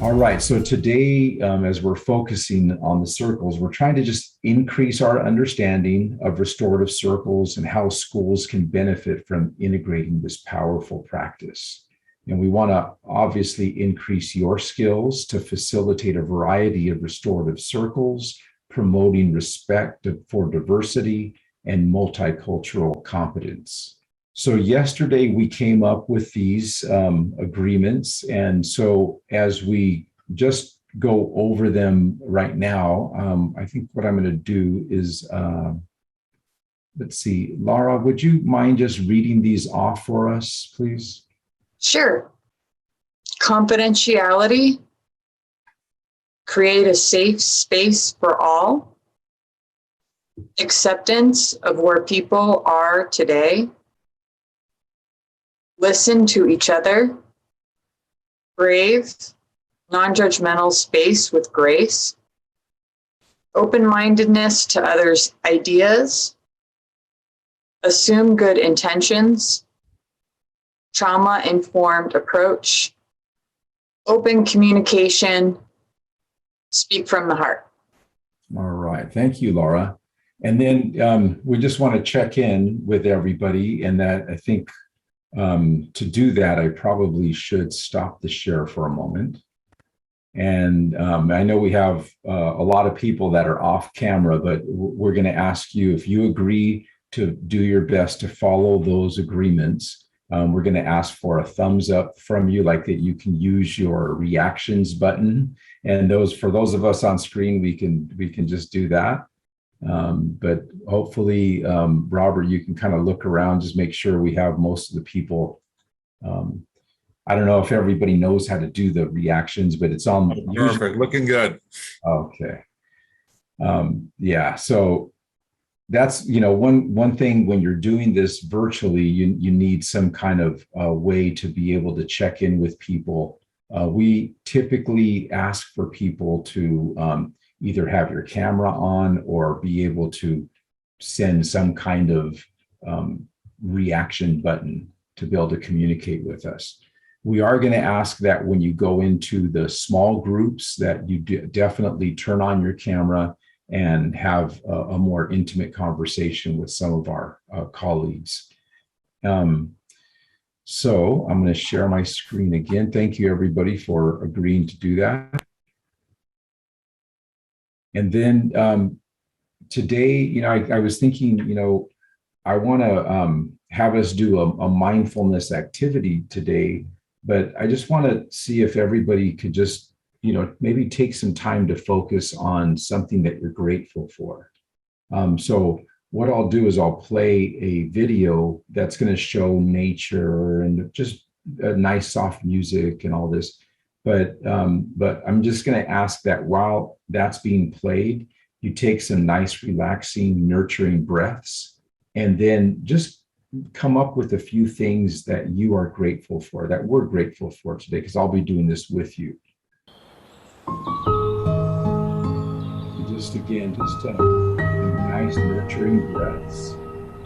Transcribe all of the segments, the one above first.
All right. So today, as we're focusing on the circles, we're trying to just increase our understanding of restorative circles and how schools can benefit from integrating this powerful practice. And we want to obviously increase your skills to facilitate a variety of restorative circles, promoting respect for diversity and multicultural competence. So yesterday we came up with these agreements. And so as we just go over them right now, I think what I'm going to do is, let's see, Laura, would you mind just reading these off for us, please? Sure. Confidentiality, create a safe space for all, acceptance of where people are today, listen to each other, brave, non-judgmental space with grace, open-mindedness to others' ideas, assume good intentions, trauma-informed approach, open communication, speak from the heart. All right. Thank you, Laura. And then we just want to check in with everybody, and that I think to do that, I probably should stop the share for a moment. And I know we have a lot of people that are off camera, but we're going to ask you if you agree to do your best to follow those agreements. We're going to ask for a thumbs up from you, like that you can use your reactions button. And for those of us on screen, we can just do that. But hopefully, Robert, you can kind of look around, just make sure we have most of the people. I don't know if everybody knows how to do the reactions, but it's on. Perfect, looking good. Okay. Yeah, so that's, one thing when you're doing this virtually, you need some kind of way to be able to check in with people. We typically ask for people to either have your camera on or be able to send some kind of reaction button to be able to communicate with us. We are going to ask that when you go into the small groups that you definitely turn on your camera and have a more intimate conversation with some of our colleagues. So I'm going to share my screen again. Thank you, everybody, for agreeing to do that. And then today, I was thinking, I want to have us do a mindfulness activity today, but I just want to see if everybody could just, maybe take some time to focus on something that you're grateful for. So what I'll do is I'll play a video that's going to show nature and just a nice soft music and all this. But I'm just going to ask that while that's being played, you take some nice, relaxing, nurturing breaths, and then just come up with a few things that you are grateful for, that we're grateful for today, because I'll be doing this with you. Just nice, nurturing breaths.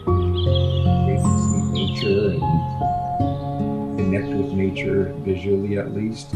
See nature and connect with nature visually, at least.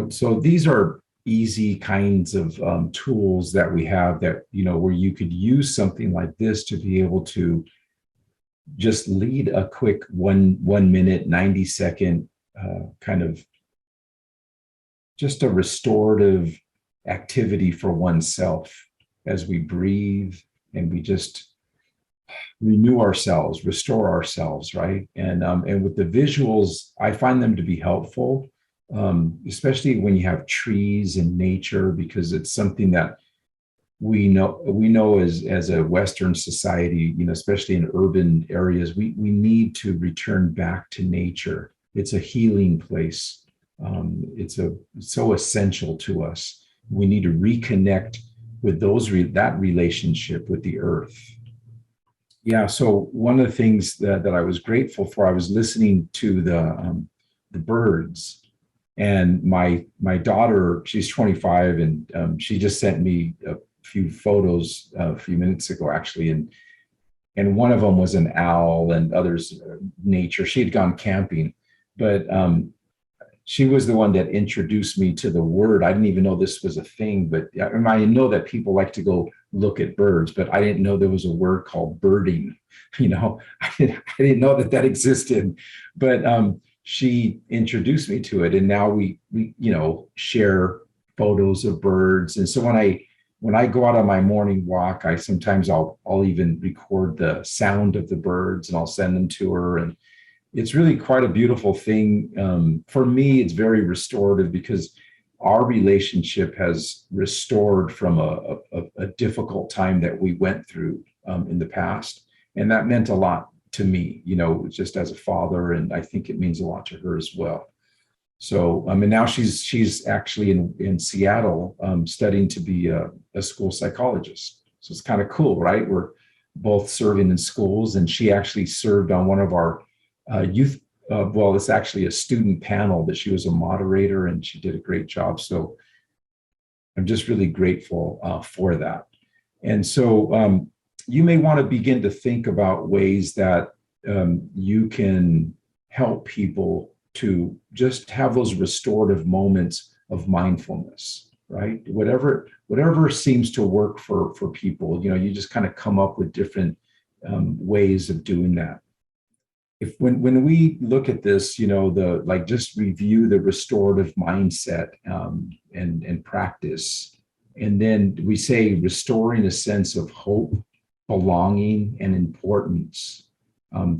so these are easy kinds of tools that we have that, where you could use something like this to be able to just lead a quick 1 minute, 90-second kind of just a restorative activity for oneself as we breathe and we just renew ourselves, restore ourselves, right? And with the visuals, I find them to be helpful, especially when you have trees and nature, because it's something that we know as a Western society, especially in urban areas, we need to return back to nature. It's a healing place. It's so essential to us. We need to reconnect with that relationship with the earth. Yeah. So one of the things that I was grateful for, I was listening to the birds, and my daughter, she's 25, and she just sent me a few photos a few minutes ago, actually, and one of them was an owl, and others nature. She had gone camping, but she was the one that introduced me to the word. I didn't even know this was a thing, but I know that people like to go look at birds, but I didn't know there was a word called birding. I didn't know that existed, but she introduced me to it, and now we share photos of birds. And so when I go out on my morning walk, I'll even record the sound of the birds and I'll send them to her. And it's really quite a beautiful thing. For me, it's very restorative because our relationship has restored from a difficult time that we went through in the past. And that meant a lot to me, just as a father. And I think it means a lot to her as well. So, and now she's actually in Seattle studying to be a school psychologist. So it's kind of cool, right? We're both serving in schools, and she actually served on one of our youth. Well, it's actually a student panel that she was a moderator, and she did a great job. So I'm just really grateful for that. And so you may want to begin to think about ways that you can help people to just have those restorative moments of mindfulness, right? Whatever seems to work for people, you just kind of come up with different ways of doing that. When we look at this, just review the restorative mindset and practice, and then we say restoring a sense of hope, belonging, and importance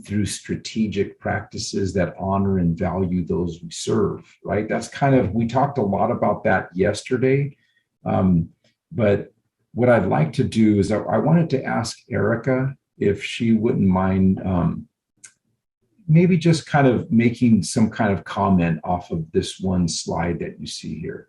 through strategic practices that honor and value those we serve, right? That's we talked a lot about that yesterday. But what I'd like to do is I wanted to ask Erica if she wouldn't mind maybe just kind of making some kind of comment off of this one slide that you see here.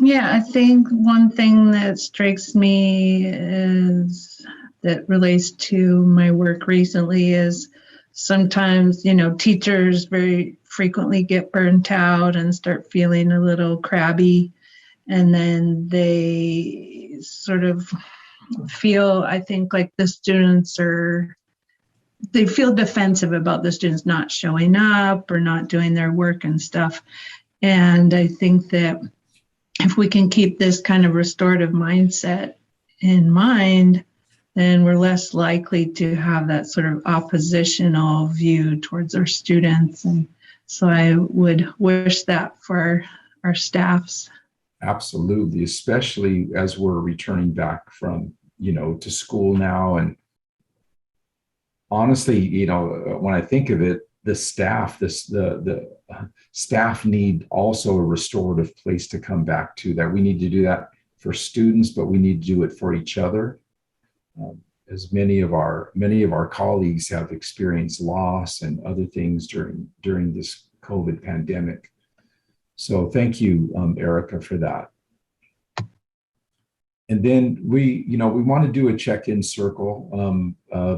Yeah, I think one thing that strikes me is that relates to my work recently is sometimes, teachers very frequently get burnt out and start feeling a little crabby. And then they sort of feel, I think, like the students they feel defensive about the students not showing up or not doing their work and stuff. And I think that if we can keep this kind of restorative mindset in mind, then we're less likely to have that sort of oppositional view towards our students. And so I would wish that for our staffs. Absolutely, especially as we're returning back from, to school now. And honestly, when I think of it, the staff need also a restorative place to come back to, that we need to do that for students, but we need to do it for each other. As many of our colleagues have experienced loss and other things during this COVID pandemic. So thank you, Erica, for that. And then we want to do a check-in circle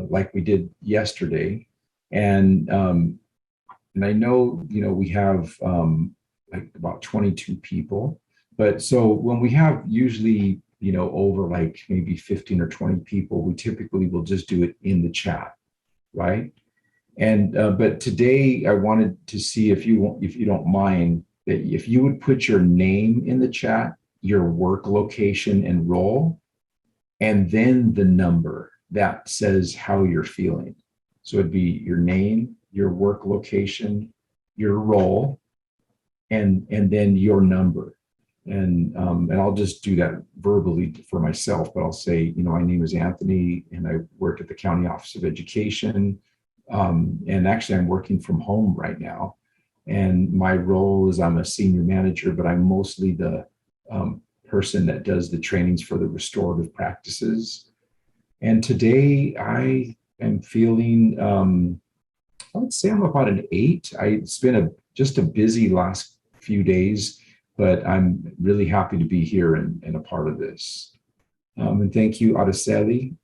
like we did yesterday. And I know, we have like about 22 people, but so when we have usually, over like maybe 15 or 20 people, we typically will just do it in the chat, right? And but today I wanted to see if you don't mind, that if you would put your name in the chat, your work location and role, and then the number that says how you're feeling. So it'd be your name, your work location, your role, and then your number. And I'll just do that verbally for myself, but I'll say, my name is Anthony and I work at the County Office of Education. And actually I'm working from home right now. And my role is I'm a senior manager, but I'm mostly the person that does the trainings for the restorative practices. And today I am feeling, I would say I'm about an 8. It's been just a busy last few days, but I'm really happy to be here and a part of this. And thank you, Araceli.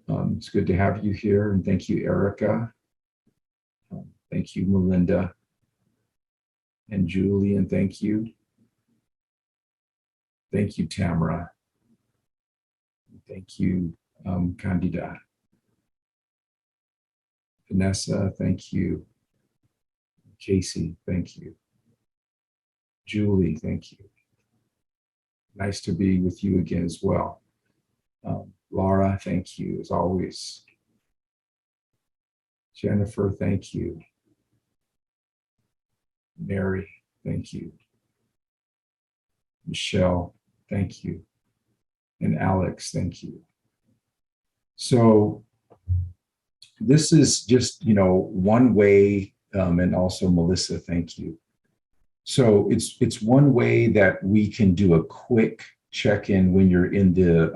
It's good to have you here. And thank you, Erica. Thank you, Melinda. And Julie, and thank you. Thank you, Tamara. Thank you, Candida. Vanessa, thank you. Casey, thank you. Julie, thank you. Nice to be with you again as well. Laura, thank you as always. Jennifer, thank you. Mary, thank you. Michelle, thank you. And Alex, thank you. So this is just, one way, and also Melissa, thank you. So it's one way that we can do a quick check-in when you're in the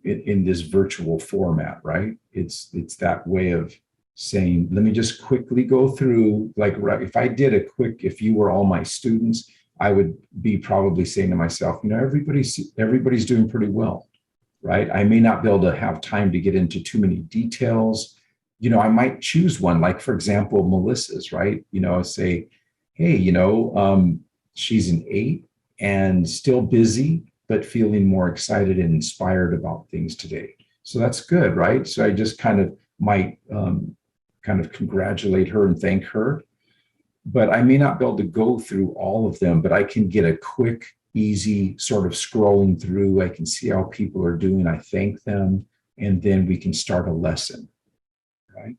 in this virtual format, right? It's that way of saying, let me just quickly go through, if you were all my students, I would be probably saying to myself, everybody's doing pretty well, right? I may not be able to have time to get into too many details. I might choose one, like for example, Melissa's, right? Say, hey, she's an 8 and still busy, but feeling more excited and inspired about things today. So that's good, right? So I just kind of might congratulate her and thank her. But I may not be able to go through all of them, but I can get a quick, easy sort of scrolling through. I can see how people are doing. I thank them, and then we can start a lesson, right?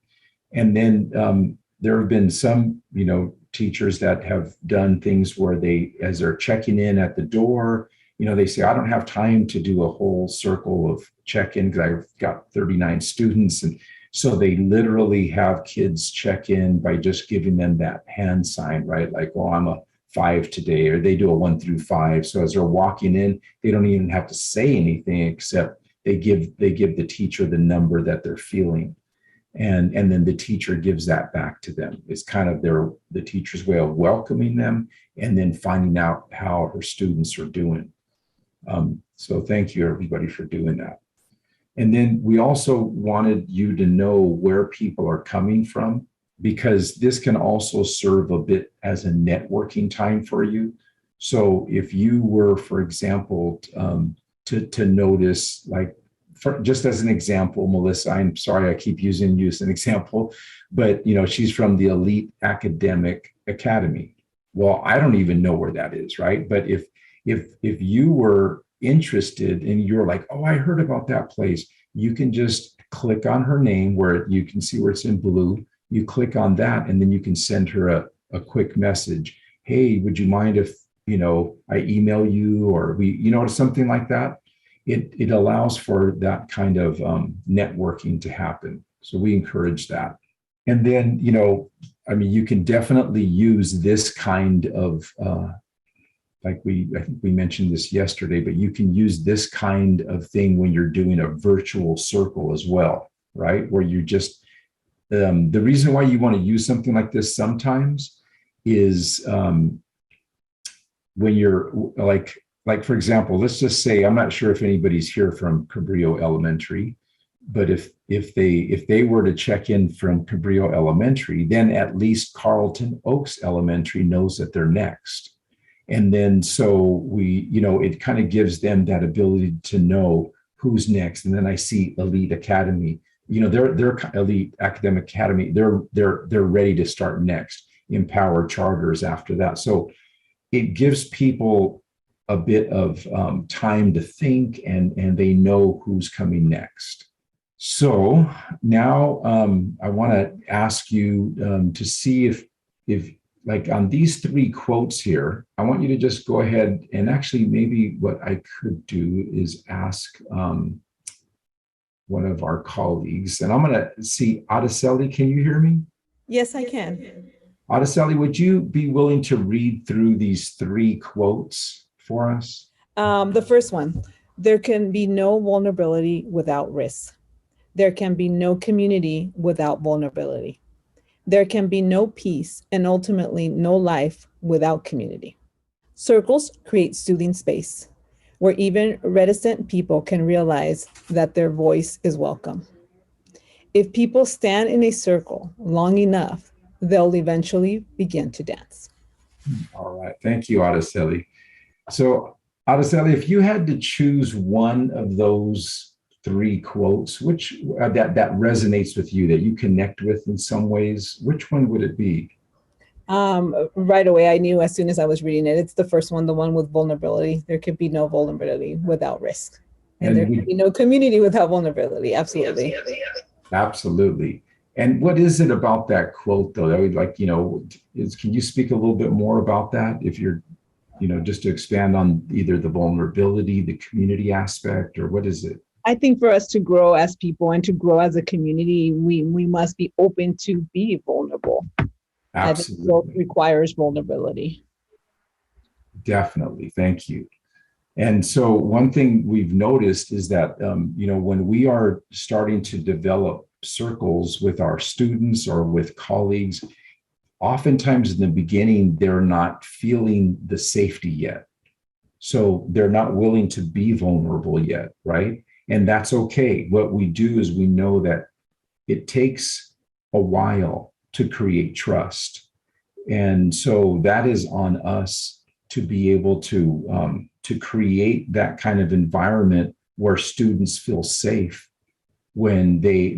And then there have been some, teachers that have done things where they, as they're checking in at the door, they say, I don't have time to do a whole circle of check-in because I've got 39 students. And so they literally have kids check in by just giving them that hand sign, right? Like, oh, I'm a 5 today, or they do a 1 through 5. So as they're walking in, they don't even have to say anything except they give the teacher the number that they're feeling. And then the teacher gives that back to them. It's kind of the teacher's way of welcoming them and then finding out how her students are doing. So thank you, everybody, for doing that. And then we also wanted you to know where people are coming from, because this can also serve a bit as a networking time for you. So if you were, for example, to notice, just as an example, Melissa, I'm sorry I keep using you as an example, but she's from the Elite Academic Academy. Well, I don't even know where that is, right? But if you were interested and you're like, oh, I heard about that place, you can just click on her name where you can see where it's in blue. You click on that, and then you can send her a quick message. Hey, would you mind if I email you, or something like that? It allows for that kind of networking to happen. So we encourage that. And then, you can definitely use this kind of, I think we mentioned this yesterday, but you can use this kind of thing when you're doing a virtual circle as well, right? Where you just, the reason why you want to use something like this sometimes is when you're like, for example, let's just say, I'm not sure if anybody's here from Cabrillo Elementary, but if they were to check in from Cabrillo Elementary, then at least Carlton Oaks Elementary knows that they're next. And then so it kind of gives them that ability to know who's next. And then I see Elite Academy, they're Elite Academic Academy, they're ready to start next. Empower Charters after that. So it gives people a bit of time to think, and they know who's coming next. So now I want to ask you to see if like on these three quotes here, I want you to just go ahead and actually maybe what I could do is ask one of our colleagues, and I'm going to see Adeseli. Can you hear me? Yes, I can. Adeseli, would you be willing to read through these three quotes for us? The first one, there can be no vulnerability without risk. There can be no community without vulnerability. There can be no peace and ultimately no life without community. Circles create soothing space where even reticent people can realize that their voice is welcome. If people stand in a circle long enough, they'll eventually begin to dance. All right. Thank you, Adeseli. So, Adeseli, if you had to choose one of those three quotes, which that resonates with you, that you connect with in some ways, which one would it be? Right away, I knew as soon as I was reading it, it's the first one, the one with vulnerability. There could be no vulnerability without risk. And there can be no community without vulnerability. Absolutely. Absolutely. And what is it about that quote, though? I would like, can you speak a little bit more about that? If you're, just to expand on either the vulnerability, the community aspect, or what is it? I think for us to grow as people and to grow as a community, we must be open to be vulnerable. Absolutely. I think growth requires vulnerability. Definitely. Thank you. And so one thing we've noticed is that, when we are starting to develop circles with our students or with colleagues, oftentimes in the beginning, they're not feeling the safety yet. So they're not willing to be vulnerable yet, right? And that's okay. What we do is we know that it takes a while to create trust. And so that is on us to be able to create that kind of environment where students feel safe when they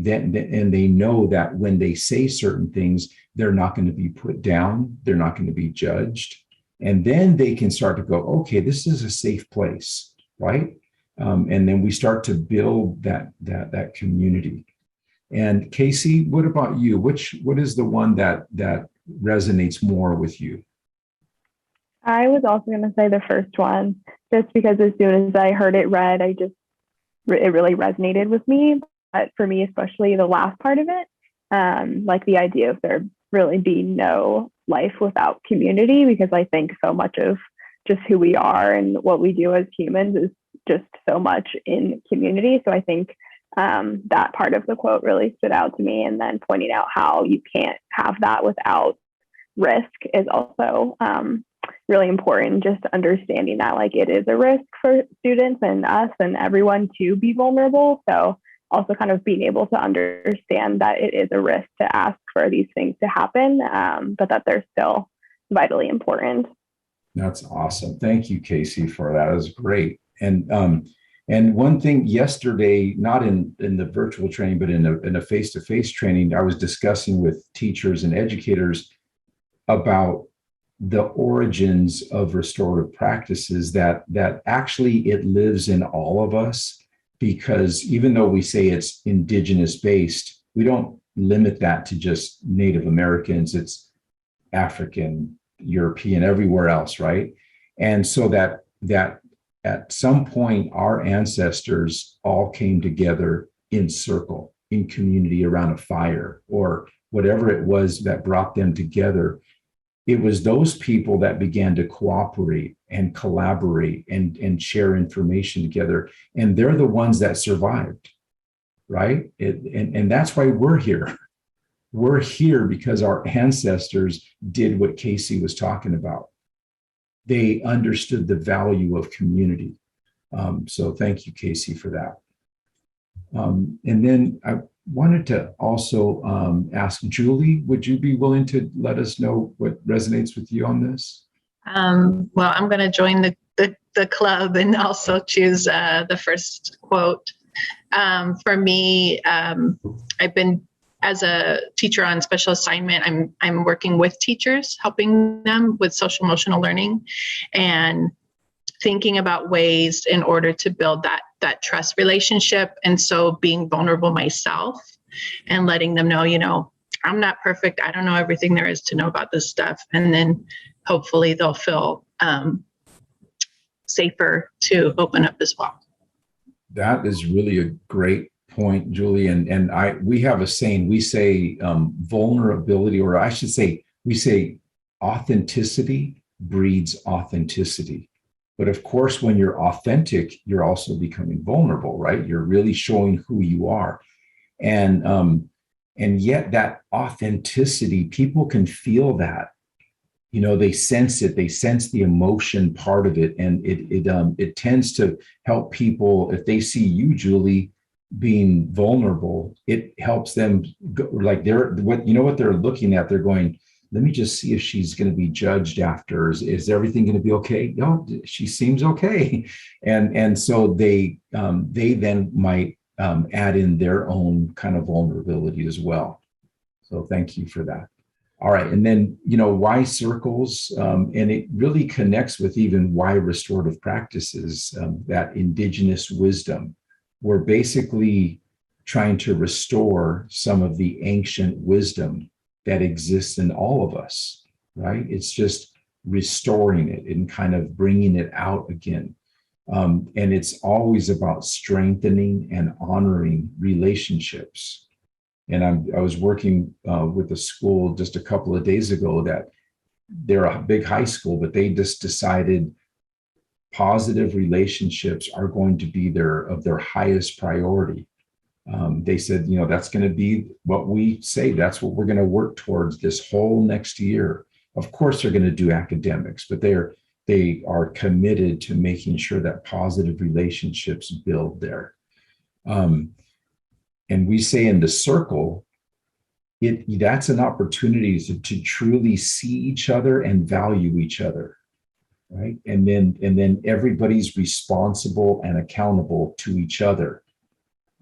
know that when they say certain things, they're not going to be put down, they're not going to be judged. And then they can start to go, okay, this is a safe place, right? And then we start to build that community. And Casey, what about you? What is the one that resonates more with you? I was also going to say the first one, just because as soon as I heard it read, it really resonated with me. But for me, especially the last part of it, like the idea of there really being no life without community, because I think so much of just who we are and what we do as humans is just so much in community. So I think that part of the quote really stood out to me. And then pointing out how you can't have that without risk is also really important, just understanding that like it is a risk for students and us and everyone to be vulnerable. So also kind of being able to understand that it is a risk to ask for these things to happen, but that they're still vitally important. That's awesome. Thank you, Casey, for that. It was great. And one thing yesterday, not in the virtual training, but in a face-to-face training, I was discussing with teachers and educators about the origins of restorative practices, that actually it lives in all of us, because even though we say it's indigenous based, we don't limit that to just Native Americans. It's African, European, everywhere else, right? And so that at some point, our ancestors all came together in circle, in community around a fire, or whatever it was that brought them together. It was those people that began to cooperate and collaborate and share information together. And they're the ones that survived, right? And that's why we're here. We're here because our ancestors did what Casey was talking about. They understood the value of community. So thank you, Casey, for that. And then I wanted to also ask Julie, would you be willing to let us know what resonates with you on this? Well, I'm going to join the club and also choose the first quote. For me, I've been as a teacher on special assignment, I'm working with teachers, helping them with social emotional learning and thinking about ways in order to build that trust relationship. And so being vulnerable myself and letting them know, I'm not perfect. I don't know everything there is to know about this stuff. And then hopefully they'll feel safer to open up as well. That is really a great point, Julie. And we have a saying, we say vulnerability, or I should say, we say authenticity breeds authenticity. But of course, when you're authentic, you're also becoming vulnerable, right? You're really showing who you are. And yet that authenticity, people can feel that. They sense it. They sense the emotion part of it, and it tends to help people. If they see you, Julie, being vulnerable, it helps them go, like what they're looking at. They're going, let me just see if she's going to be judged after. Is everything going to be okay? No, she seems okay, and so they then might add in their own kind of vulnerability as well. So thank you for that. All right. And then, why circles? And it really connects with even why restorative practices, that indigenous wisdom. We're basically trying to restore some of the ancient wisdom that exists in all of us, right? It's just restoring it and kind of bringing it out again. And it's always about strengthening and honoring relationships. And I was working with a school just a couple of days ago that they're a big high school, but they just decided positive relationships are going to be of their highest priority. They said, that's going to be what we say. That's what we're going to work towards this whole next year. Of course, they're going to do academics, but they are committed to making sure that positive relationships build there. And we say in the circle, that's an opportunity to truly see each other and value each other, right? And then everybody's responsible and accountable to each other.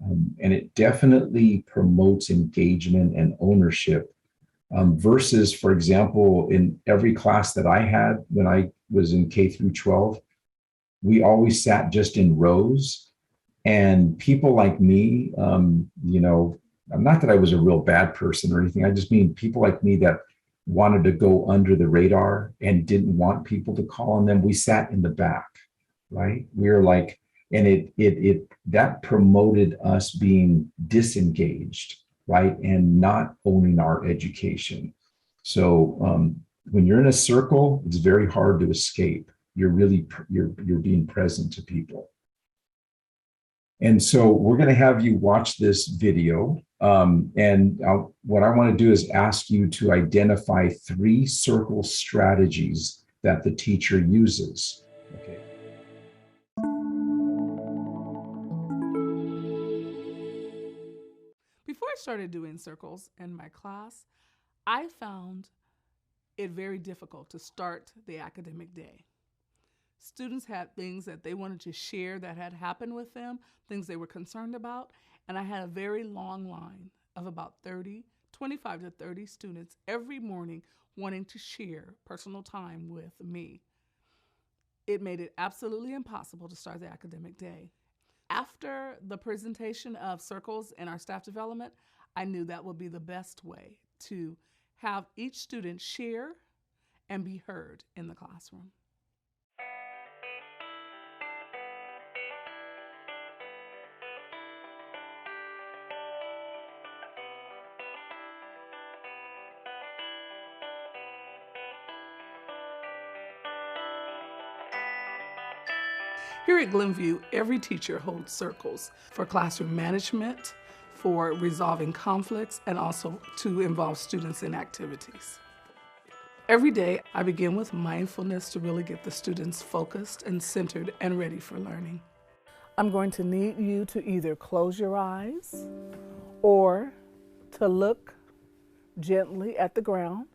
And it definitely promotes engagement and ownership versus, for example, in every class that I had when I was in K through 12, we always sat just in rows. And people like me, not that I was a real bad person or anything. I just mean people like me that wanted to go under the radar and didn't want people to call on them. We sat in the back, right? We were like, and it that promoted us being disengaged, right? And not owning our education. So when you're in a circle, it's very hard to escape. You're being present to people. And so we're going to have you watch this video. What I want to do is ask you to identify 3 circle strategies that the teacher uses. Okay. Before I started doing circles in my class, I found it very difficult to start the academic day. Students had things that they wanted to share that had happened with them, things they were concerned about, and I had a very long line of about 25 to 30 students every morning wanting to share personal time with me. It made it absolutely impossible to start the academic day. After the presentation of circles in our staff development, I knew that would be the best way to have each student share and be heard in the classroom. Here at Glenview, every teacher holds circles for classroom management, for resolving conflicts, and also to involve students in activities. Every day, I begin with mindfulness to really get the students focused and centered and ready for learning. I'm going to need you to either close your eyes or to look gently at the ground.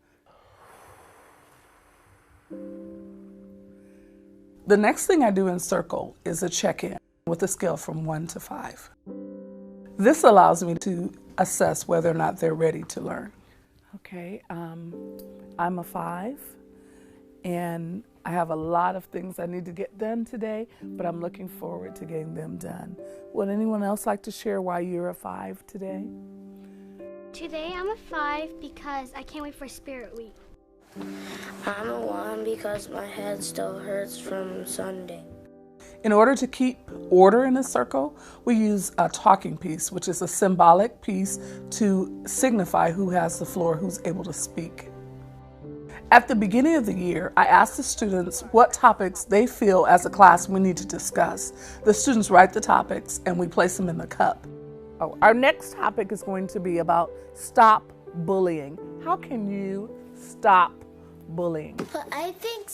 The next thing I do in circle is a check-in with a scale from 1 to 5. This allows me to assess whether or not they're ready to learn. Okay, I'm a 5, and I have a lot of things I need to get done today, but I'm looking forward to getting them done. Would anyone else like to share why you're a 5 today? Today I'm a 5 because I can't wait for Spirit Week. I'm a 1 because my head still hurts from Sunday. In order to keep order in a circle, we use a talking piece, which is a symbolic piece to signify who has the floor, who's able to speak. At the beginning of the year, I asked the students what topics they feel as a class we need to discuss. The students write the topics and we place them in the cup. Our next topic is going to be about stop bullying. How can you stop bullying? But I think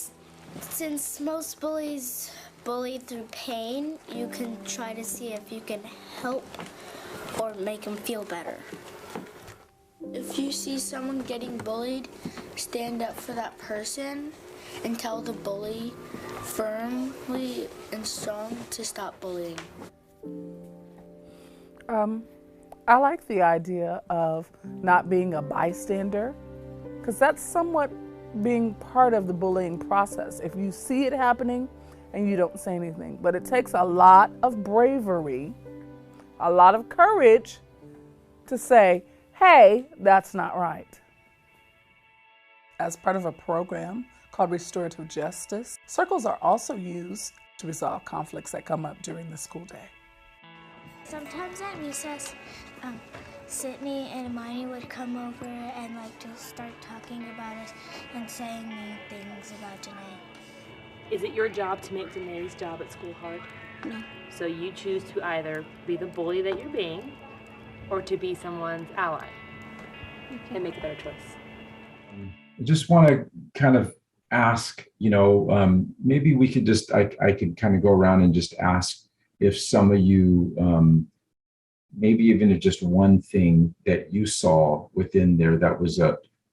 since most bullies bully through pain, you can try to see if you can help or make them feel better. If you see someone getting bullied, stand up for that person and tell the bully firmly and strong to stop bullying. I like the idea of not being a bystander, because that's somewhat being part of the bullying process. If you see it happening and you don't say anything, but it takes a lot of bravery, a lot of courage to say, hey, that's not right. As part of a program called Restorative Justice, circles are also used to resolve conflicts that come up during the school day. Sometimes at recess, Sydney and Imani would come over and just start talking about us and saying mean things about Janae. Is it your job to make Janae's job at school hard? No. So you choose to either be the bully that you're being or to be someone's ally and make a better choice. I just want to kind of ask, maybe we could just, I could kind of go around and just ask if some of you, maybe even just one thing that you saw within there that was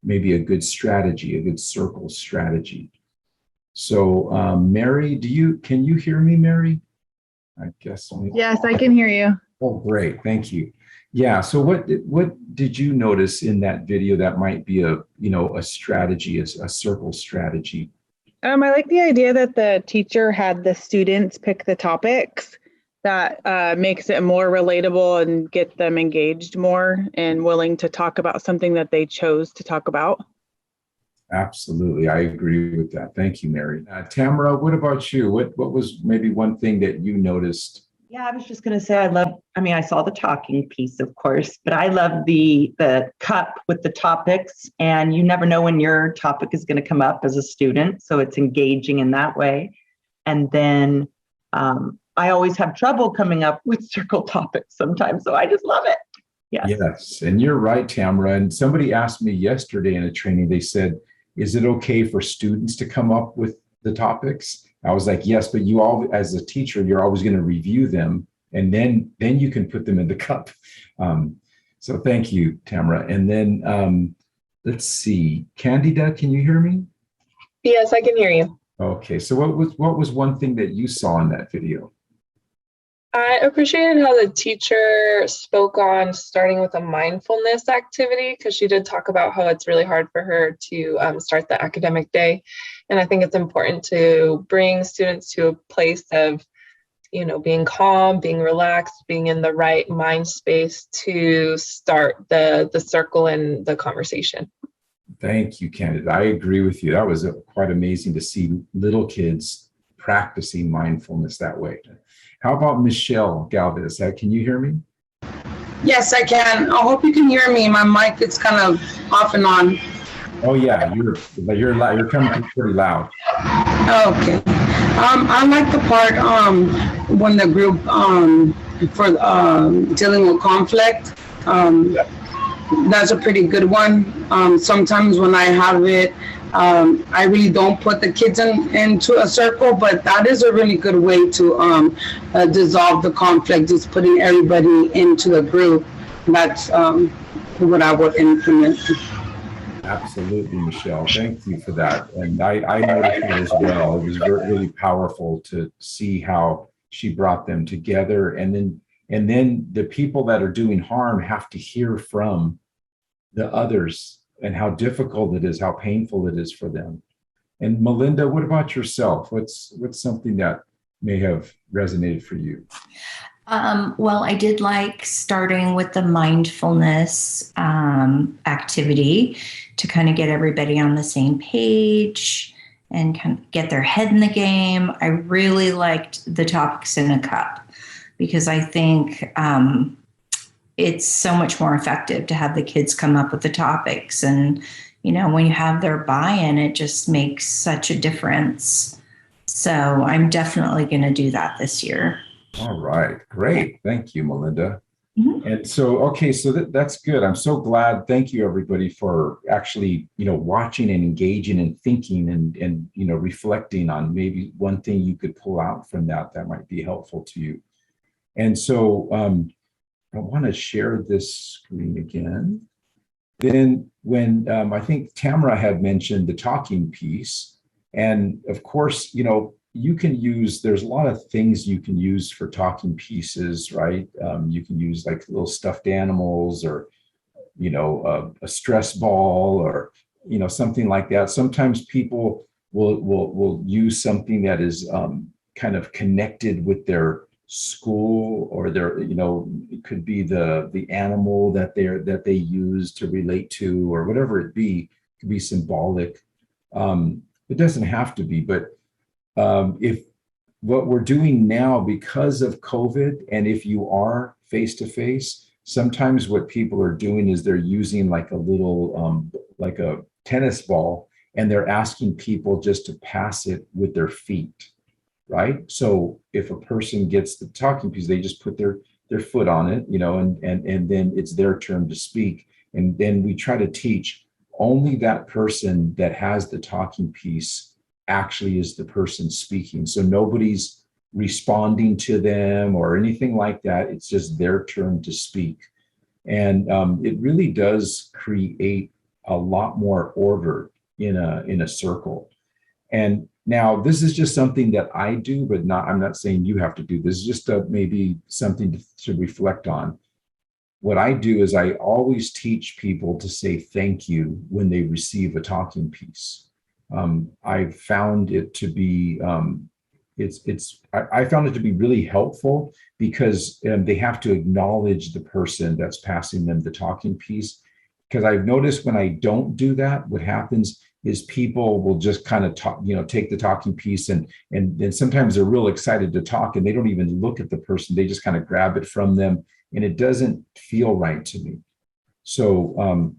maybe a good strategy, a good circle strategy. So Mary, can you hear me, Mary? I guess. Yes, I can hear you. Oh, great. Thank you. Yeah. So what did you notice in that video that might be a strategy, a circle strategy? I like the idea that the teacher had the students pick the topics. That makes it more relatable and get them engaged more and willing to talk about something that they chose to talk about. Absolutely. I agree with that. Thank you, Mary. Tamara, what about you? What was maybe one thing that you noticed? Yeah, I was just going to say, I saw the talking piece, of course, but I love the cup with the topics, and you never know when your topic is going to come up as a student. So it's engaging in that way. And then I always have trouble coming up with circle topics sometimes. So I just love it. Yes. Yes. And you're right, Tamara. And somebody asked me yesterday in a training, they said, is it okay for students to come up with the topics? I was like, yes, but you all, as a teacher, you're always going to review them, and then you can put them in the cup. So thank you, Tamara. And then let's see, Candida, can you hear me? Yes, I can hear you. Okay. So what was one thing that you saw in that video? I appreciated how the teacher spoke on starting with a mindfulness activity, because she did talk about how it's really hard for her to start the academic day. And I think it's important to bring students to a place of, being calm, being relaxed, being in the right mind space to start the circle and the conversation. Thank you, Candida. I agree with you. That was quite amazing to see little kids practicing mindfulness that way. How about Michelle Galvez? Can you hear me? Yes, I can. I hope you can hear me. My mic is kind of off and on. Oh yeah, you're coming through pretty loud. Okay. I like the part when the group for dealing with conflict. That's a pretty good one. Sometimes when I have it, I really don't put the kids into a circle, but that is a really good way to dissolve the conflict, just putting everybody into the group. That's what I would implement. Absolutely, Michelle. Thank you for that. And I noticed that as well. It was really powerful to see how she brought them together. And then And then the people that are doing harm have to hear from the others and how difficult it is, how painful it is for them. And Melinda, what about yourself? What's something that may have resonated for you? Well, I did like starting with the mindfulness activity to kind of get everybody on the same page and kind of get their head in the game. I really liked the topics in a cup because I think it's so much more effective to have the kids come up with the topics. And, you know, when you have their buy-in, it just makes such a difference. So I'm definitely going to do that this year. All right, great. Thank you, Melinda. Mm-hmm. And so, okay, so that's good. I'm so glad. Thank you, everybody, for actually, watching and engaging and thinking and reflecting on maybe one thing you could pull out from that might be helpful to you. And so I want to share this screen again. Then when I think Tamara had mentioned the talking piece, and of course, you can use, there's a lot of things you can use for talking pieces, right? You can use like little stuffed animals or, a stress ball or, something like that. Sometimes people will use something that is kind of connected with their school or their, it could be the animal that they use to relate to or whatever it be. It could be symbolic. It doesn't have to be, but if what we're doing now because of COVID, and if you are face-to-face, sometimes what people are doing is they're using like a little, like a tennis ball, and they're asking people just to pass it with their feet, right? So if a person gets the talking piece, they just put their foot on it, and then it's their turn to speak. And then we try to teach only that person that has the talking piece actually is the person speaking. So nobody's responding to them or anything like that. It's just their turn to speak. And it really does create a lot more order in a circle. And now this is just something that I do, but I'm not saying you have to do this. It's just maybe something to reflect on. What I do is I always teach people to say thank you when they receive a talking piece. I've found it to be I found it to be really helpful because they have to acknowledge the person that's passing them the talking piece. Because I've noticed when I don't do that, what happens is people will just kind of talk, take the talking piece and sometimes they're real excited to talk and they don't even look at the person. They just kind of grab it from them and it doesn't feel right to me. So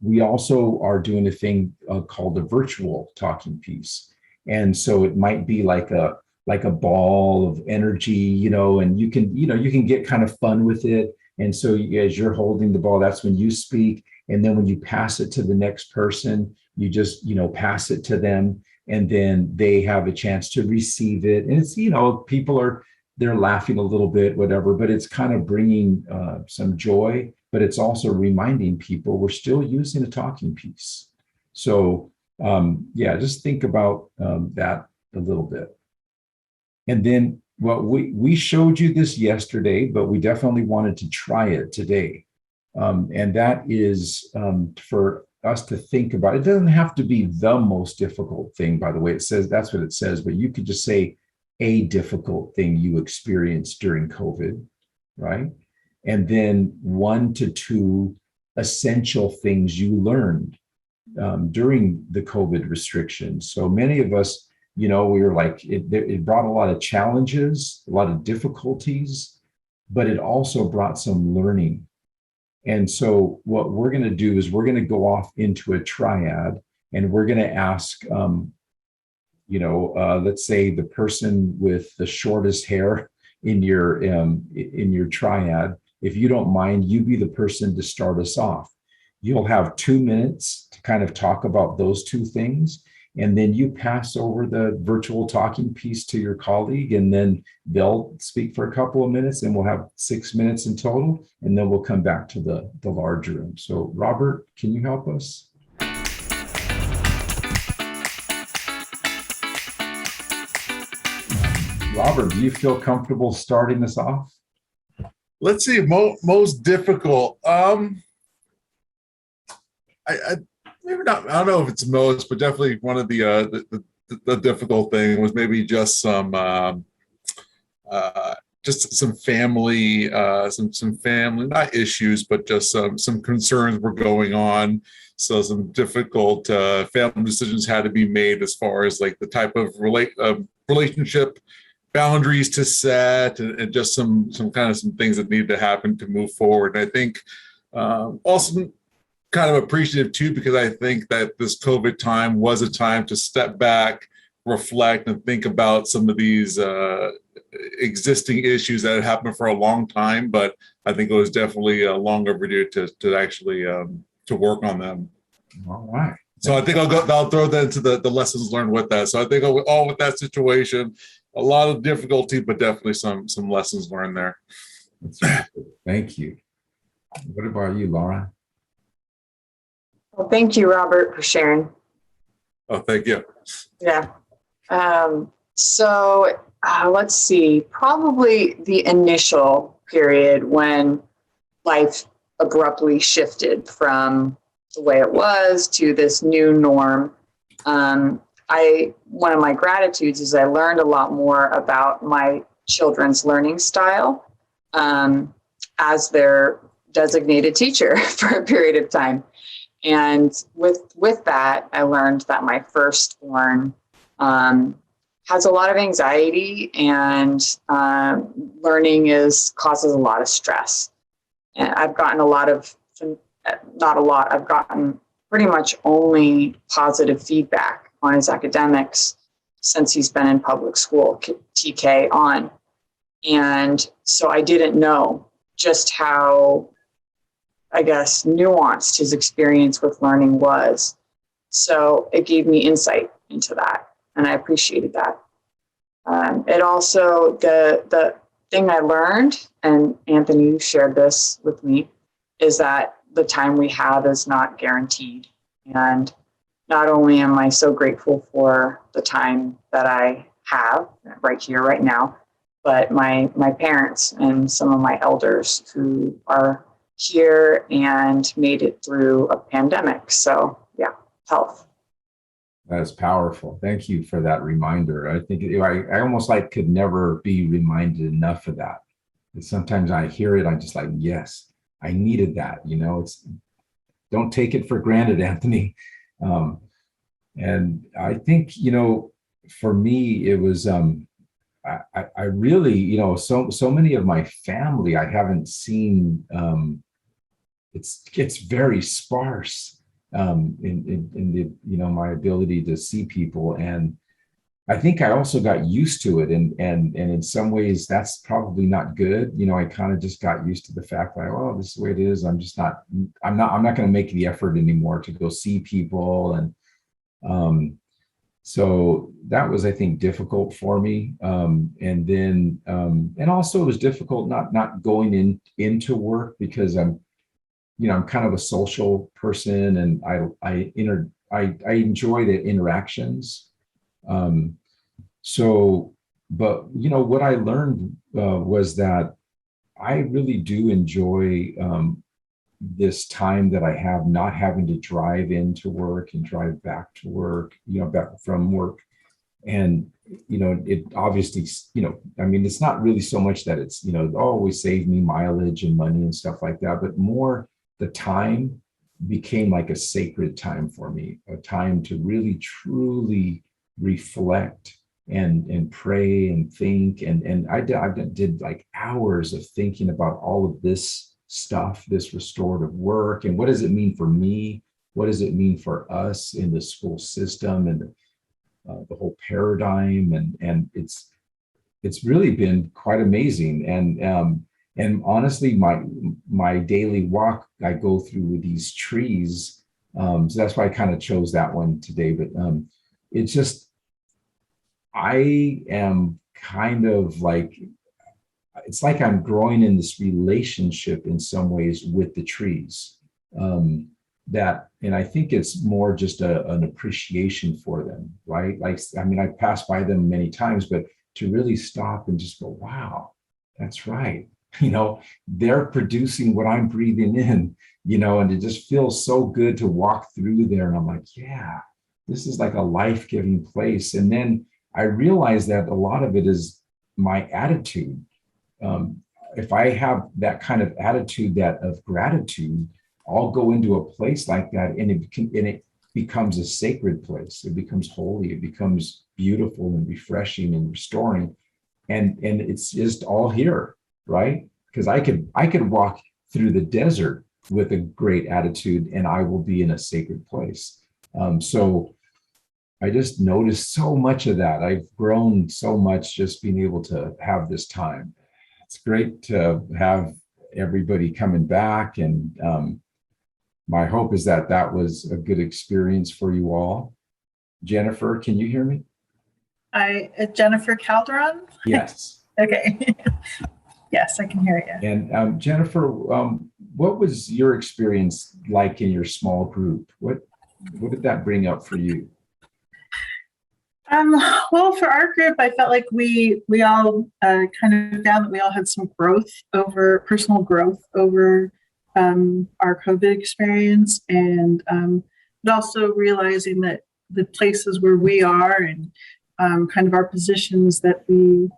we also are doing a thing called a virtual talking piece. And so it might be like a ball of energy, and you can get kind of fun with it. And so as you're holding the ball, that's when you speak. And then when you pass it to the next person, you just, pass it to them. And then they have a chance to receive it. And it's, they're laughing a little bit, whatever, but it's kind of bringing some joy, but it's also reminding people we're still using a talking piece. So just think about that a little bit. And then we showed you this yesterday, but we definitely wanted to try it today. And that is for us to think about. It doesn't have to be the most difficult thing, by the way. It says that's what it says, but you could just say a difficult thing you experienced during COVID, right? And then 1 to 2 essential things you learned during the COVID restrictions. So many of us, we were like, it brought a lot of challenges, a lot of difficulties, but it also brought some learning. And so what we're going to do is we're going to go off into a triad and we're going to ask, let's say the person with the shortest hair in your triad, if you don't mind, you be the person to start us off. You'll have 2 minutes to kind of talk about those 2 things. And then you pass over the virtual talking piece to your colleague, and then they'll speak for a couple of minutes, and we'll have 6 minutes in total. And then we'll come back to the large room. So Robert, can you help us? Robert, do you feel comfortable starting us off? Let's see, most difficult. I maybe not. I don't know if it's most, but definitely one of the difficult thing was maybe just some family, some family, not issues, but just some concerns were going on. So some difficult family decisions had to be made as far as like the type of relationship boundaries to set, and just some things that need to happen to move forward. And I think also kind of appreciative too, because I think that this COVID time was a time to step back, reflect, and think about some of these existing issues that had happened for a long time. But I think it was definitely long overdue to actually to work on them. All right. So I think I'll throw that into the lessons learned with that. So I think all with that situation, a lot of difficulty, but definitely some lessons learned there. Thank you. What about you, Laura? Well, thank you, Robert, for sharing. Oh, thank you. Yeah. So let's see, probably the initial period when life abruptly shifted from the way it was to this new norm. One of my gratitudes is I learned a lot more about my children's learning style as their designated teacher for a period of time. And with that, I learned that my firstborn has a lot of anxiety, and learning causes a lot of stress. And I've gotten I've gotten pretty much only positive feedback on his academics since he's been in public school, TK on. And so I didn't know just how, I guess, nuanced his experience with learning was. So it gave me insight into that, and I appreciated that. It also, the thing I learned, and Anthony, you shared this with me, is that the time we have is not guaranteed. And not only am I so grateful for the time that I have right here, right now, but my parents and some of my elders who are here and made it through a pandemic. So yeah, health. That is powerful. Thank you for that reminder. I think I almost could never be reminded enough of that. And sometimes I hear it, I'm just like, yes, I needed that. Don't take it for granted, Anthony. And I think, for me, it was, I really, so many of my family I haven't seen. It's very sparse in the, my ability to see people. And I think I also got used to it. And in some ways that's probably not good. I kind of just got used to the fact that, oh, this is the way it is. I'm not going to make the effort anymore to go see people. And so that was, I think, difficult for me. And then, and also it was difficult not going into work, because I'm kind of a social person, and I enjoy the interactions. But what I learned was that I really do enjoy this time that I have not having to drive into work and drive back to work, back from work. And, it obviously, it's not really so much that it's, always save me mileage and money and stuff like that, but more the time became like a sacred time for me, a time to really, truly reflect and pray and think. And I did like hours of thinking about all of this stuff, this restorative work, and what does it mean for me? What does it mean for us in the school system and the whole paradigm? And it's really been quite amazing. And honestly, my daily walk, I go through these trees. So that's why I kind of chose that one today. But it's just, I am kind of like, it's like I'm growing in this relationship in some ways with the trees. And I think it's more just an appreciation for them, right? I pass by them many times, but to really stop and just go, wow, that's right. they're producing what I'm breathing in, and it just feels so good to walk through there. And I'm like, yeah, this is like a life-giving place. And then I realized that a lot of it is my attitude. If I have that kind of attitude, that of gratitude, I'll go into a place like that, and it becomes a sacred place. It becomes holy. It becomes beautiful and refreshing and restoring. And it's just all here, right? Because I could walk through the desert with a great attitude, and I will be in a sacred place. So I just noticed so much of that. I've grown so much just being able to have this time. It's great to have everybody coming back, and my hope is that that was a good experience for you all. Jennifer, can you hear me? Jennifer Calderon? Yes. Okay. Yes, I can hear you. And Jennifer, what was your experience like in your small group? What did that bring up for you? Well, for our group, I felt like we all kind of found that we all had some personal growth over our COVID experience, and but also realizing that the places where we are and kind of our positions that we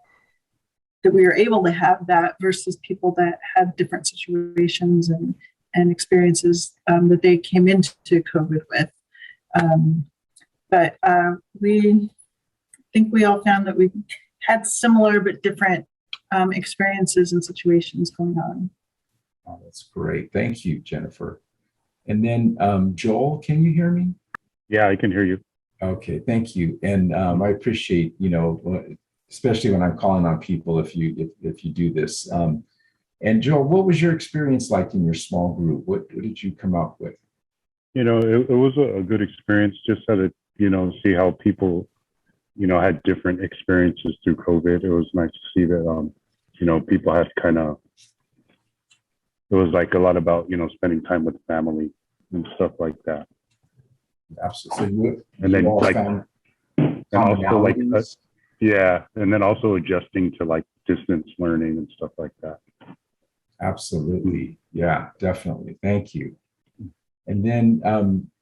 are able to have that versus people that have different situations and experiences that they came into COVID with. But we think we all found that we had similar but different experiences and situations going on. Oh, that's great. Thank you, Jennifer. And then Joel, can you hear me? Yeah, I can hear you. Okay, thank you. And I appreciate, especially when I'm calling on people, if you do this. And Joel, what was your experience like in your small group? What did you come up with? It was a good experience, just to see how people had different experiences through COVID. It was nice to see that people had it was like a lot about spending time with family and stuff like that. Absolutely. And then yeah, and then also adjusting to like distance learning and stuff like that. Absolutely. Yeah, definitely. Thank you. And then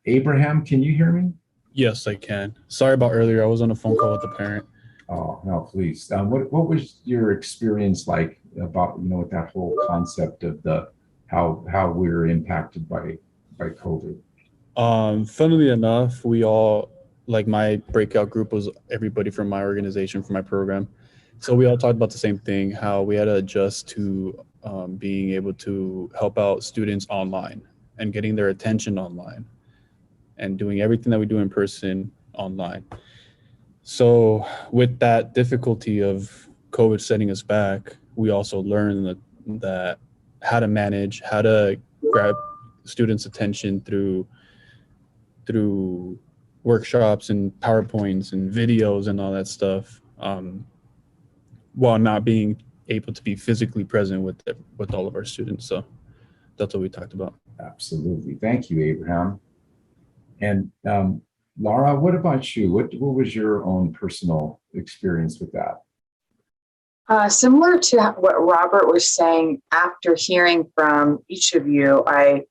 Abraham, can you hear me? Yes, I can. Sorry about earlier. I was on a phone call with a parent. Oh, no, please. What was your experience like about, with that whole concept of how we're impacted by COVID? Funnily enough, we all, like my breakout group was everybody from my organization, from my program. So we all talked about the same thing, how we had to adjust to being able to help out students online and getting their attention online and doing everything that we do in person online. So with that difficulty of COVID setting us back, we also learned that how to manage, how to grab students' attention through workshops and PowerPoints and videos and all that stuff, while not being able to be physically present with all of our students. So that's what we talked about. Absolutely. Thank you, Abraham. And Laura, what about you? What was your own personal experience with that? Similar to what Robert was saying, after hearing from each of you, I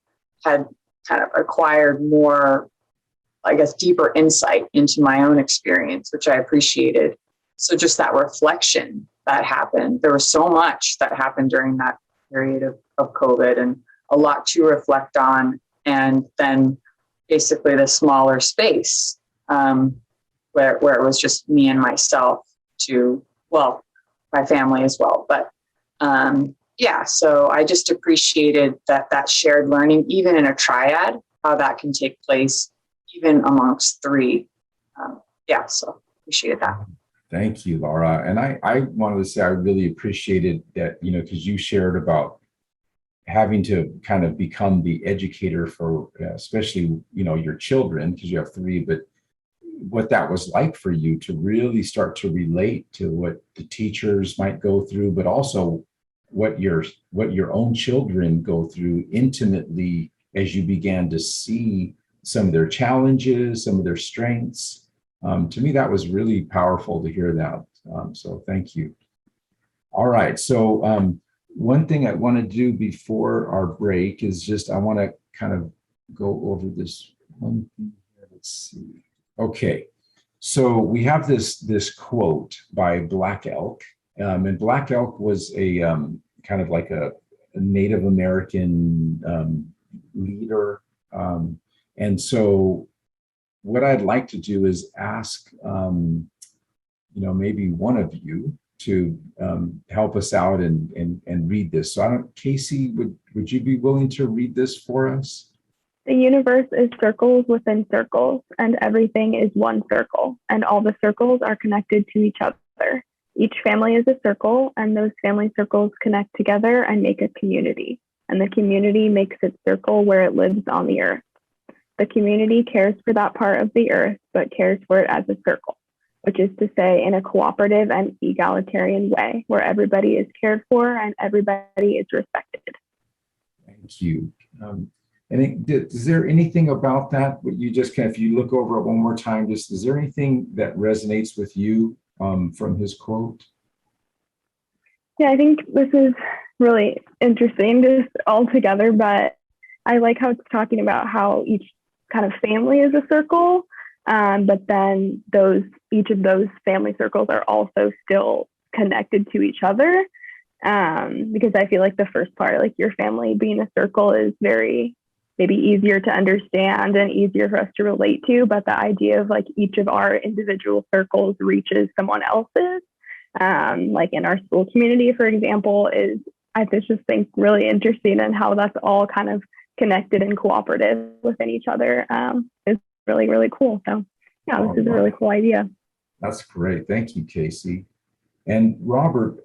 had kind of acquired more, I guess, deeper insight into my own experience, which I appreciated. So just that reflection that happened, there was so much that happened during that period of COVID, and a lot to reflect on. And then basically the smaller space where it was just me and myself my family as well. But so I just appreciated that shared learning, even in a triad, how that can take place even amongst three. So appreciated that. Thank you, Laura. And I wanted to say I really appreciated that, because you shared about having to kind of become the educator for especially, your children, because you have three, but what that was like for you to really start to relate to what the teachers might go through, but also what your own children go through intimately as you began to see some of their challenges, some of their strengths. To me, that was really powerful to hear that. So thank you. All right. So one thing I want to do before our break is just, I want to kind of go over this one thing here. Let's see. Okay. So we have this quote by Black Elk. And Black Elk was a kind of like a Native American leader. And so what I'd like to do is ask, maybe one of you to help us out and read this. So Casey, would you be willing to read this for us? The universe is circles within circles, and everything is one circle, and all the circles are connected to each other. Each family is a circle, and those family circles connect together and make a community, and the community makes its circle where it lives on the earth. The community cares for that part of the earth, but cares for it as a circle, which is to say in a cooperative and egalitarian way, where everybody is cared for and everybody is respected. Thank you. Is there anything about that? You just if you look over it one more time, is there anything that resonates with you from his quote? Yeah, I think this is really interesting just all together, but I like how it's talking about how each kind of family is a circle, but then each of those family circles are also still connected to each other. Because I feel like the first part, like your family being a circle, is very maybe easier to understand and easier for us to relate to, but the idea of like each of our individual circles reaches someone else's, like in our school community, for example, I just think really interesting, and how that's all kind of connected and cooperative within each other is really, really cool. So yeah, this is a really cool idea. That's great. Thank you, Casey. And Robert,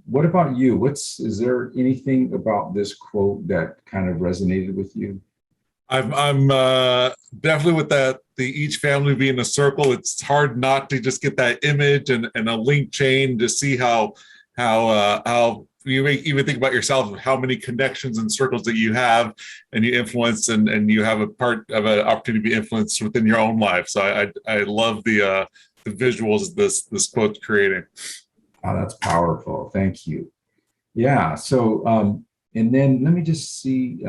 what about you? Is there anything about this quote that kind of resonated with you? I'm definitely with that. Each family being a circle. It's hard not to just get that image and a link chain to see how you may even think about yourself, how many connections and circles that you have, and you influence, and you have a part of an opportunity to be influenced within your own life. So I love the visuals this quote's creating. Oh, that's powerful. Thank you. Yeah. So and then let me just see.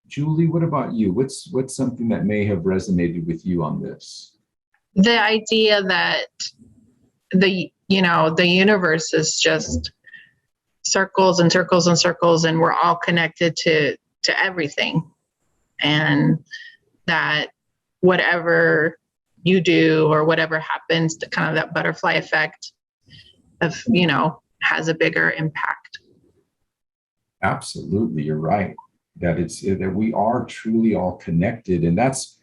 Julie, what about you? What's something that may have resonated with you on this? The idea that the universe is just circles and circles and circles, and we're all connected to everything, and that whatever you do or whatever happens, to kind of that butterfly effect of has a bigger impact. Absolutely, you're right. That we are truly all connected, and that's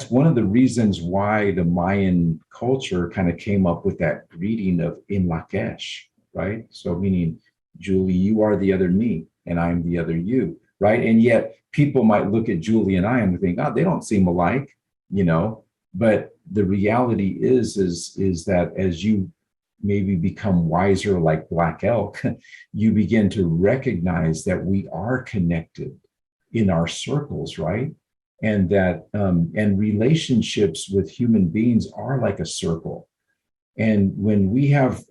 one of the reasons why the Mayan culture kind of came up with that greeting of in Lakesh, right? So meaning, Julie, you are the other me, and I'm the other you, right? And yet people might look at Julie and I and think, oh, they don't seem alike, But the reality is that as you maybe become wiser like Black Elk, you begin to recognize that we are connected in our circles, right? And that and relationships with human beings are like a circle. And when we have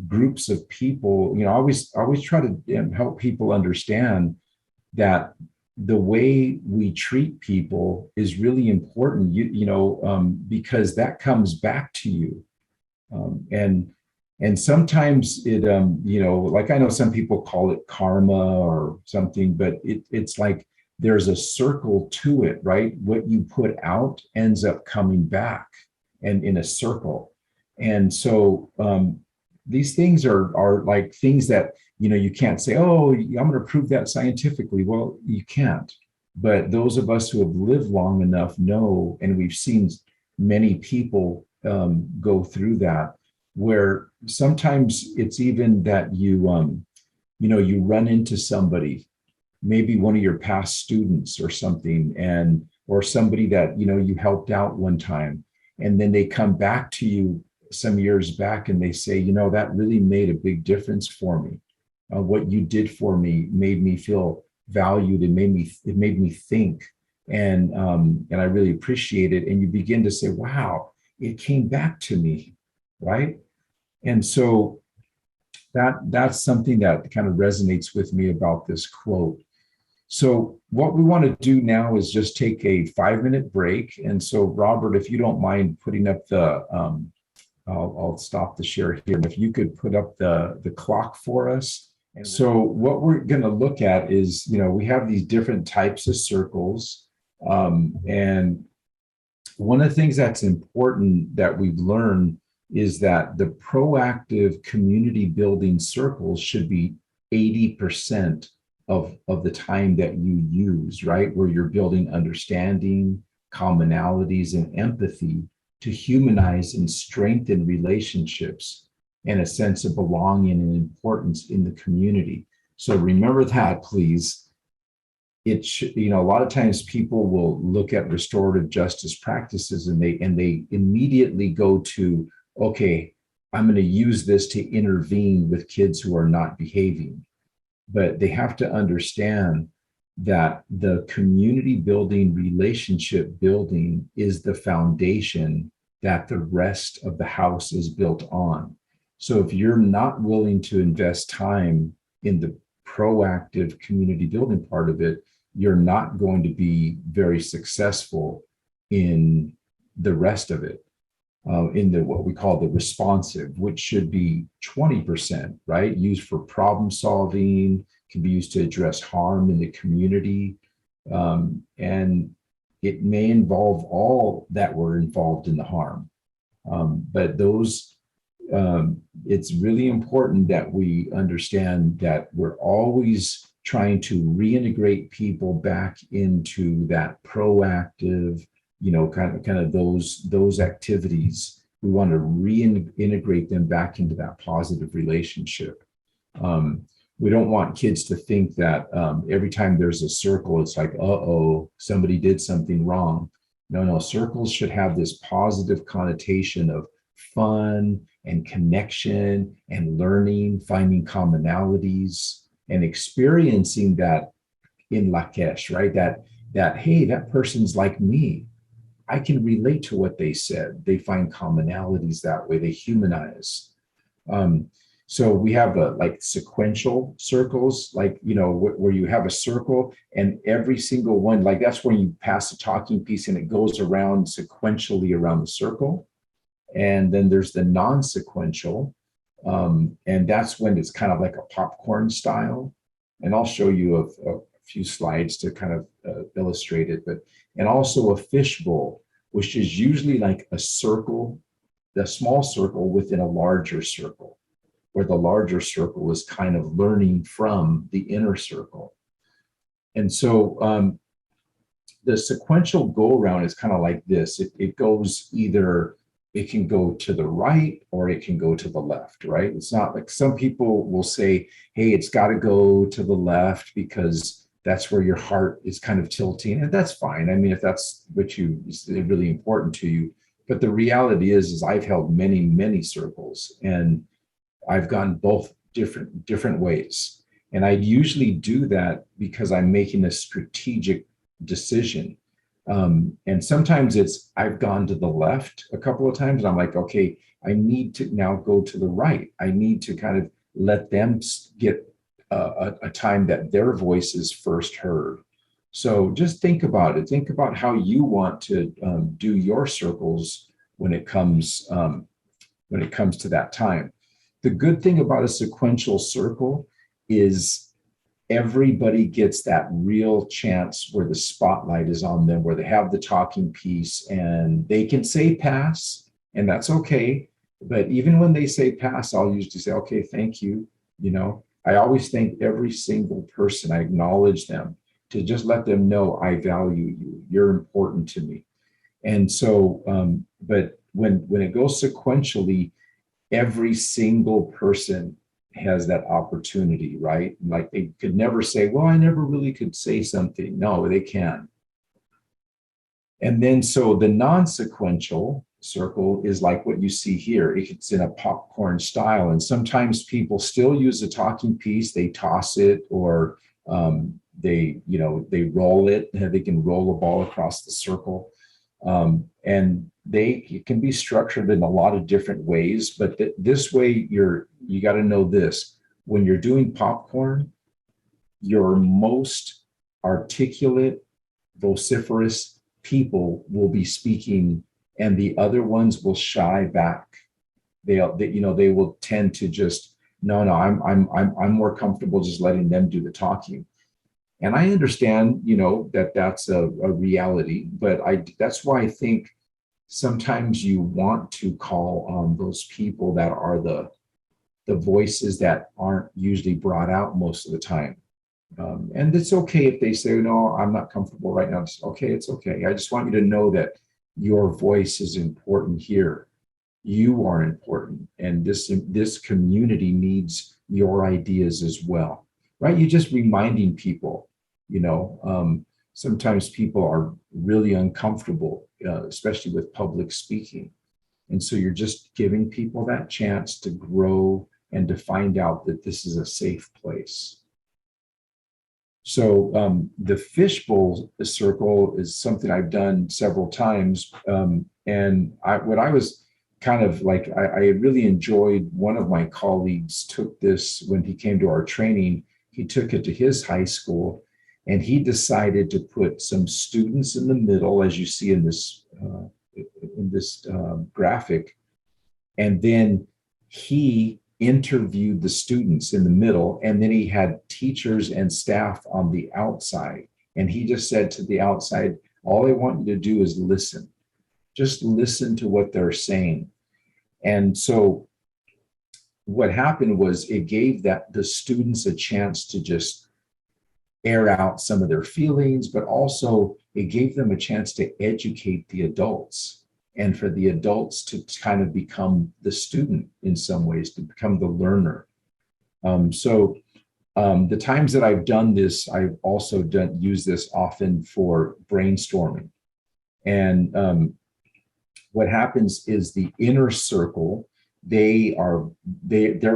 groups of people, I always try to help people understand that the way we treat people is really important, because that comes back to you. And sometimes it, like I know some people call it karma or something, but it's like there's a circle to it, right? What you put out ends up coming back and in a circle. And so these things are like things that, you can't say, oh, I'm going to prove that scientifically. Well, you can't. But those of us who have lived long enough know, and we've seen many people go through that, where sometimes it's even that you run into somebody, maybe one of your past students or something, or somebody that, you helped out one time, and then they come back to you some years back and they say, that really made a big difference for me. What you did for me made me feel valued. It made me think, and I really appreciate it. And you begin to say, wow, it came back to me, right? And so that's something that kind of resonates with me about this quote. So what we want to do now is just take a 5-minute break. And so, Robert, if you don't mind putting up the, I'll stop the share here. If you could put up the clock for us. And so what we're going to look at is, we have these different types of circles. And one of the things that's important that we've learned is that the proactive community building circles should be 80% of the time that you use, right? Where you're building understanding, commonalities, and empathy to humanize and strengthen relationships and a sense of belonging and importance in the community. So remember that, please. A lot of times people will look at restorative justice practices and they immediately go to, okay, I'm going to use this to intervene with kids who are not behaving. But they have to understand that the community building, relationship building is the foundation that the rest of the house is built on. So if you're not willing to invest time in the proactive community building part of it, you're not going to be very successful in the rest of it. In what we call the responsive, which should be 20%, right? Used for problem solving, can be used to address harm in the community. And it may involve all that were involved in the harm. But it's really important that we understand that we're always trying to reintegrate people back into that proactive, kind of those activities. We want to reintegrate them back into that positive relationship. We don't want kids to think that every time there's a circle, it's like, uh-oh, somebody did something wrong. No, circles should have this positive connotation of fun and connection and learning, finding commonalities and experiencing that in Lakesh, right? That, hey, that person's like me. I can relate to what they said. They find commonalities that way. They humanize. So we have like sequential circles, like, where you have a circle and every single one, like that's when you pass a talking piece and it goes around sequentially around the circle. And then there's the non-sequential. And that's when it's kind of like a popcorn style. And I'll show you a few slides to kind of illustrate it, and also a fishbowl, which is usually like a circle, the small circle within a larger circle, where the larger circle is kind of learning from the inner circle. And so the sequential go around is kind of like this. It goes it can go to the right or it can go to the left, right? It's not like some people will say, hey, it's got to go to the left because that's where your heart is kind of tilting. And that's fine. I mean, if that's what is really important to you. But the reality is I've held many, many circles and I've gone both different ways. And I usually do that because I'm making a strategic decision. And sometimes I've gone to the left a couple of times and I'm like, okay, I need to now go to the right. I need to kind of let them get a time that their voice is first heard. So just think about it. Think about how you want to do your circles when it comes to that time. The good thing about a sequential circle is everybody gets that real chance where the spotlight is on them, where they have the talking piece and they can say pass, and that's okay. But even when they say pass, I'll usually say, okay, thank you. I always thank every single person. I acknowledge them to just let them know I value you. You're important to me. And so, but when it goes sequentially, every single person has that opportunity, right? Like they could never say, well, I never really could say something. No, they can. And then so the non-sequential circle is like what you see here. It's in a popcorn style. And sometimes people still use a talking piece. They toss it or they roll it. They can roll a ball across the circle. And they can be structured in a lot of different ways, but this way you got to know this: when you're doing popcorn, your most articulate, vociferous people will be speaking, and the other ones will shy back. They will tend to just, no, I'm more comfortable just letting them do the talking. And I understand, that's a reality, but that's why I think sometimes you want to call on those people that are the voices that aren't usually brought out most of the time. And it's okay if they say, no, I'm not comfortable right now. It's okay. It's okay. I just want you to know that your voice is important here. You are important. And this community needs your ideas as well, right? You're just reminding people, sometimes people are really uncomfortable, especially with public speaking. And so you're just giving people that chance to grow and to find out that this is a safe place. So the fishbowl circle is something I've done several times. And what I was kind of like, I really enjoyed, one of my colleagues took this when he came to our training. He took it to his high school, and he decided to put some students in the middle, as you see in this graphic. And then he interviewed the students in the middle, and then he had teachers and staff on the outside. And he just said to the outside, all I want you to do is listen. Just listen to what they're saying. And so what happened was it gave the students a chance to just air out some of their feelings, but also it gave them a chance to educate the adults, and for the adults to kind of become the student in some ways, to become the learner. The times that I've done this, I've also used this often for brainstorming. And what happens is the inner circle, they're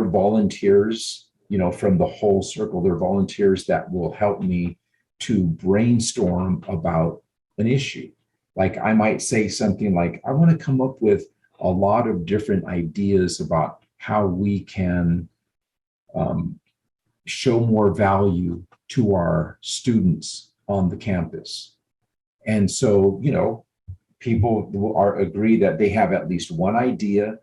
volunteers, from the whole circle. They're volunteers that will help me to brainstorm about an issue. Like I might say something like, I want to come up with a lot of different ideas about how we can show more value to our students on the campus. And so, people agree that they have at least one idea,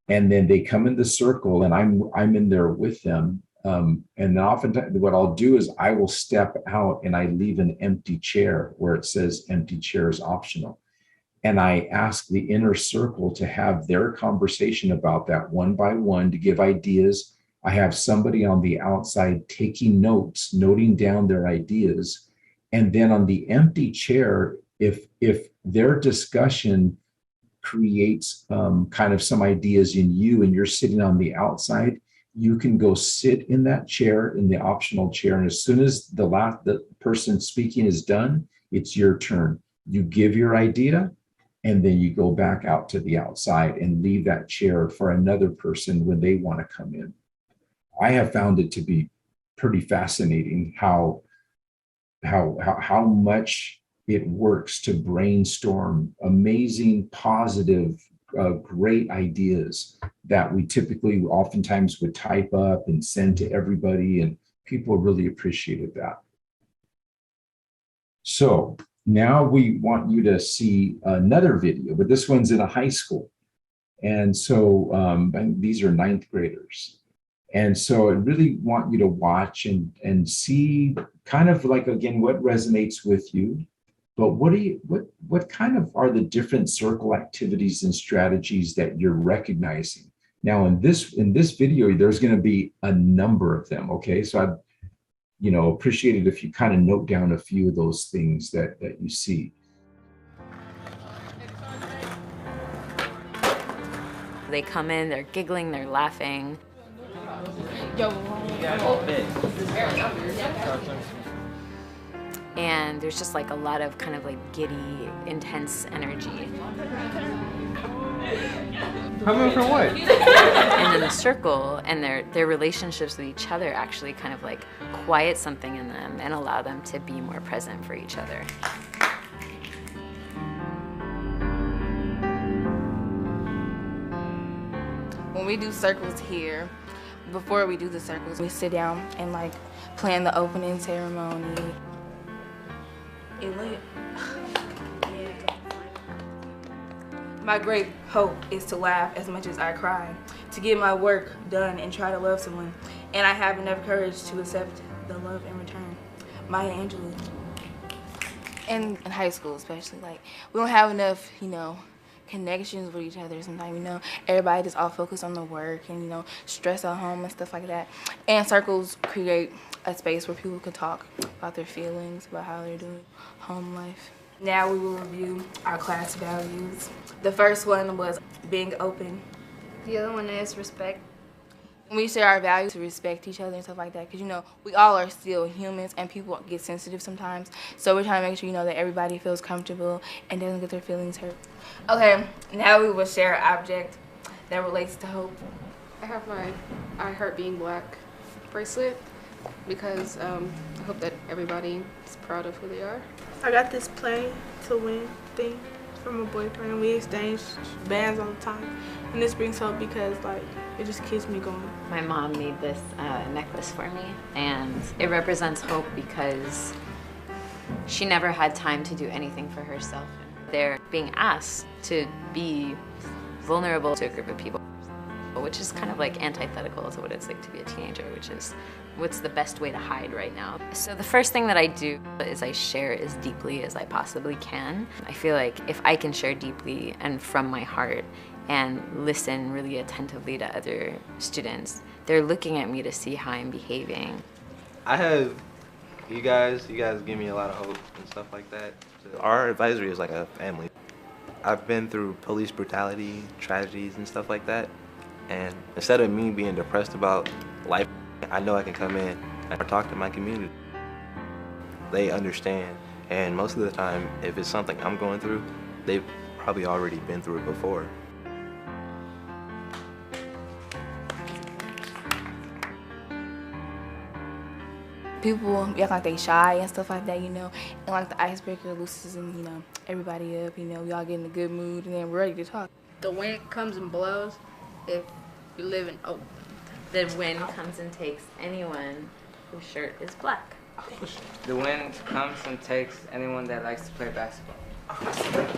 and then they come in the circle, and I'm in there with them. And then oftentimes what I'll do is I will step out and I leave an empty chair where it says empty chair is optional. And I ask the inner circle to have their conversation about that one by one, to give ideas. I have somebody on the outside taking notes, noting down their ideas. And then on the empty chair, if their discussion creates kind of some ideas in you and you're sitting on the outside, you can go sit in that chair, in the optional chair. And as soon as the person speaking is done, it's your turn. You give your idea, and then you go back out to the outside and leave that chair for another person when they want to come in. I have found it to be pretty fascinating how much it works to brainstorm amazing, positive, great ideas that we typically oftentimes would type up and send to everybody, and people really appreciated that. So now we want you to see another video, but this one's in a high school. And so these are 9th graders. And so I really want you to watch and see kind of like, again, what resonates with you. But what kind of are the different circle activities and strategies that you're recognizing? Now in this video, there's going to be a number of them. Okay, so I'd appreciate it if you kind of note down a few of those things that you see. They come in, they're giggling, they're laughing. And there's just like a lot of kind of like giddy, intense energy. Coming for what? And then the circle and their relationships with each other actually kind of like quiet something in them and allow them to be more present for each other. When we do circles here, before we do the circles, we sit down and like plan the opening ceremony. My great hope is to laugh as much as I cry, to get my work done and try to love someone. And I have enough courage to accept the love in return. Maya Angelou. In high school especially, like, we don't have enough, connections with each other sometimes, everybody just all focused on the work and, stress at home and stuff like that. And circles create a space where people can talk about their feelings, about how they're doing home life. Now we will review our class values. The first one was being open. The other one is respect. We share our values to respect each other and stuff like that, because we all are still humans and people get sensitive sometimes. So we're trying to make sure that everybody feels comfortable and doesn't get their feelings hurt. Okay, now we will share an object that relates to hope. I have my I Heart Being Black bracelet because I hope that everybody is proud of who they are. I got this play to win thing from a boyfriend. We exchange bands all the time, and this brings hope because it just keeps me going. My mom made this necklace for me, and it represents hope because she never had time to do anything for herself. They're being asked to be vulnerable to a group of people, which is kind of like antithetical to what it's like to be a teenager, which is what's the best way to hide right now. So the first thing that I do is I share as deeply as I possibly can. I feel like if I can share deeply and from my heart and listen really attentively to other students, they're looking at me to see how I'm behaving. I have you guys give me a lot of hope and stuff like that. Our advisory is like a family. I've been through police brutality, tragedies and stuff like that. And instead of me being depressed about life, I know I can come in and talk to my community. They understand, and most of the time, if it's something I'm going through, they've probably already been through it before. People act like they shy and stuff like that, and like the icebreaker loosens and everybody up, we all get in a good mood and then we're ready to talk. The wind comes and blows if you live in Oakland. The wind comes and takes anyone whose shirt is black. The wind comes and takes anyone that likes to play basketball.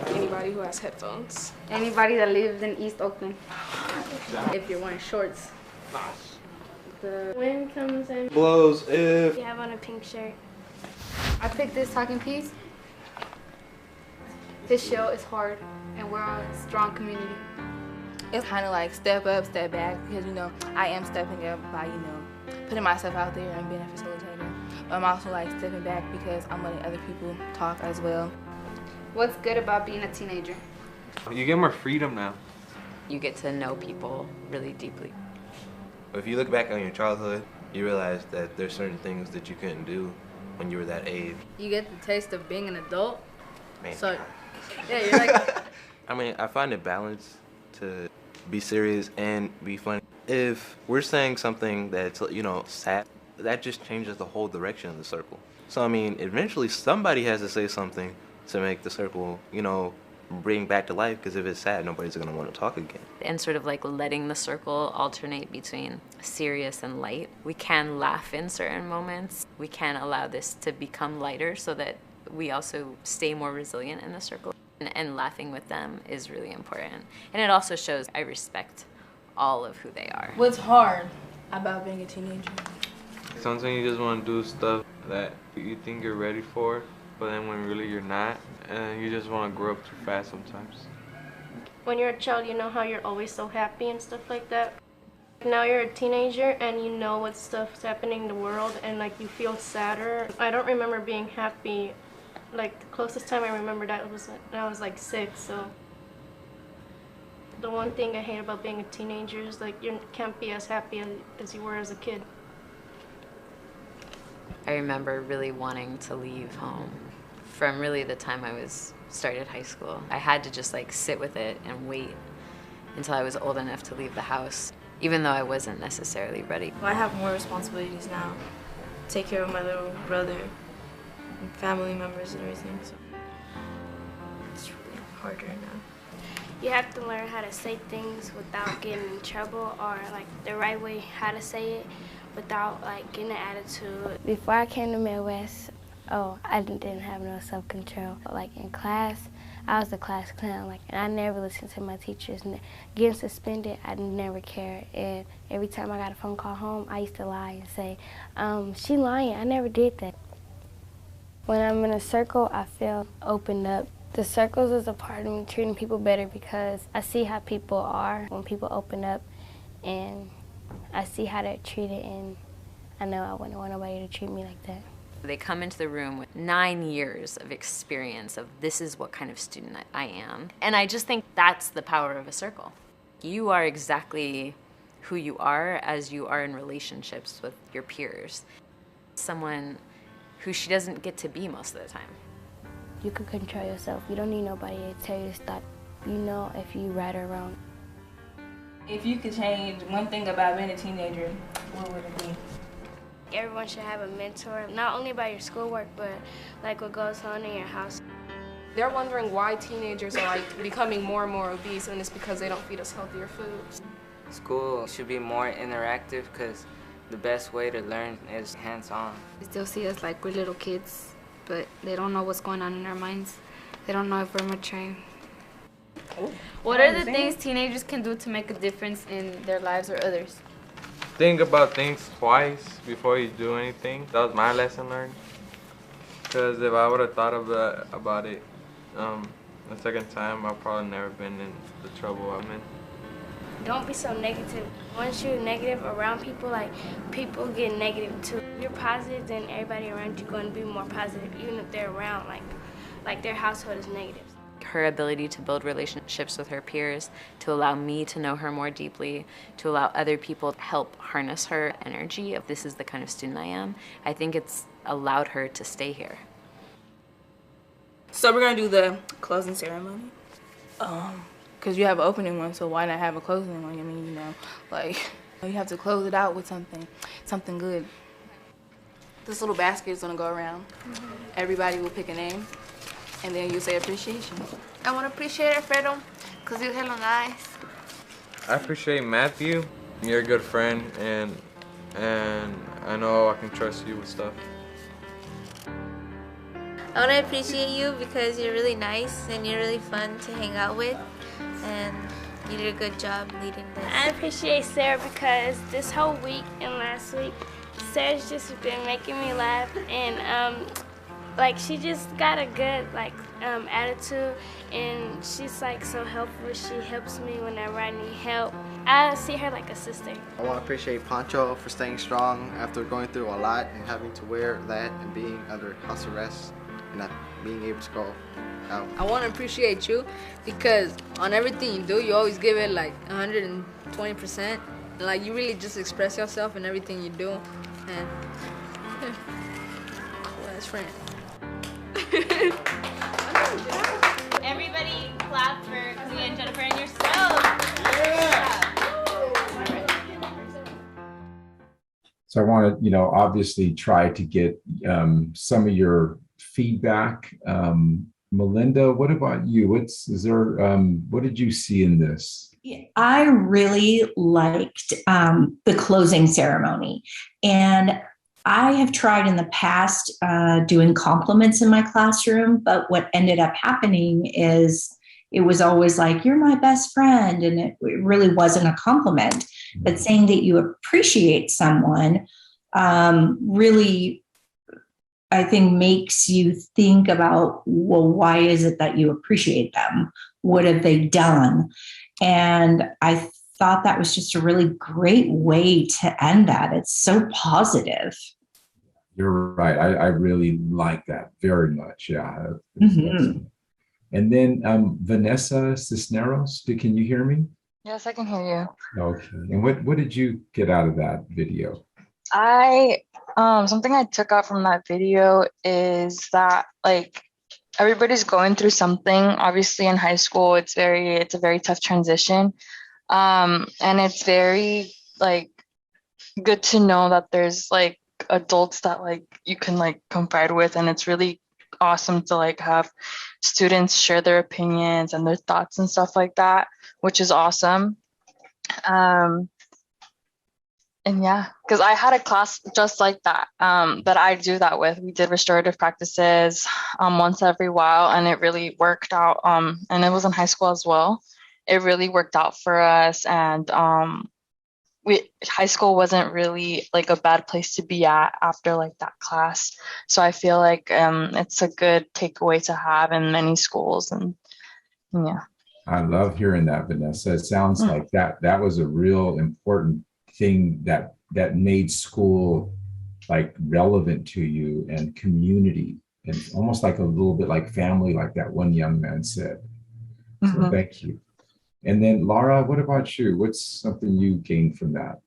Anybody who has headphones. Anybody that lives in East Oakland. If you're wearing shorts. The wind comes and blows if you have on a pink shirt. I picked this talking piece. This show is hard, and we're a strong community. It's kind of like step up, step back, because I am stepping up by putting myself out there and being a facilitator. But I'm also like stepping back because I'm letting other people talk as well. What's good about being a teenager? you get more freedom now. You get to know people really deeply. If you look back on your childhood, you realize that there's certain things that you couldn't do when you were that age. You get the taste of being an adult. Man. So, yeah, you're like. I mean, I find it balanced to be serious and be funny. If we're saying something that's, sad, that just changes the whole direction of the circle. So, I mean, eventually somebody has to say something to make the circle, bring back to life, because if it's sad, nobody's going to want to talk again. And sort of like letting the circle alternate between serious and light. We can laugh in certain moments. We can allow this to become lighter so that we also stay more resilient in the circle. And laughing with them is really important. And it also shows I respect all of who they are. What's hard about being a teenager? Sometimes you just want to do stuff that you think you're ready for, but then when really you're not, and you just want to grow up too fast sometimes. When you're a child, you know how you're always so happy and stuff like that. Now you're a teenager and you know what stuff's happening in the world and you feel sadder. I don't remember being happy. The closest time I remember that was when I was 6, so. The one thing I hate about being a teenager is you can't be as happy as you were as a kid. I remember really wanting to leave home from really the time I started high school. I had to just sit with it and wait until I was old enough to leave the house, even though I wasn't necessarily ready. I have more responsibilities now. Take care of my little brother and family members and everything, so it's really harder now. You have to learn how to say things without getting in trouble, or like the right way how to say it without like getting an attitude. Before I came to Midwest, I didn't have no self-control. Like in class, I was the class clown, like, and I never listened to my teachers. Getting suspended, I never cared. And every time I got a phone call home, I used to lie and say, she lying, I never did that. When I'm in a circle, I feel opened up. The circles is a part of me treating people better because I see how people are when people open up, and I see how they're treated, and I know I wouldn't want nobody to treat me like that. They come into the room with 9 years of experience of this is what kind of student I am. And I just think that's the power of a circle. You are exactly who you are as you are in relationships with your peers. Someone who she doesn't get to be most of the time. You can control yourself. You don't need nobody to tell you to stop. You know if you right or wrong. If you could change one thing about being a teenager, what would it be? Everyone should have a mentor, not only about your schoolwork, but like what goes on in your house. They're wondering why teenagers are like becoming more and more obese, and it's because they don't feed us healthier foods. School should be more interactive because the best way to learn is hands-on. They still see us like we're little kids, but they don't know what's going on in our minds. They don't know if we're maturing. What are the things teenagers can do to make a difference in their lives or others? Think about things twice before you do anything. That was my lesson learned. Because if I would have thought about it the second time, I've probably never been in the trouble I'm in. Don't be so negative. Once you're negative around people, like people get negative too. If you're positive, then everybody around you going to be more positive, even if they're around like their household is negative. Her ability to build relationships with her peers, to allow me to know her more deeply, to allow other people to help harness her energy of this is the kind of student I am, I think it's allowed her to stay here. So we're gonna do the closing ceremony. Because you have an opening one, so why not have a closing one? I mean, you know, like you have to close it out with something good. This little basket is gonna go around. Everybody will pick a name. And then you say appreciation. I want to appreciate Alfredo because he's hella nice. I appreciate Matthew. You're a good friend, and I know I can trust you with stuff. I want to appreciate you because you're really nice and you're really fun to hang out with, and you did a good job leading this. I appreciate Sarah because this whole week and last week, Sarah's just been making me laugh, and like she just got a good attitude, and she's like so helpful. She helps me whenever I need help. I see her like a sister. I want to appreciate Pancho for staying strong after going through a lot and having to wear that and being under house arrest and not being able to go out. I want to appreciate you because on everything you do, you always give it like 120%. Like you really just express yourself in everything you do, and best friend. Everybody clap for Kalia and Jennifer and yourselves. So I want to, obviously try to get some of your feedback. Melinda, what about you? What did you see in this? I really liked the closing ceremony, and I have tried in the past doing compliments in my classroom, but what ended up happening is it was always like, you're my best friend, and it really wasn't a compliment. But saying that you appreciate someone really, I think, makes you think about, well, why is it that you appreciate them? What have they done? And I thought that was just a really great way to end that. It's so positive. You're right. I really like that very much. Yeah. Mm-hmm. And then Vanessa Cisneros, can you hear me? Yes, I can hear you. Okay. And what did you get out of that video? Something I took out from that video is that everybody's going through something. Obviously in high school, it's a very tough transition. And it's very good to know that there's adults that you can confide with, and it's really awesome to like have students share their opinions and their thoughts and stuff like that, which is awesome. And yeah, because I had a class just like that, that I do that with. We did restorative practices once every while, and it really worked out. And it was in high school as well. It really worked out for us, and high school wasn't really like a bad place to be at after like that class. So I feel like it's a good takeaway to have in many schools, and yeah. I love hearing that, Vanessa. It sounds like that was a real important thing that made school like relevant to you, and community, and almost like a little bit like family, like that one young man said. So thank you. And then Laura, what about you? What's something you gained from that?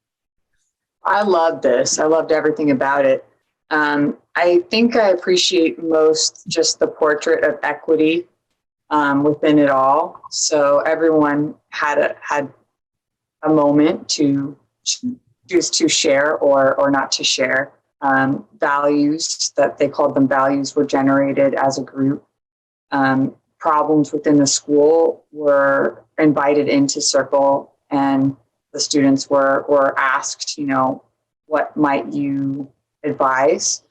I loved this. I loved everything about it. I think I appreciate most just the portrait of equity within it all. So everyone had a moment to choose to share or not to share. Values, that they called them values, were generated as a group. Problems within the school were invited into circle, and the students were asked, what might you advise?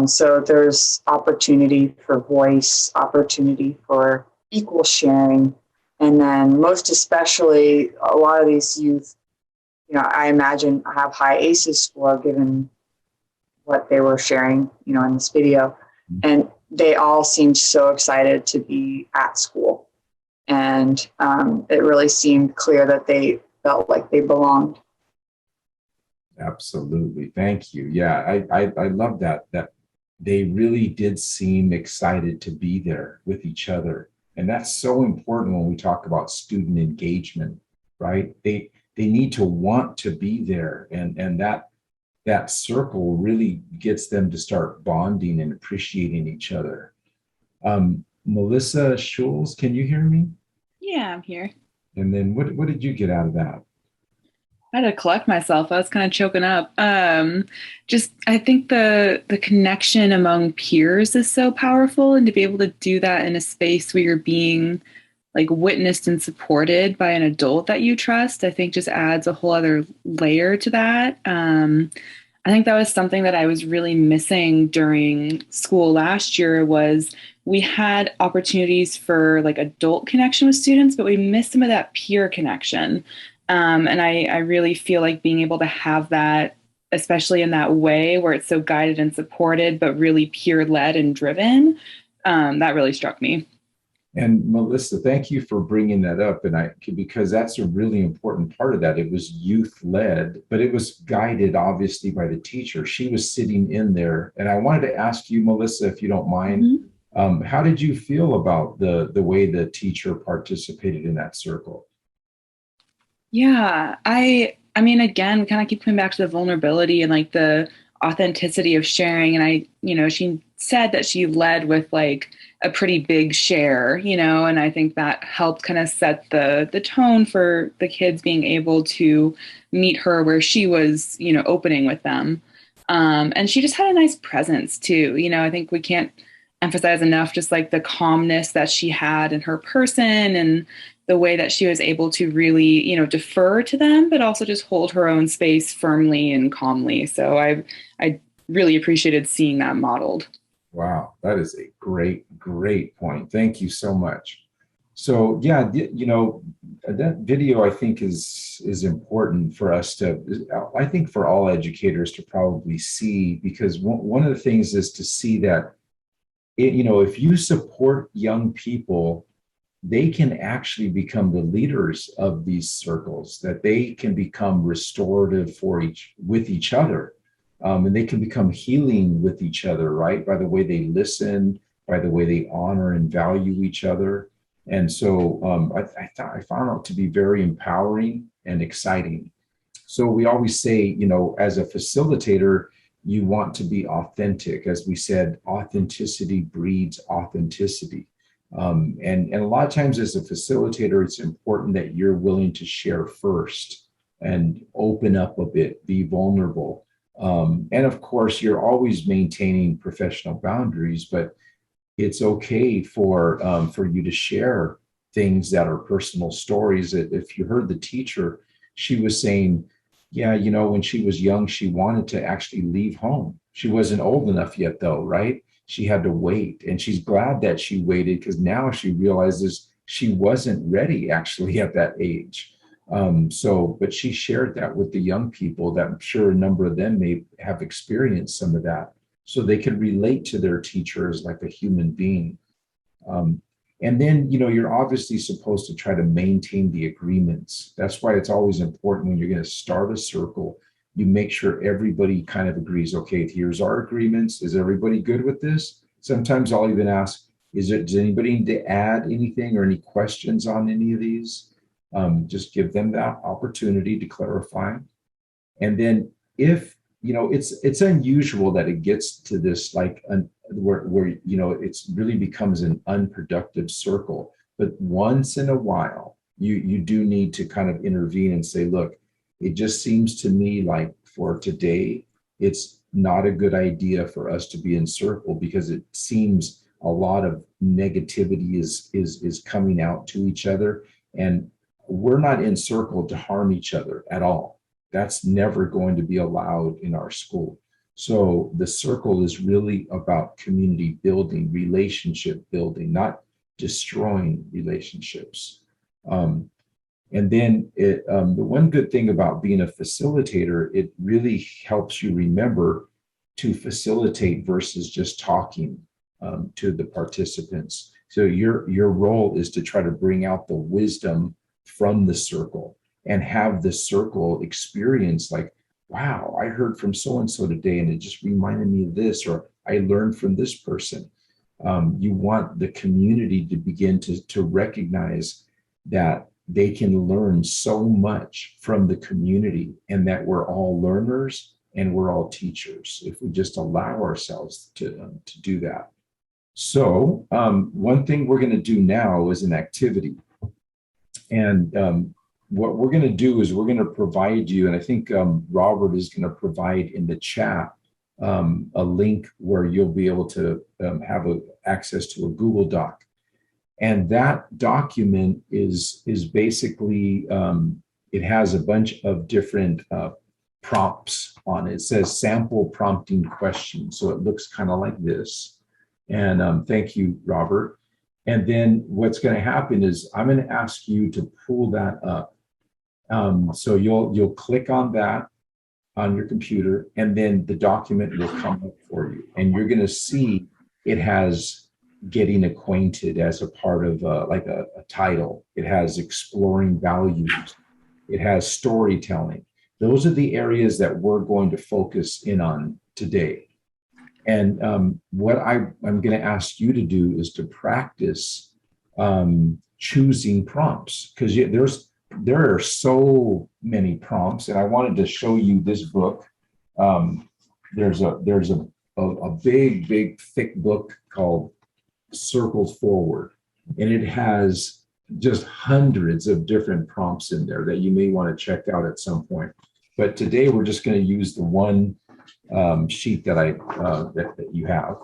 So there's opportunity for voice, opportunity for equal sharing. And then most especially, a lot of these youth, I imagine have high ACEs score given what they were sharing, in this video. And they all seemed so excited to be at school. And it really seemed clear that they felt like they belonged. Absolutely. Thank you. Yeah, I love that they really did seem excited to be there with each other. And that's so important when we talk about student engagement, right? They need to want to be there. And that circle really gets them to start bonding and appreciating each other. Melissa Schulz, can you hear me? Yeah, I'm here. And then what did you get out of that? I had to collect myself. I was kind of choking up. I think the connection among peers is so powerful, and to be able to do that in a space where you're being like witnessed and supported by an adult that you trust, I think just adds a whole other layer to that. I think that was something that I was really missing during school last year. Was we had opportunities for like adult connection with students, but we missed some of that peer connection. And I really feel like being able to have that, especially in that way where it's so guided and supported, but really peer led and driven, that really struck me. And Melissa, thank you for bringing that up. And because that's a really important part of that. It was youth led, but it was guided obviously by the teacher. She was sitting in there. And I wanted to ask you, Melissa, if you don't mind, how did you feel about the way the teacher participated in that circle? Yeah, I mean, again, we kind of keep coming back to the vulnerability and like the authenticity of sharing. And she said that she led with like a pretty big share, and I think that helped kind of set the tone for the kids being able to meet her where she was, opening with them. And she just had a nice presence too. I think we can't emphasize enough just like the calmness that she had in her person, and the way that she was able to really, defer to them, but also just hold her own space firmly and calmly. So I really appreciated seeing that modeled. Wow, that is a great point. Thank you so much. So yeah, that video I think is important for us I think for all educators to probably see, because one of the things is to see that, if you support young people, they can actually become the leaders of these circles, that they can become restorative with each other. And they can become healing with each other, right? By the way they listen, by the way they honor and value each other. And so I found it to be very empowering and exciting. So we always say, as a facilitator, you want to be authentic. As we said, authenticity breeds authenticity. And a lot of times as a facilitator, it's important that you're willing to share first and open up a bit, be vulnerable. And of course, you're always maintaining professional boundaries, but it's okay for you to share things that are personal stories. If you heard the teacher, she was saying, yeah, you know, when she was young, she wanted to actually leave home. She wasn't old enough yet, though, right? She had to wait. And she's glad that she waited because now she realizes she wasn't ready actually at that age. But she shared that with the young people that I'm sure a number of them may have experienced some of that. So they could relate to their teachers like a human being. Um, and then, you know, you're obviously supposed to try to maintain the agreements. That's why it's always important when you're going to start a circle, you make sure everybody kind of agrees, okay, here's our agreements. Is everybody good with this? Sometimes I'll even ask, does anybody need to add anything or any questions on any of these? Just give them that opportunity to clarify. And then if, you know, it's unusual that it gets to this like where you know it's really becomes an unproductive circle. But once in a while, you do need to kind of intervene and say, look, it just seems to me like for today, it's not a good idea for us to be in circle because it seems a lot of negativity is coming out to each other, and we're not in circle to harm each other at all. That's never going to be allowed in our school. So the circle is really about community building, relationship building, not destroying relationships. And then the one good thing about being a facilitator, it really helps you remember to facilitate versus just talking to the participants. So your role is to try to bring out the wisdom from the circle and have the circle experience like, wow, I heard from so-and-so today and it just reminded me of this, or I learned from this person. You want the community to begin to recognize that they can learn so much from the community and that we're all learners and we're all teachers if we just allow ourselves to do that. So one thing we're going to do now is an activity. And what we're going to do is we're going to provide you, and I think Robert is going to provide in the chat a link where you'll be able to have access to a Google Doc. And that document is basically, it has a bunch of different prompts on it. It says sample prompting questions. So it looks kind of like this. And thank you, Robert. And then what's going to happen is I'm going to ask you to pull that up. So you'll click on that on your computer, and then the document will come up for you. And you're going to see it has getting acquainted as a part of like a title. It has exploring values. It has storytelling. Those are the areas that we're going to focus in on today. And what I'm going to ask you to do is to practice choosing prompts, because there are so many prompts. And I wanted to show you this book. There's a big, thick book called Circles Forward, and it has just hundreds of different prompts in there that you may want to check out at some point. But today we're just going to use the one sheet that that you have.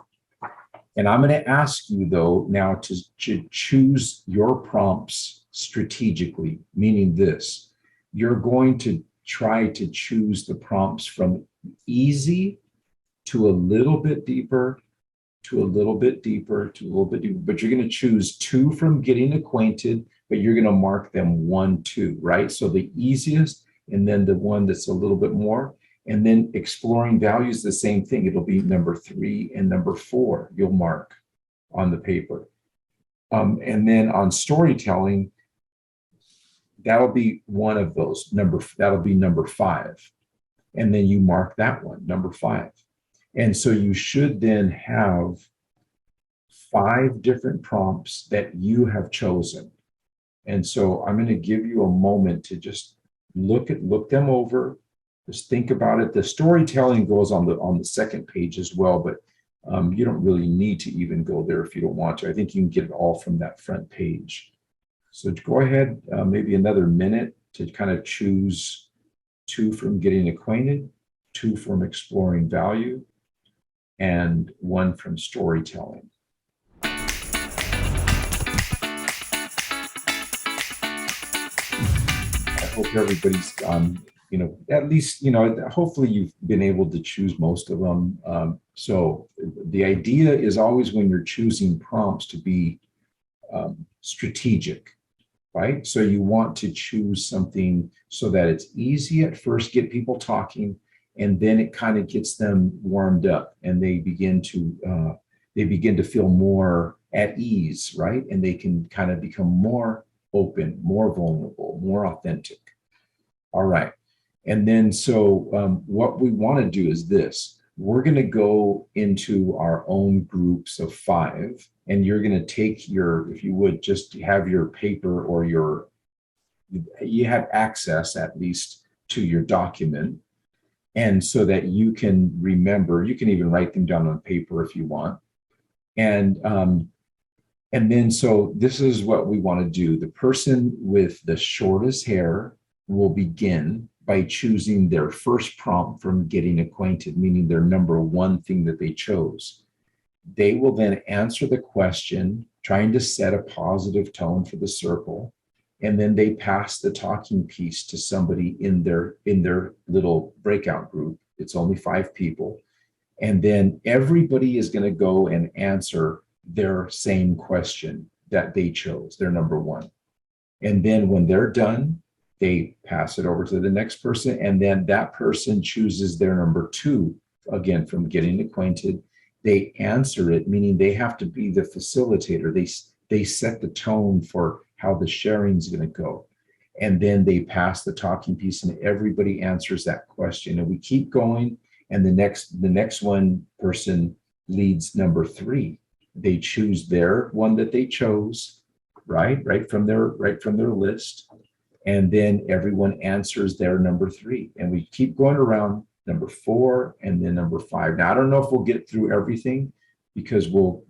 And I'm going to ask you though now to choose your prompts strategically, meaning this: you're going to try to choose the prompts from easy to a little bit deeper, to a little bit deeper, to a little bit deeper, but you're going to choose 2 from getting acquainted, but you're going to mark them 1, 2, right? So the easiest, and then the one that's a little bit more, and then exploring values, the same thing. It'll be number 3 and number 4, you'll mark on the paper. And then on storytelling, that'll be one of those, that'll be number 5. And then you mark that one, number 5. And so you should then have 5 different prompts that you have chosen. And so I'm going to give you a moment to just look them over, just think about it. The storytelling goes on the second page as well, but you don't really need to even go there if you don't want to. I think you can get it all from that front page. So go ahead, maybe another minute to kind of choose 2 from getting acquainted, 2 from exploring value, and 1 from storytelling. hope everybody's, at least, hopefully you've been able to choose most of them. So the idea is always when you're choosing prompts to be strategic, right? So you want to choose something so that it's easy at first, get people talking, and then it kind of gets them warmed up and they begin to feel more at ease, right? And they can kind of become more open, more vulnerable, more authentic. All right. And then, so what we want to do is this. We're going to go into our own groups of 5, and you're going to take if you would, just have your paper or you have access at least to your document. And so that you can remember, you can even write them down on paper if you want. And then, so this is what we want to do. The person with the shortest hair will begin by choosing their first prompt from getting acquainted, meaning their number 1 thing that they chose. They will then answer the question, trying to set a positive tone for the circle. And then they pass the talking piece to somebody in their little breakout group. It's only 5 people. And then everybody is going to go and answer their same question that they chose, their number 1. And then when they're done, they pass it over to the next person. And then that person chooses their number 2, again, from getting acquainted. They answer it, meaning they have to be the facilitator. They set the tone for how the sharing is going to go. And then they pass the talking piece and everybody answers that question. And we keep going. And the next one person leads number 3. They choose their one that they chose, right from their list. And then everyone answers their number 3. And we keep going around number 4 and then number 5. Now, I don't know if we'll get through everything because we'll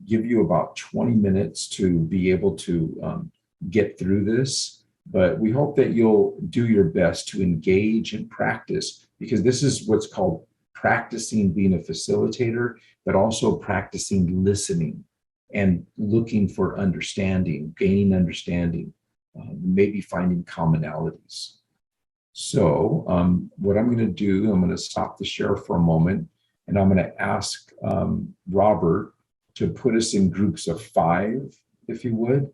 give you about 20 minutes to be able to get through this. But we hope that you'll do your best to engage and practice, because this is what's called practicing being a facilitator, but also practicing listening and looking for understanding, gaining understanding, maybe finding commonalities. So what I'm going to do, I'm going to stop the share for a moment, and I'm going to ask Robert to put us in groups of 5, if you would.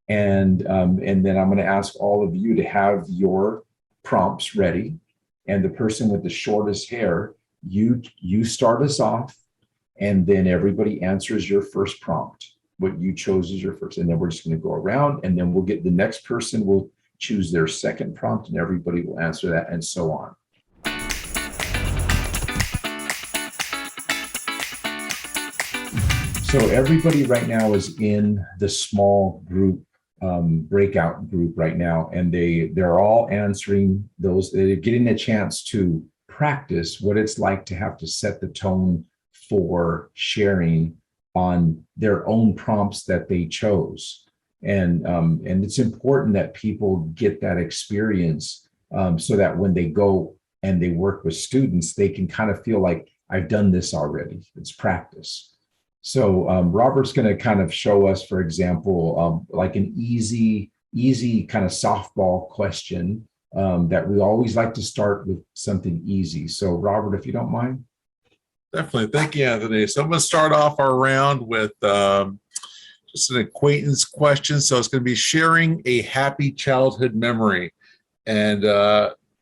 And then I'm going to ask all of you to have your prompts ready. And the person with the shortest hair, you start us off, and then everybody answers your first prompt. What you chose is your first. And then we're just going to go around, and then we'll get the next person will choose their second prompt, and everybody will answer that, and so on. So everybody right now is in the small group, breakout group right now, and they're all answering those. They're getting a chance to practice what it's like to have to set the tone for sharing on their own prompts that they chose. And it's important that people get that experience so that when they go and they work with students, they can kind of feel like, I've done this already. It's practice. So Robert's going to kind of show us, for example, like an easy kind of softball question that we always like to start with something easy. So Robert, if you don't mind. Definitely. Thank you, Anthony. So I'm going to start off our round with just an acquaintance question. So it's going to be sharing a happy childhood memory. And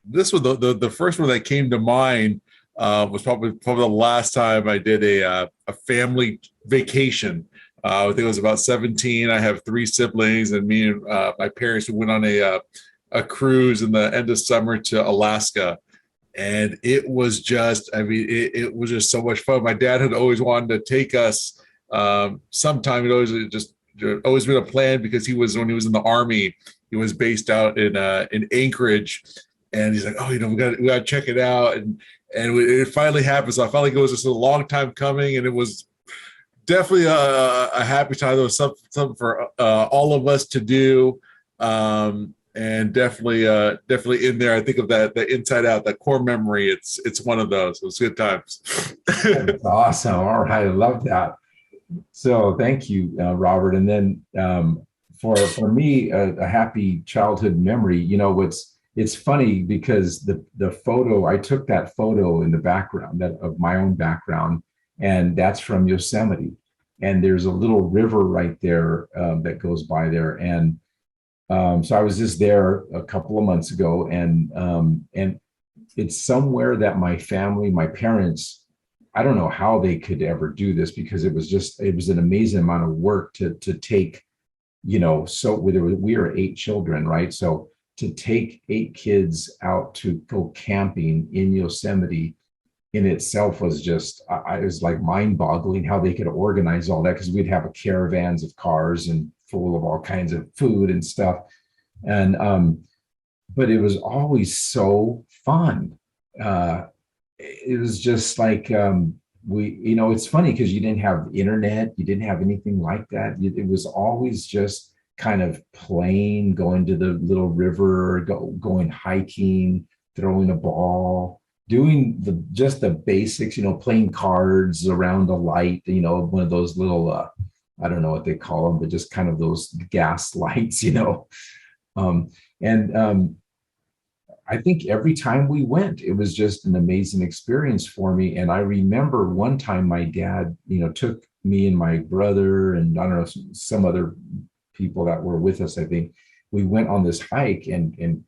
this was the first one that came to mind was probably the last time I did a family vacation. I think it was about 17. I have 3 siblings, and me and my parents went on a cruise in the end of summer to Alaska. And it was just, it was just so much fun. My dad had always wanted to take us sometime. It always been a plan, because when he was in the Army, he was based out in Anchorage, and he's like, oh, we got to check it out. And it finally happened. So I finally go, this is a long time coming, and it was definitely a happy time. There was something for all of us to do. And definitely in there, I think of that Inside Out, that core memory. It's one of those. It was good times. That's awesome. All right, I love that. So thank you, Robert. And then for me, a happy childhood memory, it's funny because the photo, I took that photo in the background that of my own background, and that's from Yosemite. And there's a little river right there that goes by there. And so I was just there a couple of months ago, and it's somewhere that my family, my parents, I don't know how they could ever do this because it was an amazing amount of work to take, so we were 8 children, right? So to take 8 kids out to go camping in Yosemite in itself was just, I was like mind boggling how they could organize all that, because we'd have caravans of cars and full of all kinds of food and stuff. And, but it was always so fun. It was just like, it's funny because you didn't have internet, you didn't have anything like that. It was always just kind of playing, going to the little river, going hiking, throwing a ball, doing just the basics, playing cards around a light, one of those little, I don't know what they call them, but just kind of those gas lights, and I think every time we went, it was just an amazing experience for me. And I remember one time my dad, took me and my brother and I don't know, some other people that were with us. I think we went on this hike, and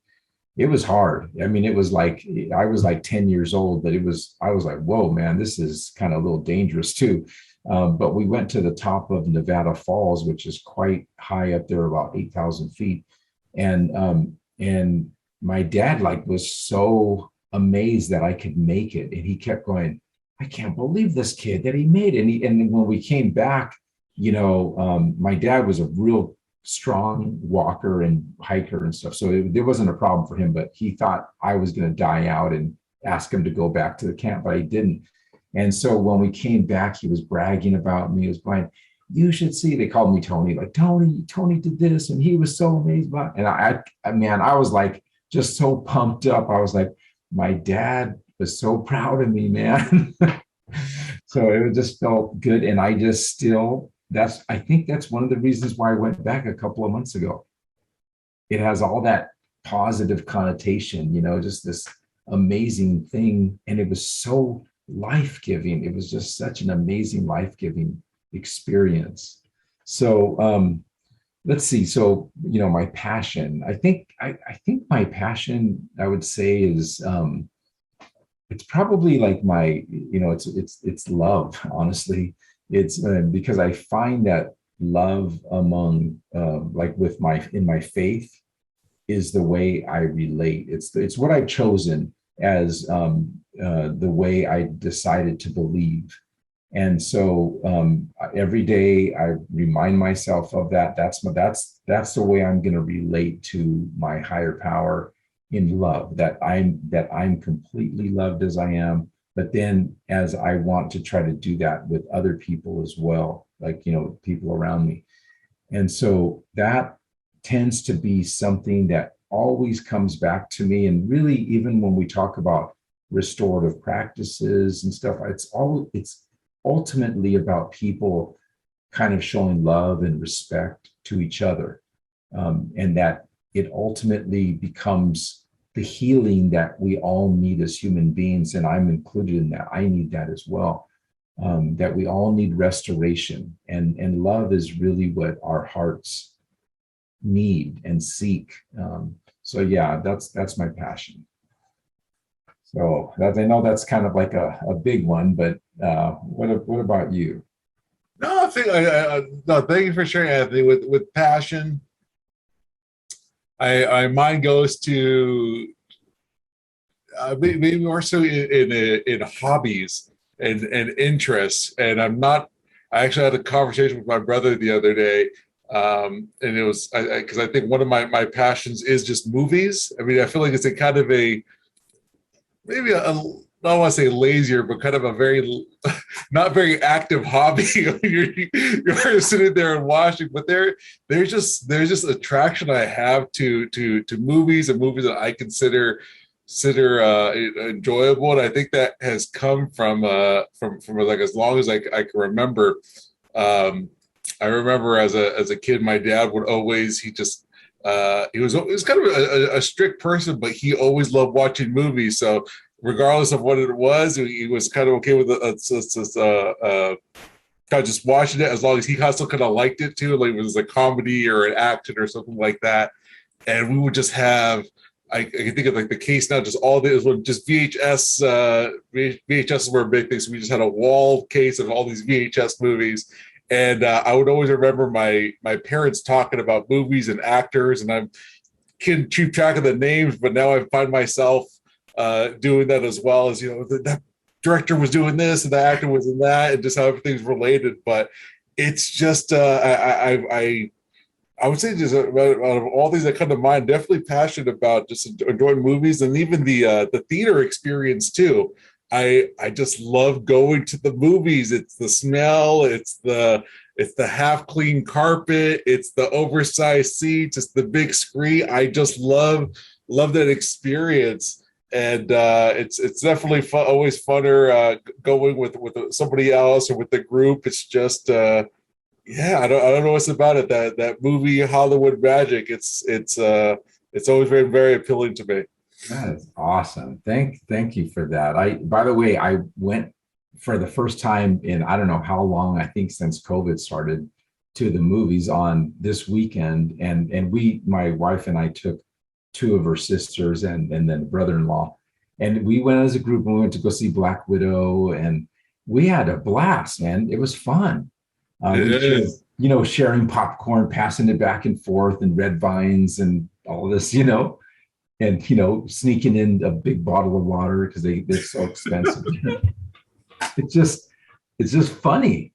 it was hard. I mean, it was like, I was like 10 years old, but I was like, whoa, man, this is kind of a little dangerous too. But we went to the top of Nevada Falls, which is quite high up there, about 8,000 feet. And my dad was so amazed that I could make it. And he kept going, I can't believe this kid that he made it. And then when we came back, my dad was a real strong walker and hiker and stuff. So there wasn't a problem for him, but he thought I was going to die out and ask him to go back to the camp, but I didn't. And so when we came back, he was bragging about me. He was going, you should see, they called me Tony, like Tony did this. And he was so amazed by it. And I was like, just so pumped up. I was like, my dad was so proud of me, man. So it just felt good. And I just I think that's one of the reasons why I went back a couple of months ago. It has all that positive connotation, just this amazing thing. And it was so life-giving. It was just such an amazing life-giving experience. So, let's see. So, my passion, I think my passion, I would say, is, it's probably like it's love, honestly. It's because I find that love among, in my faith is the way I relate. It's what I've chosen as the way I decided to believe. And so every day I remind myself of that. That's the way I'm going to relate to my higher power in love, that I'm completely loved as I am. But then as I want to try to do that with other people as well, people around me. And so that tends to be something that always comes back to me. And really, even when we talk about restorative practices and stuff, it's ultimately about people kind of showing love and respect to each other. And that it ultimately becomes the healing that we all need as human beings. And I'm included in that. I need that as well. That we all need restoration, and love is really what our hearts need and seek. So yeah, that's my passion. So I know that's kind of like a big one, but what about you? No, I think no. Thank you for sharing, Anthony. With passion, mine goes to maybe more so in hobbies and interests. And I actually had a conversation with my brother the other day, and it was because I think one of my passions is just movies. I mean, I feel like it's a kind of maybe I don't want to say lazier, but kind of a very not very active hobby. You're sitting there and watching, but there's just attraction I have to movies, and movies that I consider enjoyable. And I think that has come from like as long as I can remember. I remember as a kid, my dad would always, he was kind of a strict person, but he always loved watching movies. So regardless of what it was, he was kind of okay with kind of just watching it, as long as he also kind of liked it too, like it was a comedy or an action or something like that. And we would just have, I can think of like the case now, just all this was just VHS. VHS were a big thing, so we just had a wall case of all these VHS movies. And I would always remember my parents talking about movies and actors, and I can keep track of the names, but now I find myself doing that as well, as that director was doing this and the actor was in that, and just how everything's related. But it's just I would say just out of all things that come to mind, definitely passionate about just enjoying movies, and even the theater experience too. I just love going to the movies. It's the smell, it's the half clean carpet, it's the oversized seats, it's the big screen. I just love that experience. And it's definitely fun, always funner going with somebody else or with the group. It's just yeah, I don't know what's about it, that movie Hollywood magic. It's always very, very appealing to me. That is awesome. Thank you for that. By the way, I went for the first time in I don't know how long, I think since COVID started, to the movies on this weekend. And my wife and I took two of her sisters and then brother-in-law. And we went as a group and we went to go see Black Widow, and we had a blast, man. It was fun. Sharing popcorn, passing it back and forth, and red vines and all this, and sneaking in a big bottle of water because they're so expensive. It's just funny.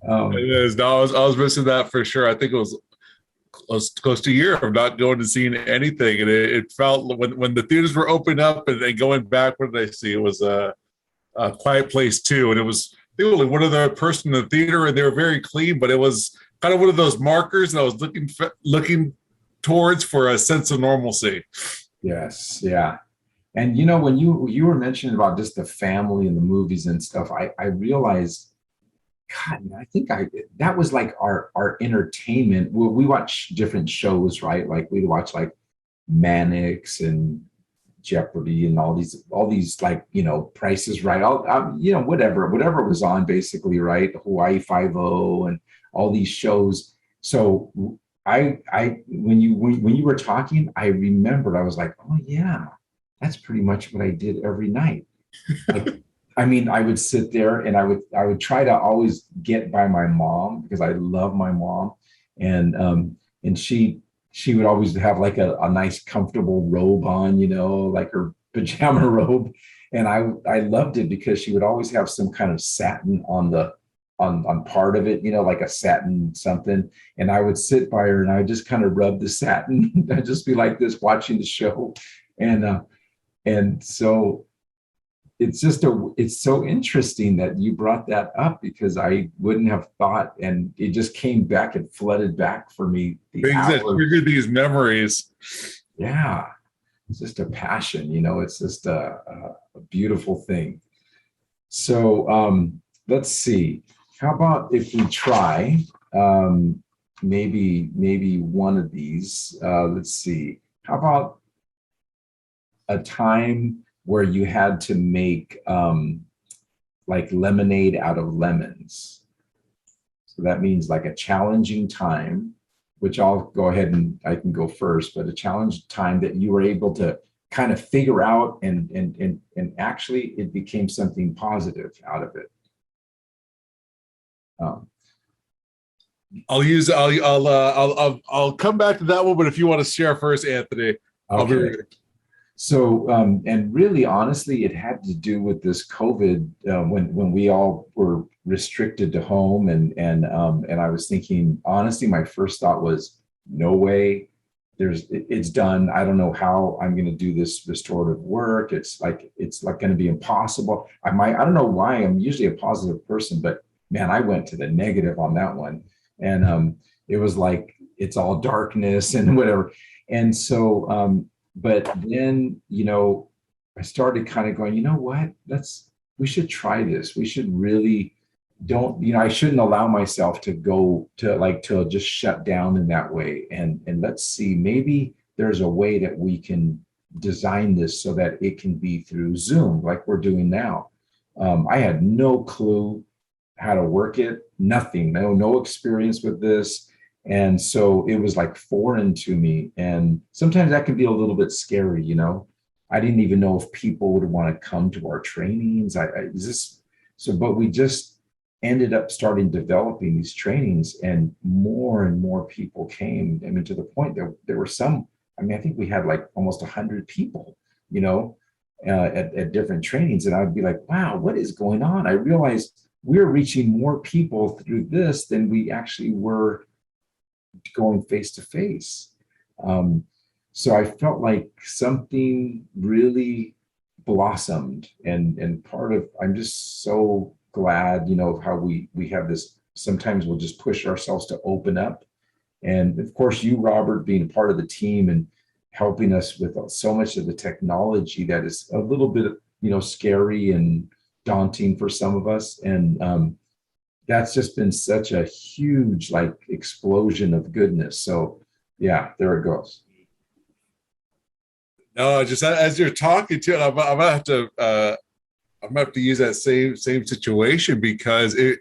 It is. No, I was missing that for sure. I think it was close to a year of not going to see anything, and it felt when the theaters were opening up and going back. What did I see? It was a Quiet Place 2, and it was only one other person in the theater, and they were very clean, but it was kind of one of those markers that I was looking towards for a sense of normalcy. Yes, yeah. And when you were mentioning about just the family and the movies and stuff, I realized, God, I think that was like our entertainment. We watch different shows, right? Like we'd watch like Mannix and Jeopardy and all these like Price is Right, whatever was on, basically, right? Hawaii Five-0 and all these shows. So when you were talking, I remembered, I was like, oh yeah, that's pretty much what I did every night. Like, I would sit there and I would try to always get by my mom, because I love my mom, and she would always have like a nice comfortable robe on, like her pajama robe, and I loved it because she would always have some kind of satin on part of it, like a satin something. And I would sit by her and I would just kind of rub the satin. I'd just be like this watching the show. And so it's so interesting that you brought that up, because I wouldn't have thought, and it just came back and flooded back for me. Things that trigger these memories. Yeah. It's just a passion, it's just a beautiful thing. So let's see. How about if we try maybe one of these? Let's see. How about a time where you had to make like lemonade out of lemons? So that means like a challenging time, which I'll go ahead and I can go first, but a challenging time that you were able to kind of figure out and actually it became something positive out of it. I'll come back to that one, but if you want to share first, Anthony, I'll be ready. So, and really, honestly, it had to do with this COVID, when we all were restricted to home, and I was thinking, honestly, my first thought was, no way, it's done. I don't know how I'm going to do this restorative work. It's like going to be impossible. I don't know why. I'm usually a positive person, but man, I went to the negative on that one, and it was like it's all darkness and whatever, and so. But then, I started kind of going, you know what, we should try this. We should really don't, I shouldn't allow myself to go to just shut down in that way. And let's see, maybe there's a way that we can design this so that it can be through Zoom, like we're doing now. I had no clue how to work it, nothing, no experience with this. And so it was like foreign to me. And sometimes that can be a little bit scary, I didn't even know if people would want to come to our trainings. But we just ended up starting developing these trainings, and more people came. I mean, to the point that there were some, I think we had like almost 100 people, at different trainings. And I'd be like, wow, what is going on? I realized we're reaching more people through this than we actually were going face to face. So I felt like something really blossomed, and part of, I'm just so glad, of how we have this. Sometimes we'll just push ourselves to open up. And of course, you, Robert, being part of the team and helping us with so much of the technology that is a little bit, scary and daunting for some of us. And that's just been such a huge, explosion of goodness. So yeah, there it goes. No, just as you're talking to it, I'm gonna have to use that same situation, because it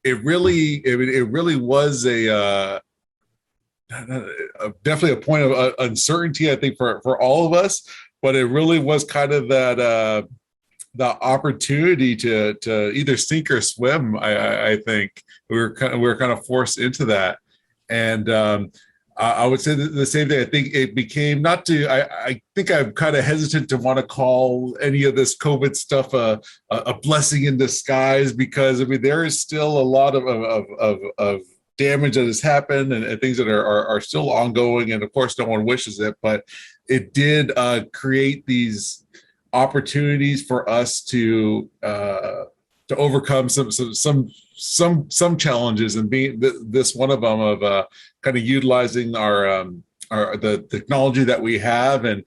really was definitely a point of uncertainty, I think, for all of us. But it really was kind of that the opportunity to either sink or swim. I think we were kind of forced into that. And I would say the same thing. I think it became I think I'm kind of hesitant to want to call any of this COVID stuff a blessing in disguise, because there is still a lot of damage that has happened, and things that are still ongoing. And of course, no one wishes it, but it did create these opportunities for us to overcome some challenges, and being this one of them, of kind of utilizing the technology that we have, and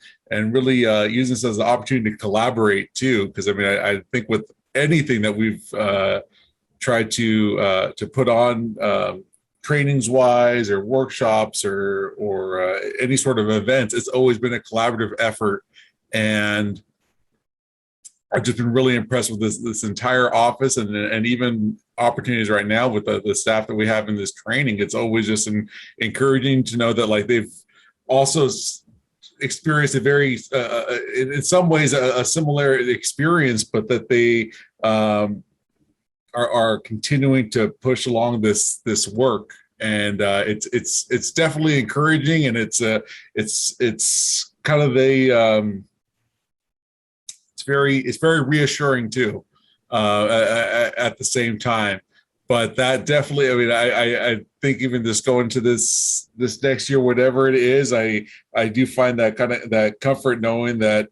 really using this as an opportunity to collaborate too. Because I think with anything that we've tried to put on trainings wise, or workshops, or any sort of events, it's always been a collaborative effort. And I've just been really impressed with this entire office, and even opportunities right now with the staff that we have in this training. It's always just encouraging to know that they've also experienced a very, in some ways, a similar experience, but that they are continuing to push along this work. And it's definitely encouraging, and it's kind of it's very reassuring too, at the same time. But that definitely, I think even just going to this next year, whatever it is, I do find that comfort knowing that,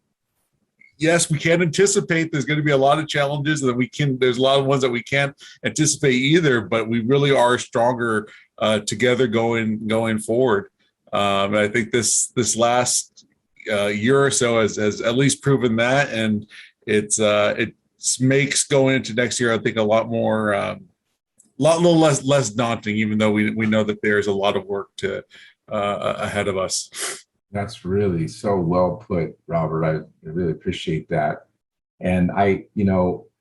yes, we can't anticipate there's going to be a lot of challenges, and there's a lot of ones that we can't anticipate either, but we really are stronger together going forward. And I think this last year or so has at least proven that, and it makes going into next year, I think, a lot more, little less daunting, even though we know that there's a lot of work ahead of us. That's really so well put, Robert. I really appreciate that. And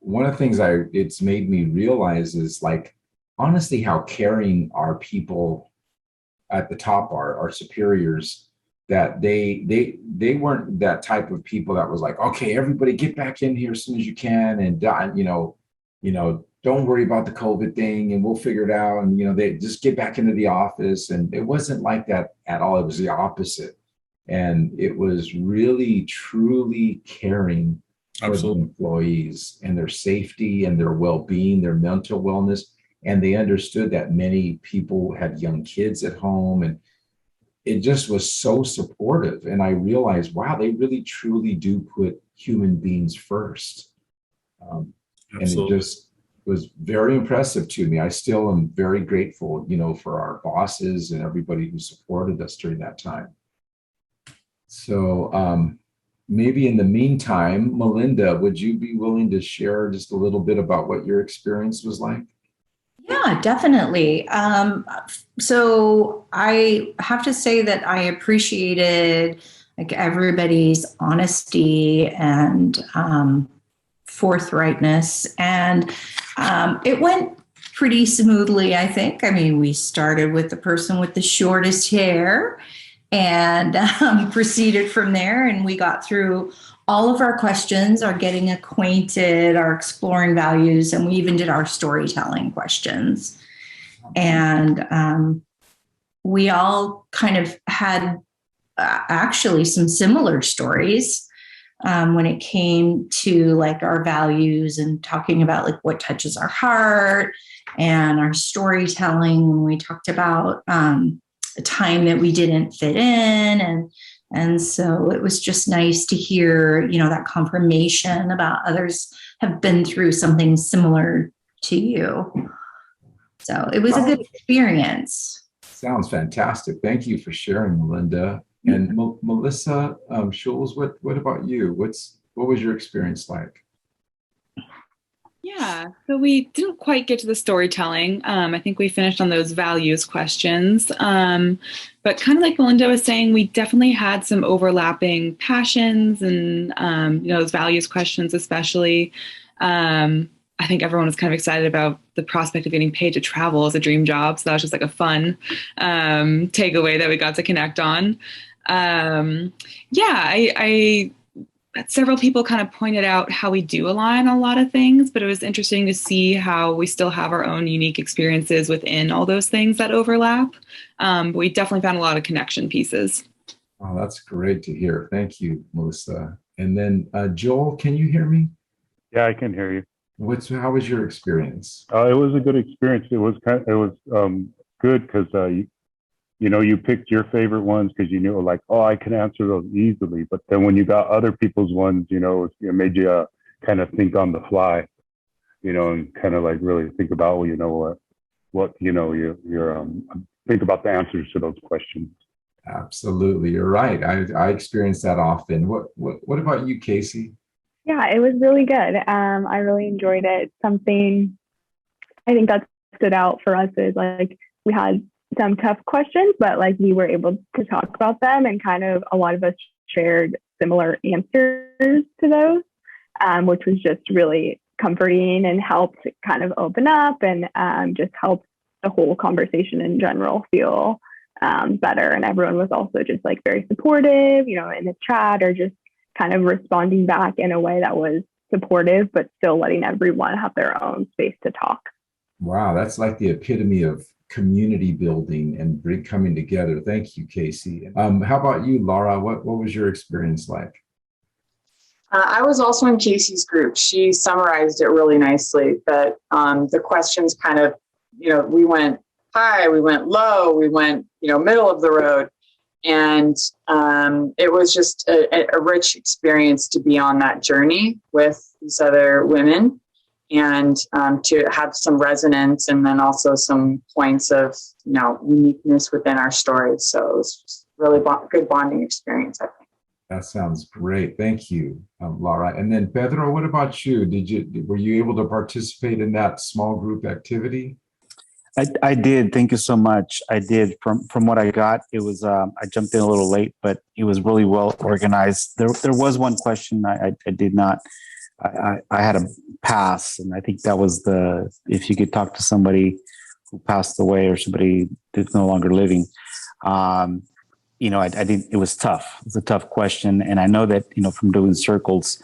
one of the things it's made me realize is, honestly, how caring our people at the top are, our superiors, that they weren't that type of people that was like, okay, everybody get back in here as soon as you can, and don't worry about the COVID thing, and we'll figure it out, and they just get back into the office. And it wasn't like that at all. It was the opposite. And it was really, truly caring for the employees and their safety and their well-being, their mental wellness. And they understood that many people had young kids at home, and it just was so supportive. And I realized, wow, they really, truly do put human beings first. And it just was very impressive to me. I still am very grateful, for our bosses and everybody who supported us during that time. So maybe in the meantime, Melinda, would you be willing to share just a little bit about what your experience was like? Yeah, definitely. So I have to say that I appreciated like everybody's honesty and forthrightness, and it went pretty smoothly, I think. I mean, we started with the person with the shortest hair and proceeded from there, and we got through all of our questions, our getting acquainted, our exploring values, and we even did our storytelling questions. And we all kind of had actually some similar stories when it came to like our values and talking about like what touches our heart and our storytelling. When we talked about a time that we didn't fit in, and so it was just nice to hear, you know, that confirmation about others have been through something similar to you. So it was a good experience. Sounds fantastic. Thank you for sharing, Melinda. And Melissa Schulz, what about you? What was your experience like? Yeah, so we didn't quite get to the storytelling. I think we finished on those values questions. But kind of like Melinda was saying, we definitely had some overlapping passions and, you know, those values questions especially. I think everyone was kind of excited about the prospect of getting paid to travel as a dream job. So that was just like a fun takeaway that we got to connect on. I several people kind of pointed out how we do align on a lot of things, but it was interesting to see how we still have our own unique experiences within all those things that overlap. But we definitely found a lot of connection pieces. Oh, that's great to hear. Thank you, Melissa. And then Joel, can you hear me? Yeah, I can hear you. How was your experience? It was a good experience. It was good because you picked your favorite ones because you knew like, oh, I can answer those easily. But then when you got other people's ones, it made you kind of think on the fly, and kind of like really think about, think about the answers to those questions. Absolutely, you're right. I experience that often. What about you, Casey? Yeah, it was really good. I really enjoyed it. Something I think that stood out for us is like we had some tough questions, but like we were able to talk about them, and kind of a lot of us shared similar answers to those, which was just really comforting and helped kind of open up and just helped the whole conversation in general feel better. And everyone was also just like very supportive, in the chat, or just kind of responding back in a way that was supportive, but still letting everyone have their own space to talk. Wow, that's like the epitome of community building and coming together. Thank you, Casey. How about you, Laura? What was your experience like? I was also in Casey's group. She summarized it really nicely, that the questions kind of, we went high, we went low, we went, middle of the road. And it was just a rich experience to be on that journey with these other women, and to have some resonance, and then also some points of, uniqueness within our stories. So it was just really good bonding experience, I think. That sounds great. Thank you, Laura. And then Pedro, what about you? Were you able to participate in that small group activity? I did. Thank you so much. I did. From what I got, it was, I jumped in a little late, but it was really well organized. There was one question I did not, I had a pass, and I think that was if you could talk to somebody who passed away or somebody that's no longer living, I didn't, it was tough. It was a tough question. And I know that, from doing circles,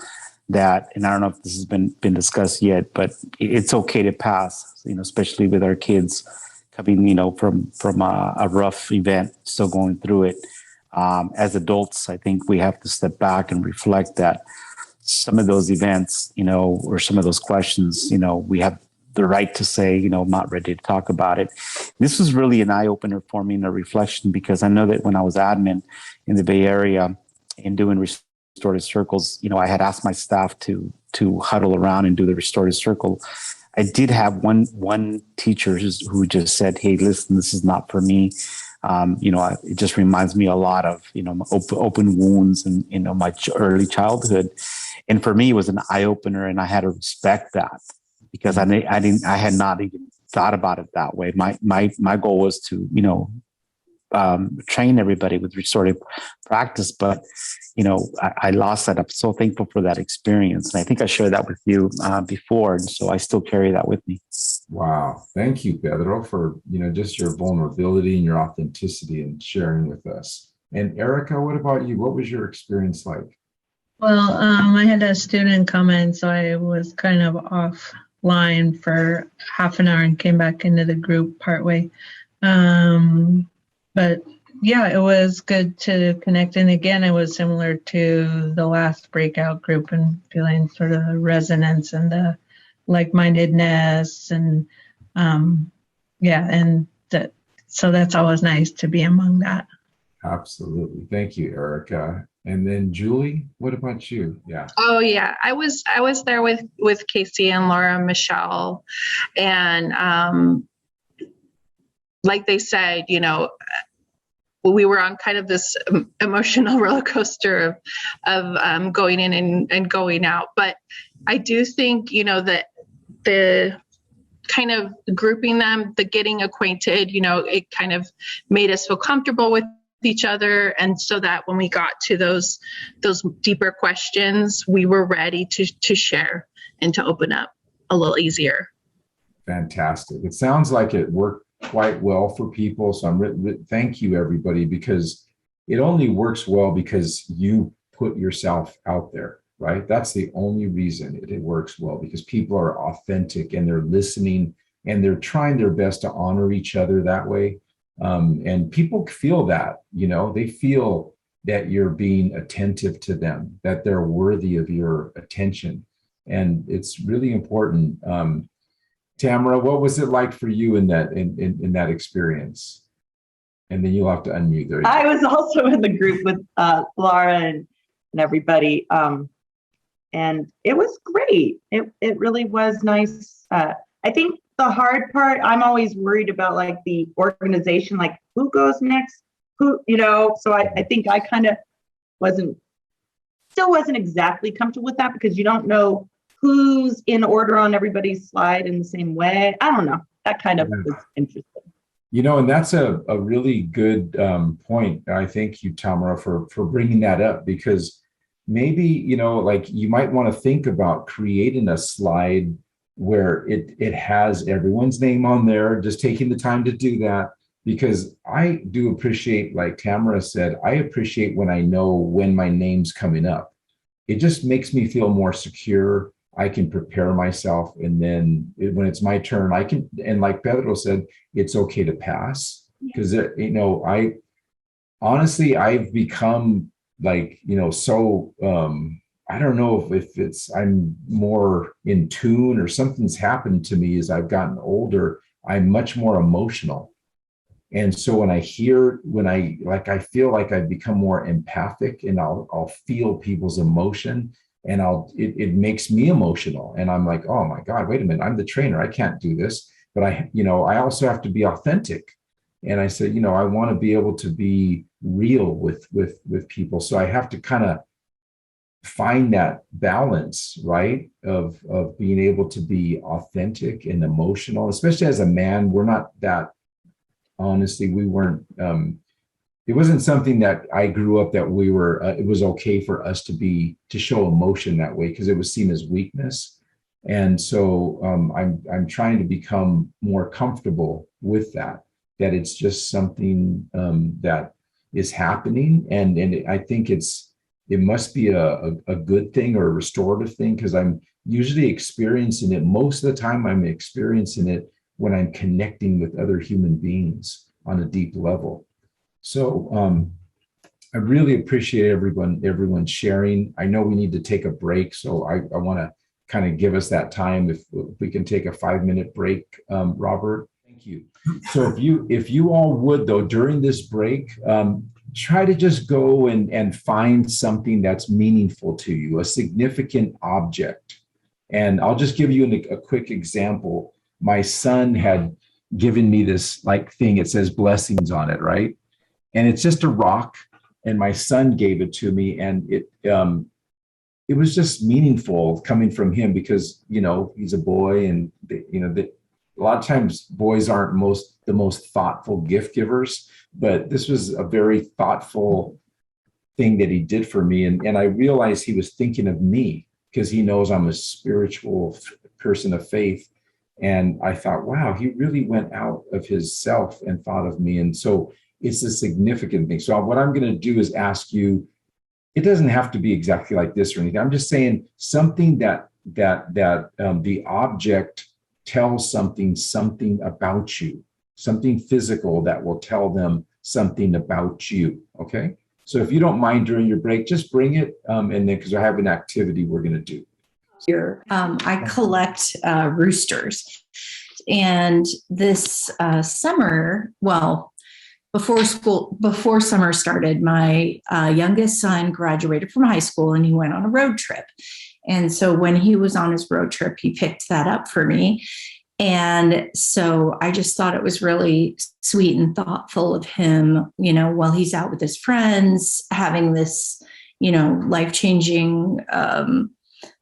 that, and I don't know if this has been discussed yet, but it's okay to pass, especially with our kids coming, from a rough event, still going through it. As adults, I think we have to step back and reflect that some of those events, or some of those questions, we have the right to say, I'm not ready to talk about it. This was really an eye-opener for me and a reflection, because I know that when I was admin in the Bay Area and doing restorative circles, I had asked my staff to huddle around and do the restorative circle. I did have one teacher who just said, "Hey, listen, this is not for me. It just reminds me a lot of, my open wounds and, my early childhood. And for me, it was an eye opener, and I had to respect that because I had not even thought about it that way. My goal was to, train everybody with restorative practice, but I lost that. I'm so thankful for that experience, and I think I shared that with you before, and so I still carry that with me. Wow, thank you, Pedro, for just your vulnerability and your authenticity and sharing with us. And Erica, what about you? What was your experience like? Well, I had a student come in, so I was kind of offline for half an hour and came back into the group partway. But yeah, it was good to connect. And again, it was similar to the last breakout group and feeling sort of the resonance and the like-mindedness and so that's always nice to be among that. Absolutely. Thank you, Erica. And then Julie, what about you? Yeah. Oh yeah, I was there with Casey and Laura and Michelle, and like they said, we were on kind of this emotional roller coaster of going in and going out. But I do think, that the kind of grouping them, the getting acquainted, it kind of made us feel comfortable with each other. And so that when we got to those deeper questions, we were ready to share and to open up a little easier. Fantastic. It sounds like it worked quite well for people. So thank you, everybody, because it only works well because you put yourself out there, right? That's the only reason it works well, because people are authentic and they're listening and they're trying their best to honor each other that way. And people feel that, they feel that you're being attentive to them, that they're worthy of your attention. And it's really important. Tamara, what was it like for you in that experience? And then you'll have to unmute there. I was also in the group with Laura and everybody. And it was great. It really was nice. I think the hard part, I'm always worried about like the organization, like who goes next, so I think I kind of wasn't exactly comfortable with that because you don't know who's in order on everybody's slide in the same way. I don't know. That kind of was interesting. And that's a really good point. I thank you, Tamara, for bringing that up, because maybe, you might want to think about creating a slide where it has everyone's name on there, just taking the time to do that, because I do appreciate, like Tamara said, I appreciate when I know when my name's coming up. It just makes me feel more secure. I can prepare myself, and then when it's my turn, I can, and like Pedro said, it's okay to pass, because I honestly, I've become like, so I don't know if it's I'm more in tune or something's happened to me as I've gotten older. I'm much more emotional. And so when I feel like I've become more empathic, and I'll feel people's emotion, and it makes me emotional. And I'm like, oh my God, wait a minute, I'm the trainer. I can't do this. But I also have to be authentic. And I said, I want to be able to be real with people. So I have to kind of find that balance, right? Of being able to be authentic and emotional, especially as a man. We're not that, honestly, we weren't, it wasn't something that I grew up that we were, it was okay for us to show emotion that way, because it was seen as weakness. And so I'm trying to become more comfortable with that it's just something that is happening. And I think it must be a good thing or a restorative thing, because I'm usually experiencing it. Most of the time I'm experiencing it when I'm connecting with other human beings on a deep level. So I really appreciate everyone sharing. I know we need to take a break, so I want to kind of give us that time. If we can take a 5-minute break, Robert. Thank you. So if you all would, though, during this break, try to just go and find something that's meaningful to you, a significant object. And I'll just give you a quick example. My son had, given me this like thing. It says blessings on it, right? And it's just a rock. And my son gave it to me, and it was just meaningful coming from him because, you know, he's a boy, and a lot of times boys aren't the most thoughtful gift givers, but this was a very thoughtful thing that he did for me. And I realized he was thinking of me because he knows I'm a spiritual person of faith. And I thought, wow, he really went out of his self and thought of me. And so it's a significant thing. So what I'm going to do is ask you, it doesn't have to be exactly like this or anything. I'm just saying something that the object tells something about you, something physical that will tell them something about you. Okay. So if you don't mind during your break, just bring it. And then, because I have an activity we're going to do. Here, I collect roosters. And this summer, well, before summer started, my youngest son graduated from high school and he went on a road trip. And so when he was on his road trip, he picked that up for me. And so I just thought it was really sweet and thoughtful of him, you know, while he's out with his friends, having this, you know, life-changing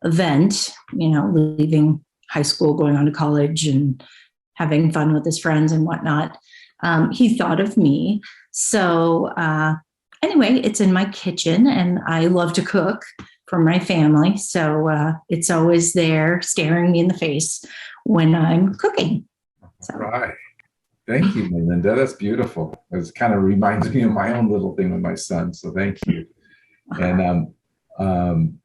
event, you know, leaving high school, going on to college and having fun with his friends and whatnot. He thought of me. So anyway, it's in my kitchen and I love to cook for my family. So it's always there staring me in the face when I'm cooking. So. Right. Thank you, Melinda. That's beautiful. It kind of reminds me of my own little thing with my son. So thank you. And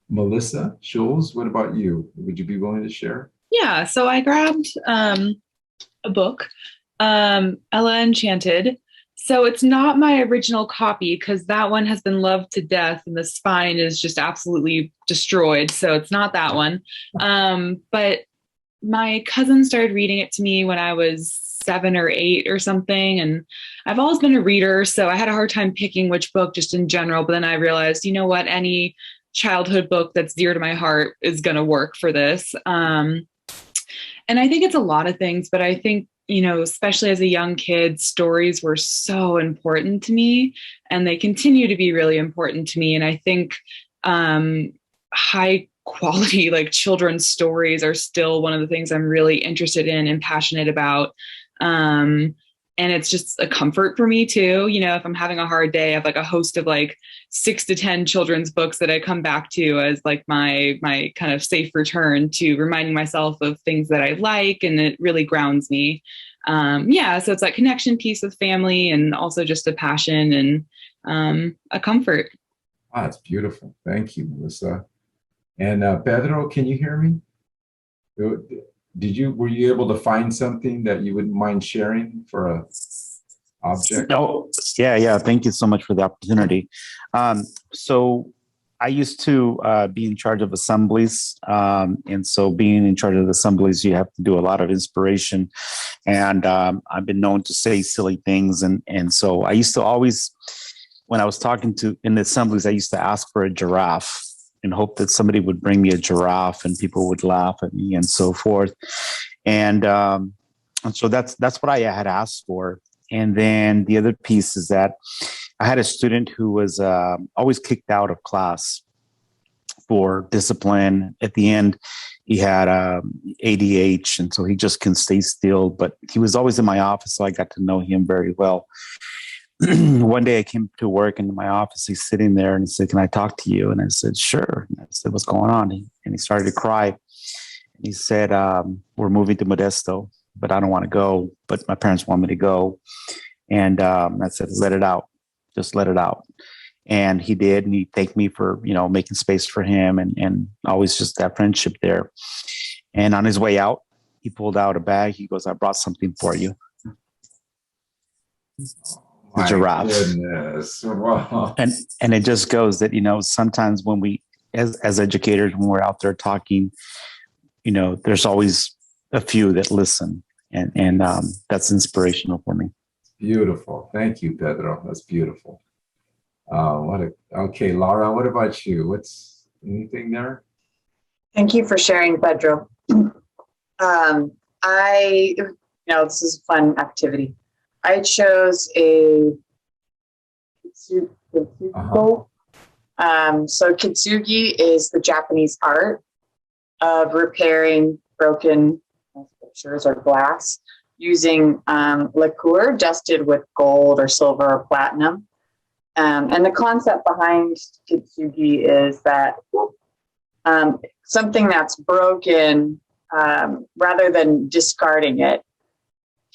Melissa Schulz, what about you? Would you be willing to share? Yeah, so I grabbed a book, Ella Enchanted. So it's not my original copy because that one has been loved to death and the spine is just absolutely destroyed. So it's not that one. But my cousin started reading it to me when I was 7 or 8 or something. And I've always been a reader, so I had a hard time picking which book just in general. But then I realized, you know what, any childhood book that's dear to my heart is going to work for this. And I think it's a lot of things, but I think, you know, especially as a young kid, stories were so important to me and they continue to be really important to me. And I think high quality, like children's stories are still one of the things I'm really interested in and passionate about. And it's just a comfort for me too. You know, if I'm having a hard day, I have like a host of like 6 to 10 children's books that I come back to as like my kind of safe return to reminding myself of things that I like, and it really grounds me. Yeah, so it's that connection piece with family and also just a passion and a comfort. Ah, that's beautiful. Thank you, Melissa. And Pedro, can you hear me? Were you able to find something that you wouldn't mind sharing for a object? Oh, yeah. Thank you so much for the opportunity. So I used to be in charge of assemblies. And so being in charge of assemblies, you have to do a lot of inspiration. And I've been known to say silly things. And so I used to always, when I was talking in the assemblies, I used to ask for a giraffe and hope that somebody would bring me a giraffe and people would laugh at me and so forth. And so that's what I had asked for. And then the other piece is that I had a student who was always kicked out of class for discipline. At the end, he had ADH, and so he just couldn't stay still. But he was always in my office, so I got to know him very well. One day I came to work in my office. He's sitting there and he said, "Can I talk to you?" And I said, "Sure." And I said, "What's going on?" And he started to cry. And he said, "We're moving to Modesto, but I don't want to go. But my parents want me to go." And I said, "Let it out. Just let it out." And he did. And he thanked me for, making space for him and always just that friendship there. And on his way out, he pulled out a bag. He goes, "I brought something for you." The giraffe. Goodness. Wow. And it just goes that, sometimes when we, as educators, when we're out there talking, there's always a few that listen, and that's inspirational for me. Beautiful. Thank you, Pedro. That's beautiful. Okay, Laura, what about you? What's anything there? Thank you for sharing, Pedro. I this is a fun activity. I chose a kitsugi bowl. So kitsugi is the Japanese art of repairing broken pictures or glass using lacquer dusted with gold or silver or platinum. And the concept behind kitsugi is that something that's broken, rather than discarding it,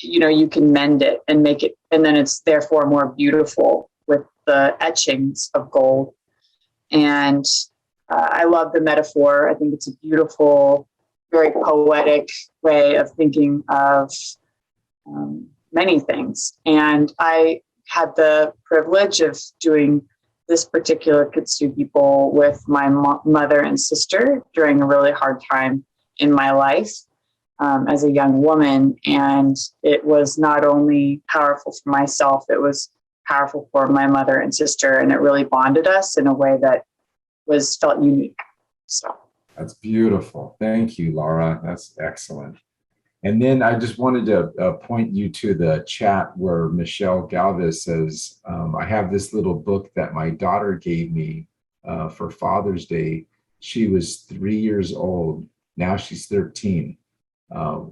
you can mend it and make it, and then it's therefore more beautiful with the etchings of gold. And I love the metaphor. I think it's a beautiful, very poetic way of thinking of many things. And I had the privilege of doing this particular kitsugi bowl with my mother and sister during a really hard time in my life as a young woman. And it was not only powerful for myself, it was powerful for my mother and sister. And it really bonded us in a way that felt unique. So that's beautiful. Thank you, Laura. That's excellent. And then I just wanted to point you to the chat where Michelle Galvez says, I have this little book that my daughter gave me for Father's Day. She was 3 years old. Now she's 13.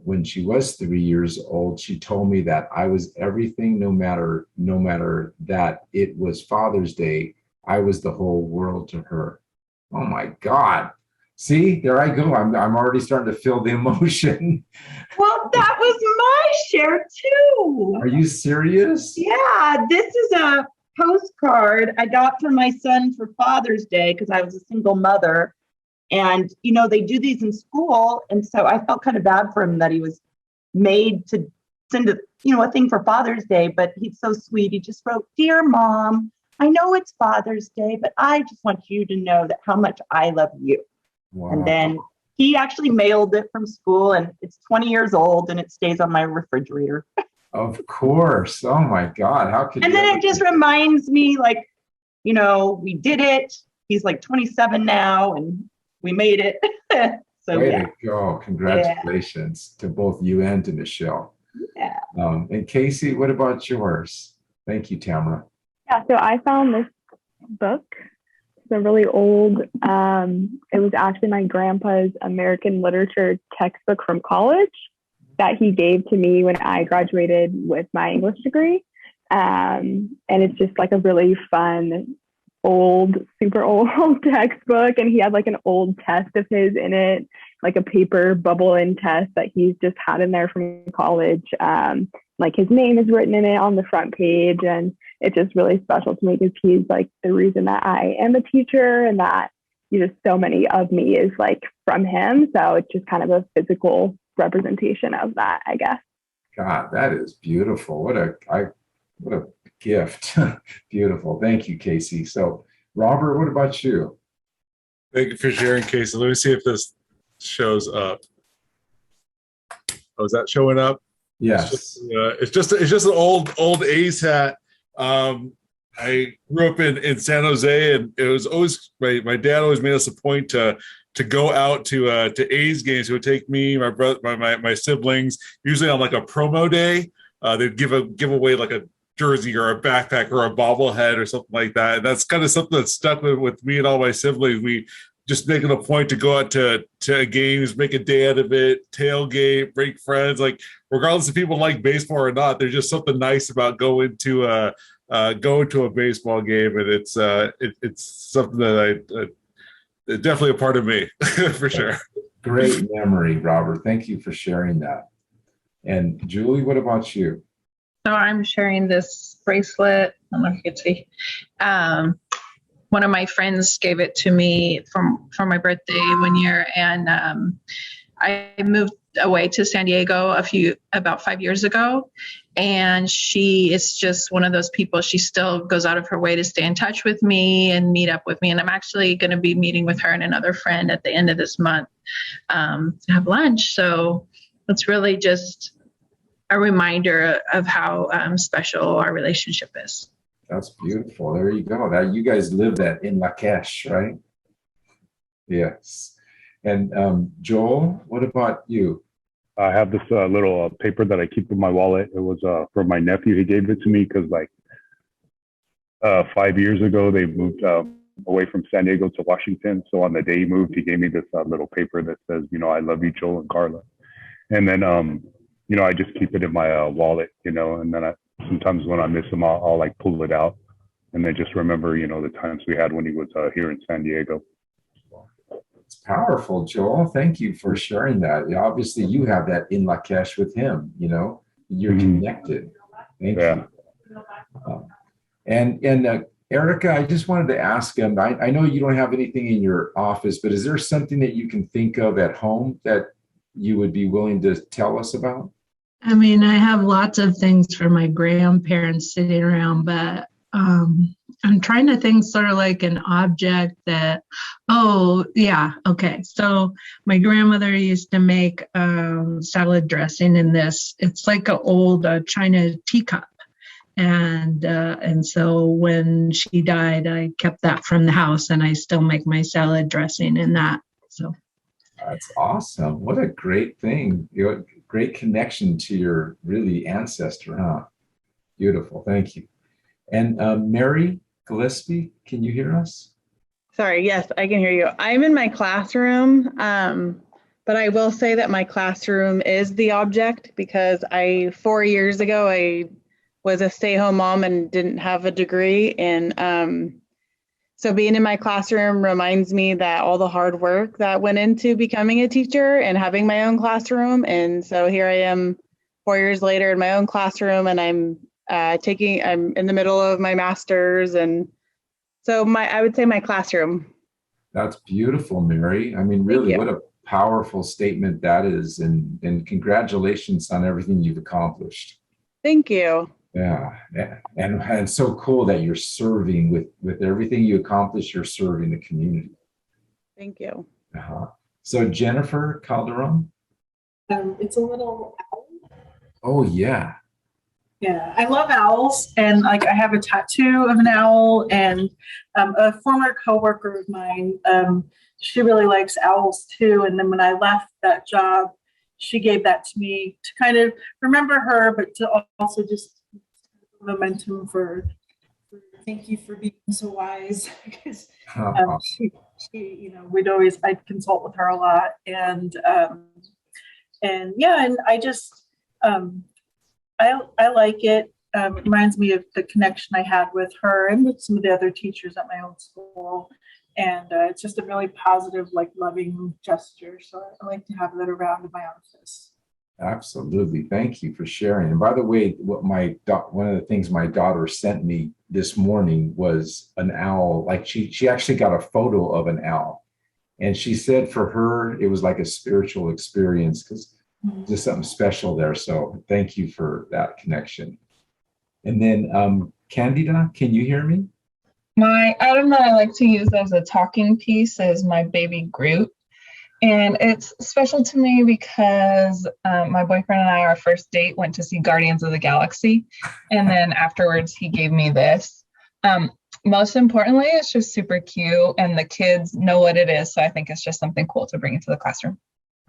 When she was 3 years old, she told me that I was everything, no matter that it was Father's Day, I was the whole world to her. Oh my God. See, there I go. I'm already starting to feel the emotion. Well, that was my share too. Are you serious? Yeah, this is a postcard I got from my son for Father's Day because I was a single mother. And, they do these in school. And so I felt kind of bad for him that he was made to send a thing for Father's Day, but he's so sweet. He just wrote, "Dear Mom, I know it's Father's Day, but I just want you to know that how much I love you." Wow. And then he actually mailed it from school, and it's 20 years old, and it stays on my refrigerator. Of course. Oh my God. How could and then it just reminds me, we did it. He's like 27 now, and we made it. So way to go. Congratulations to both you and to Michelle. Yeah. And Casey, what about yours? Thank you, Tamara. Yeah, so I found this book. It's a really old, it was actually my grandpa's American literature textbook from college that he gave to me when I graduated with my English degree. And it's just like a really fun, super old textbook. And he had like an old test of his in it, like a paper bubble-in test that he's just had in there from college. Like his name is written in it on the front page. And it's just really special to me because he's like the reason that I am a teacher and that so many of me is like from him. So it's just kind of a physical representation of that, I guess. God, that is beautiful. What a gift. Beautiful. Thank you, Casey. So Robert, what about you? Thank you for sharing, Casey. Let me see if this shows up. Oh, is that showing up? Yes. It's just an old A's hat. I grew up in San Jose, and it was always my dad always made us a point to go out to A's games. He would take me, my brother, my siblings, usually on like a promo day. They'd give away like a jersey or a backpack or a bobblehead or something like that. And that's kind of something that stuck with me and all my siblings. We just making a point to go out to games, make a day out of it, tailgate, break friends. Like regardless if people like baseball or not, there's just something nice about going to a baseball game, and it's something that definitely a part of me for sure. Great memory, Robert. Thank you for sharing that. And Julie, what about you? So I'm sharing this bracelet. I don't know if you can see. One of my friends gave it to me for my birthday one year, and I moved away to San Diego about 5 years ago, and she is just one of those people. She still goes out of her way to stay in touch with me and meet up with me, and I'm actually going to be meeting with her and another friend at the end of this month to have lunch. So it's really just a reminder of how special our relationship is. That's beautiful. There you go. That you guys live that in Lakesh, right? Yes. And Joel, what about you? I have this little paper that I keep in my wallet. It was from my nephew. He gave it to me because like 5 years ago they moved away from San Diego to Washington. So on the day he moved, he gave me this little paper that says, you know, I love you, Joel and Carla. And then you know, I just keep it in my wallet, you know, and then sometimes when I miss him, I'll like pull it out and then just remember, you know, the times we had when he was here in San Diego. It's powerful, Joel. Thank you for sharing that. Obviously, you have that in Lakesh with him. You know, you're connected. Thank you. And Erica, I just wanted to ask him. I know you don't have anything in your office, but is there something that you can think of at home that you would be willing to tell us about? I mean, I have lots of things for my grandparents sitting around, but I'm trying to think sort of like an object that, oh, yeah, okay. So my grandmother used to make salad dressing in this. It's like an old China teacup. And so when she died, I kept that from the house and I still make my salad dressing in that. So that's awesome. What a great thing. You know, great connection to your really ancestor, huh? Beautiful. Thank you. And Mary Gillespie, can you hear us? Sorry, yes, I can hear you. I'm in my classroom, but I will say that my classroom is the object because 4 years ago, I was a stay-home mom and didn't have a degree. And so being in my classroom reminds me that all the hard work that went into becoming a teacher and having my own classroom. And so here I am 4 years later in my own classroom, and I'm in the middle of my master's. And so I would say my classroom. That's beautiful, Mary. I mean, really, what a powerful statement that is. And congratulations on everything you've accomplished. Thank you. Yeah. And so cool that you're serving with everything you accomplish, you're serving the community. Thank you. So Jennifer Calderon. It's a little owl. Oh, yeah. Yeah, I love owls, and like I have a tattoo of an owl, and a former coworker of mine, she really likes owls too. And then when I left that job, she gave that to me to kind of remember her, but to also just momentum for thank you for being so wise, because she, you know, I'd consult with her a lot, and yeah, and I just I like it. It reminds me of the connection I had with her and with some of the other teachers at my own school. And it's just a really positive, like loving gesture. So I like to have that around in my office. Absolutely. Thank you for sharing. And by the way, one of the things my daughter sent me this morning was an owl. Like she actually got a photo of an owl. And she said for her, it was like a spiritual experience because just something special there. So thank you for that connection. And then Candida, can you hear me? My item that I like to use as a talking piece is my baby Groot. And it's special to me because my boyfriend and I, our first date, went to see Guardians of the Galaxy. And then afterwards, he gave me this. Most importantly, it's just super cute and the kids know what it is. So I think it's just something cool to bring into the classroom.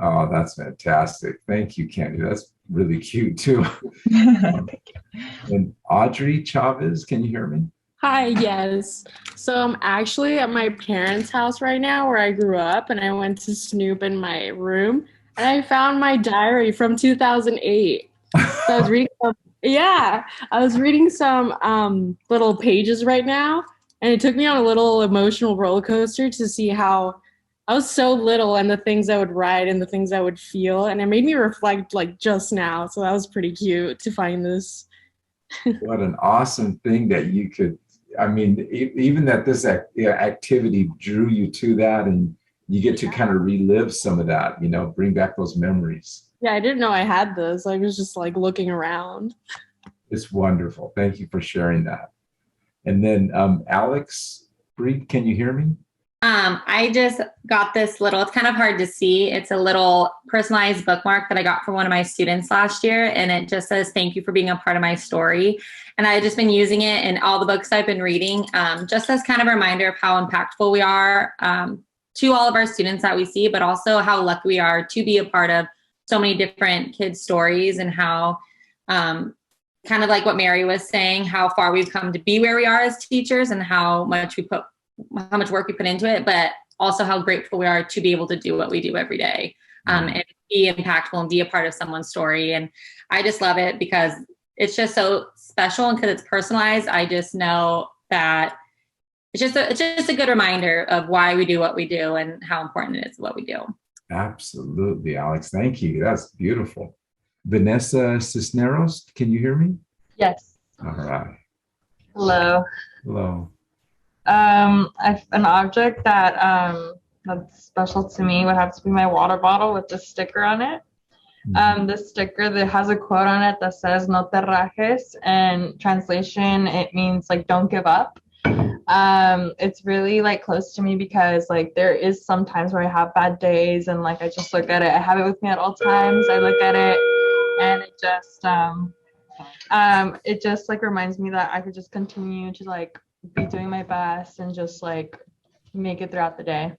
Oh, that's fantastic. Thank you, Candy. That's really cute too. Thank you. And Audrey Chavez, can you hear me? Hi, yes. So I'm actually at my parents' house right now where I grew up, and I went to snoop in my room and I found my diary from 2008. So I was reading some little pages right now, and it took me on a little emotional roller coaster to see how I was so little and the things I would write and the things I would feel, and it made me reflect like just now. So that was pretty cute to find this. What an awesome thing that you could, I mean, even that this activity drew you to that, and you get to kind of relive some of that, you know, bring back those memories. Yeah, I didn't know I had this. I was just like looking around. It's wonderful. Thank you for sharing that. And then Alex Breed, can you hear me? I just got this little, it's kind of hard to see. It's a little personalized bookmark that I got from one of my students last year. And it just says, thank you for being a part of my story. And I've just been using it in all the books I've been reading, just as kind of a reminder of how impactful we are to all of our students that we see, but also how lucky we are to be a part of so many different kids' stories and how, kind of like what Mary was saying, how far we've come to be where we are as teachers and how much work we put into it, but also how grateful we are to be able to do what we do every day, and be impactful and be a part of someone's story. And I just love it because it's just so special, and because it's personalized, I just know that it's just a good reminder of why we do what we do and how important it is what we do. Absolutely, Alex. Thank you. That's beautiful. Vanessa Cisneros, can you hear me? Yes. All right. Hello. Hello. An object that's special to me would have to be my water bottle with the sticker on it. This sticker that has a quote on it that says "No te rajes," and translation it means like don't give up. It's really like close to me because like there is some times where I have bad days and like I just look at it. I have it with me at all times. I look at it and it just like reminds me that I could just continue to like be doing my best and just like make it throughout the day.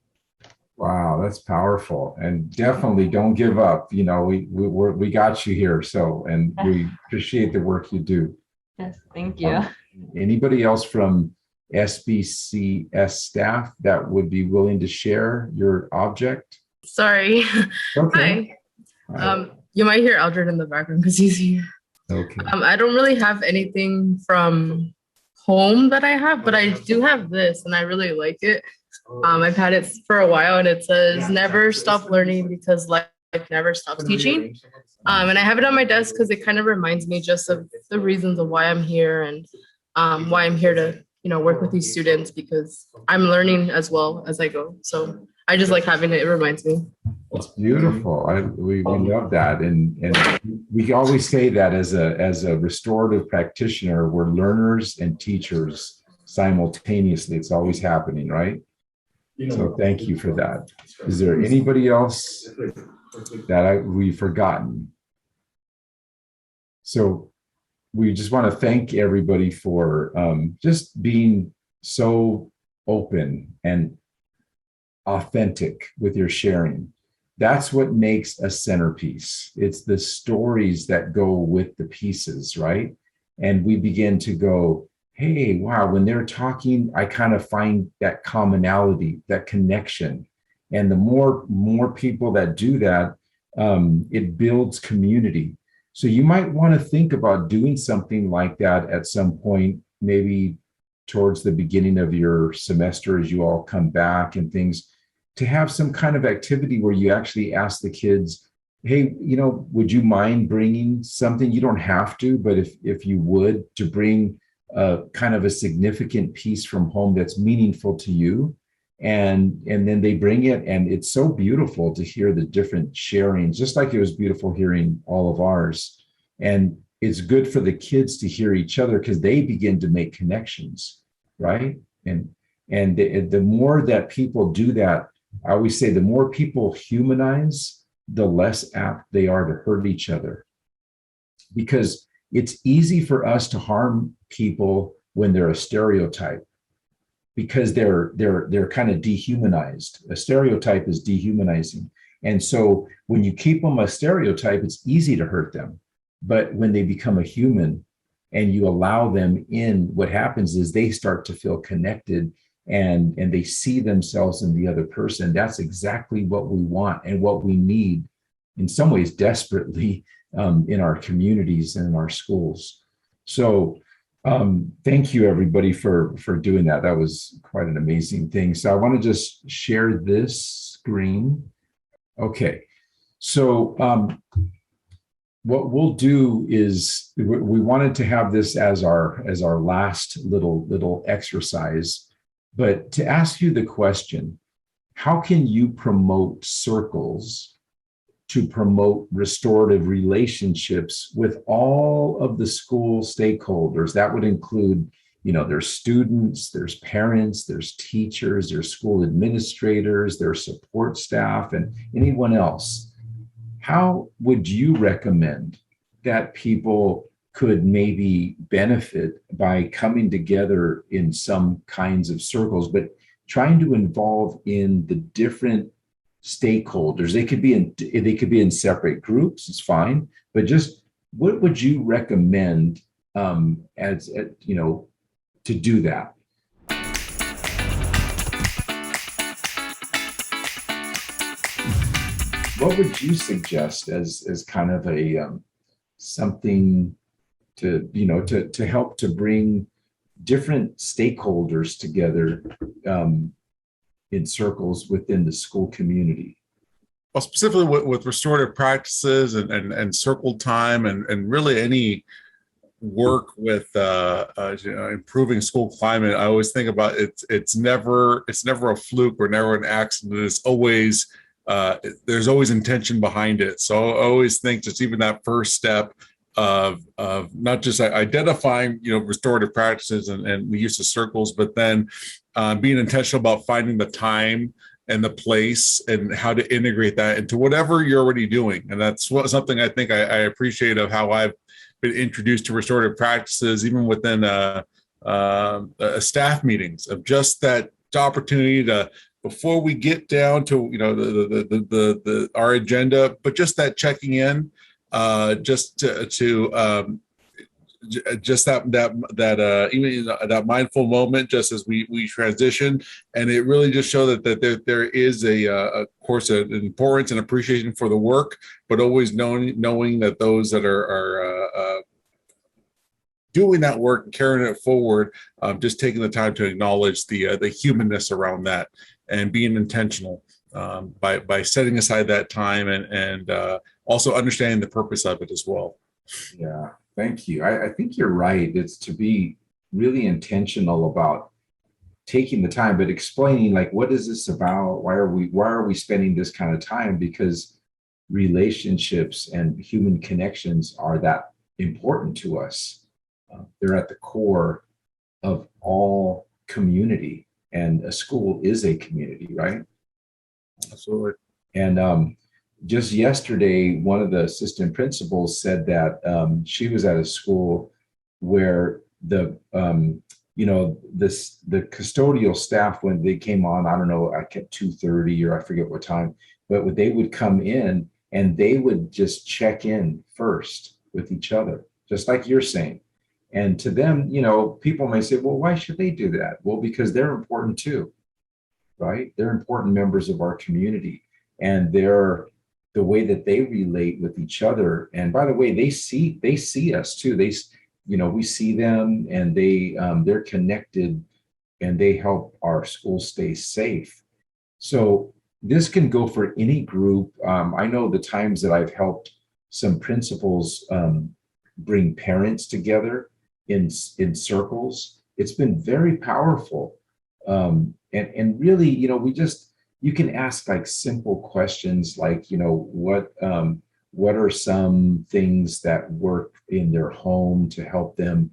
Wow, that's powerful, and definitely don't give up. You know, we got you here, so and we appreciate the work you do. Yes, thank you. Anybody else from SBCS staff that would be willing to share your object? Sorry. Okay. Hi. You might hear Eldred in the background because he's here. Okay. I don't really have anything from home that I have, but I do have this, and I really like it. I've had it for a while, and it says "Never stop learning because life never stops teaching." And I have it on my desk because it kind of reminds me just of the reasons of why I'm here and why I'm here to, work with these students, because I'm learning as well as I go. So I just like having it. It reminds me. It's beautiful. We love that, and we always say that as a restorative practitioner, we're learners and teachers simultaneously. It's always happening, right? So thank you for that. Is there anybody else that we've forgotten? So we just want to thank everybody for just being so open and authentic with your sharing. That's what makes a centerpiece. It's the stories that go with the pieces, right? And we begin to go, hey, wow, when they're talking, I kind of find that commonality, that connection. And the more people that do that, it builds community. So you might want to think about doing something like that at some point, maybe towards the beginning of your semester as you all come back and things, to have some kind of activity where you actually ask the kids, hey, would you mind bringing something? You don't have to, but if you would, to bring kind of a significant piece from home that's meaningful to you. And then they bring it, and it's so beautiful to hear the different sharings, just like it was beautiful hearing all of ours. And it's good for the kids to hear each other because they begin to make connections, right? And the more that people do that, I always say the more people humanize, the less apt they are to hurt each other. Because it's easy for us to harm people when they're a stereotype, because they're kind of dehumanized. A stereotype is dehumanizing. And so when you keep them a stereotype, it's easy to hurt them. But when they become a human and you allow them in, what happens is they start to feel connected and they see themselves in the other person. That's exactly what we want and what we need, in some ways desperately, in our communities and in our schools. So thank you, everybody, for doing that. That was quite an amazing thing. So I want to just share this screen. Okay, so what we'll do is we wanted to have this as our last little exercise, but to ask you the question, how can you promote circles to promote restorative relationships with all of the school stakeholders? That would include, there's students, there's parents, there's teachers, there's school administrators, there's support staff, and anyone else. How would you recommend that people could maybe benefit by coming together in some kinds of circles, but trying to involve in the different stakeholders? They could be in separate groups, it's fine, but just what would you recommend as to do that? What would you suggest as kind of a something to help to bring different stakeholders together in circles within the school community? Well, specifically with restorative practices and circle time and really any work with improving school climate, I always think about it's never a fluke or never an accident. It's always there's always intention behind it. So I always think just even that first step of not just identifying restorative practices and the use of circles, but then being intentional about finding the time and the place and how to integrate that into whatever you're already doing. And that's something I think I appreciate of how I've been introduced to restorative practices, even within staff meetings, of just that opportunity to, before we get down to our agenda, but just that checking in, just that mindful moment, just as we transition, and it really just show that there is of course an importance and appreciation for the work, but always knowing that those that are doing that work and carrying it forward, just taking the time to acknowledge the humanness around that and being intentional by setting aside that time and also understanding the purpose of it as well. Yeah, thank you. I think you're right. It's to be really intentional about taking the time, but explaining, like, what is this about? Why are we spending this kind of time? Because relationships and human connections are that important to us. They're at the core of all community, and a school is a community, right? Absolutely. And just yesterday, one of the assistant principals said that she was at a school where the custodial staff, when they came on, I don't know, I kept 2:30 or I forget what time, but they would come in and they would just check in first with each other, just like you're saying. And to them, people may say, well, why should they do that? Well, because they're important too, right? They're important members of our community, and they're the way that they relate with each other. And by the way, they see us too. We see them, and they're connected, and they help our school stay safe. So this can go for any group. I know the times that I've helped some principals bring parents together in circles, it's been very powerful. And really, you can ask like simple questions like, what are some things that work in their home to help them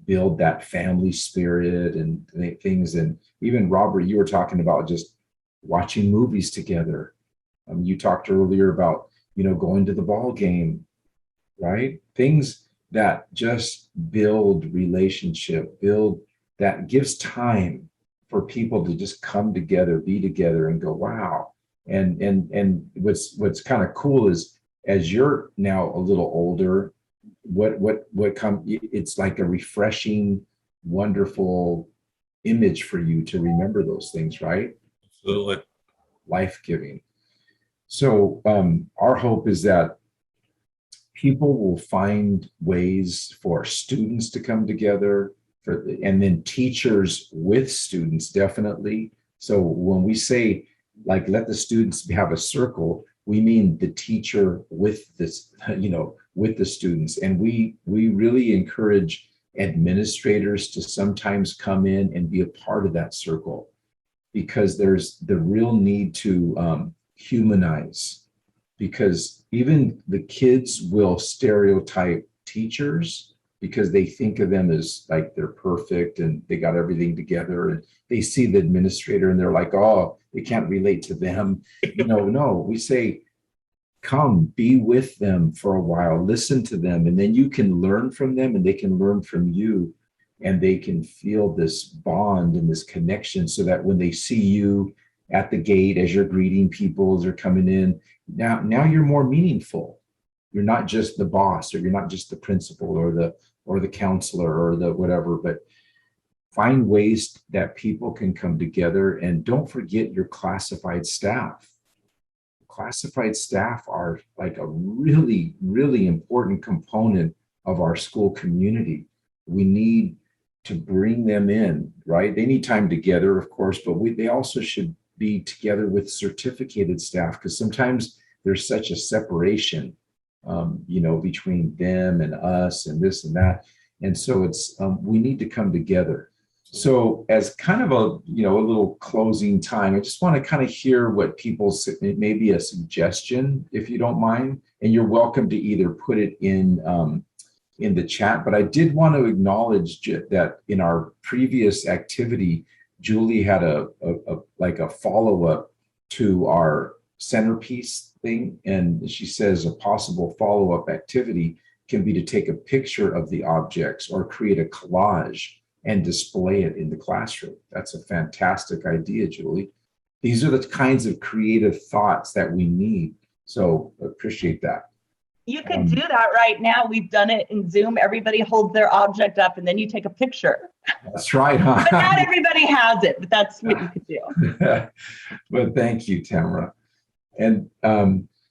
build that family spirit and things. And even Robert, you were talking about just watching movies together. You talked earlier about, going to the ball game, right? Things that just build relationship, that gives time for people to just come together, be together, and go, wow. And what's kind of cool is, as you're now a little older, it's like a refreshing, wonderful image for you to remember those things, right? Absolutely. Life-giving. So our hope is that people will find ways for students to come together, and then teachers with students, definitely. So when we say, like, let the students have a circle, we mean the teacher with this, with the students. And we really encourage administrators to sometimes come in and be a part of that circle, because there's the real need to humanize. Because even the kids will stereotype teachers because they think of them as like they're perfect and they got everything together, and they see the administrator and they're like, oh, they can't relate to them. No, we say, come be with them for a while, listen to them, and then you can learn from them and they can learn from you, and they can feel this bond and this connection, so that when they see you at the gate as you're greeting people as they're coming in. Now you're more meaningful. You're not just the boss, or you're not just the principal or the counselor or the whatever, but find ways that people can come together. And don't forget your classified staff. Classified staff are like a really, really important component of our school community. We need to bring them in, right? They need time together, of course, but they also should be together with certificated staff, because sometimes there's such a separation, between them and us and this and that. And so we need to come together. So as kind of a little closing time, I just want to kind of hear what people say, maybe a suggestion, if you don't mind, and you're welcome to either put it in the chat. But I did want to acknowledge that in our previous activity, Julie had a follow-up to our centerpiece thing. And she says a possible follow-up activity can be to take a picture of the objects or create a collage and display it in the classroom. That's a fantastic idea, Julie. These are the kinds of creative thoughts that we need. So appreciate that. You could do that right now. We've done it in Zoom. Everybody holds their object up and then you take a picture. That's right, huh? But not everybody has it, but that's what you could do. Well, thank you, Tamara. And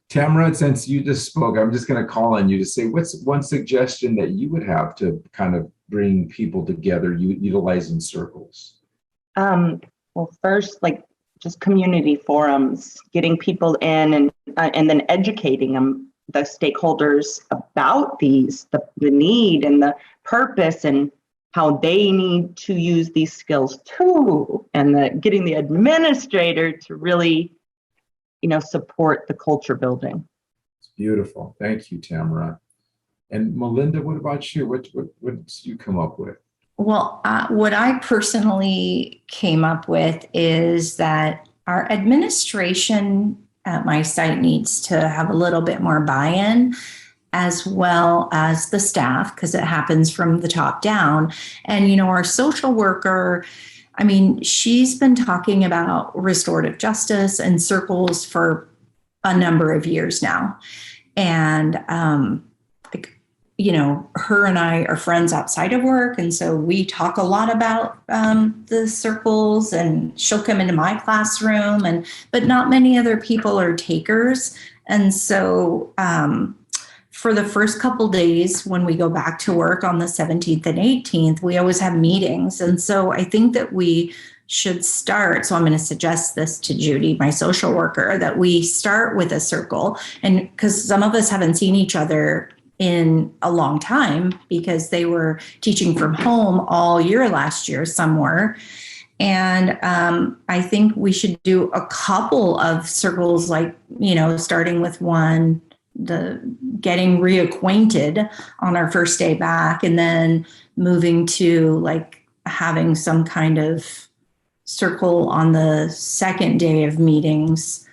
Tamara, since you just spoke, I'm just going to call on you to say, what's one suggestion that you would have to kind of bring people together utilizing circles? Well, first, just community forums, getting people in and then educating them, the stakeholders, about the need and the purpose and how they need to use these skills too, and getting the administrator to really, support the culture building. It's beautiful. Thank you, Tamara. And Melinda, what about you? What did you come up with? Well, what I personally came up with is that our administration at my site needs to have a little bit more buy-in, as well as the staff, because it happens from the top down. And, our social worker, she's been talking about restorative justice and circles for a number of years now. And, her and I are friends outside of work. And so we talk a lot about the circles, and she'll come into my classroom, but not many other people are takers. And so for the first couple days, when we go back to work on the 17th and 18th, we always have meetings. And so I think that we should start. So I'm going to suggest this to Judy, my social worker, that we start with a circle. And because some of us haven't seen each other in a long time, because they were teaching from home all year last year somewhere. And I think we should do a couple of circles, starting with one, the getting reacquainted on our first day back, and then moving to having some kind of circle on the second day of meetings.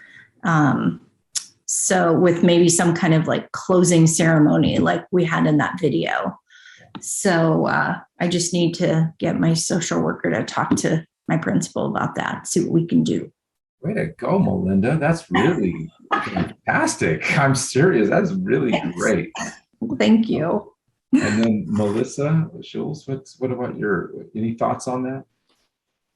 So with maybe some kind of closing ceremony like we had in that video. So I just need to get my social worker to talk to my principal about that, see what we can do. Way to go, Melinda. That's really fantastic. I'm serious. That's really great. Thank you. And then Melissa Schulz, what about any thoughts on that?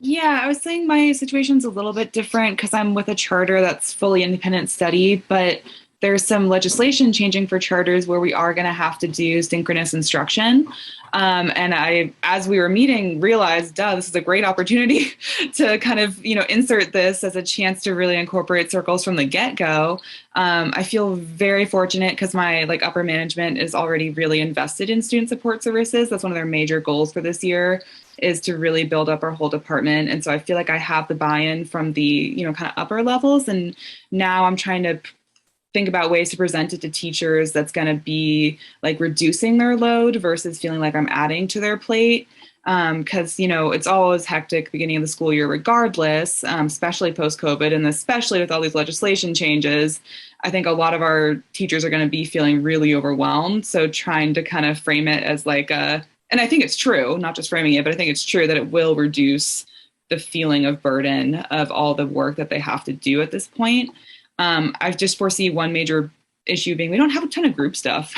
Yeah, I was saying my situation's a little bit different because I'm with a charter that's fully independent study, but there's some legislation changing for charters where we are going to have to do synchronous instruction. And I, as we were meeting, realized, this is a great opportunity to kind of, insert this as a chance to really incorporate circles from the get-go. I feel very fortunate because my upper management is already really invested in student support services. That's one of their major goals for this year, is to really build up our whole department. And so I feel like I have the buy-in from the, kind of upper levels. And now I'm trying to think about ways to present it to teachers that's going to be reducing their load versus feeling like I'm adding to their plate. Because, it's always hectic beginning of the school year regardless, especially post-COVID, and especially with all these legislation changes. I think a lot of our teachers are going to be feeling really overwhelmed. So trying to kind of frame it as and I think it's true, not just framing it, but I think it's true that it will reduce the feeling of burden of all the work that they have to do at this point. I just foresee one major issue being we don't have a ton of group stuff.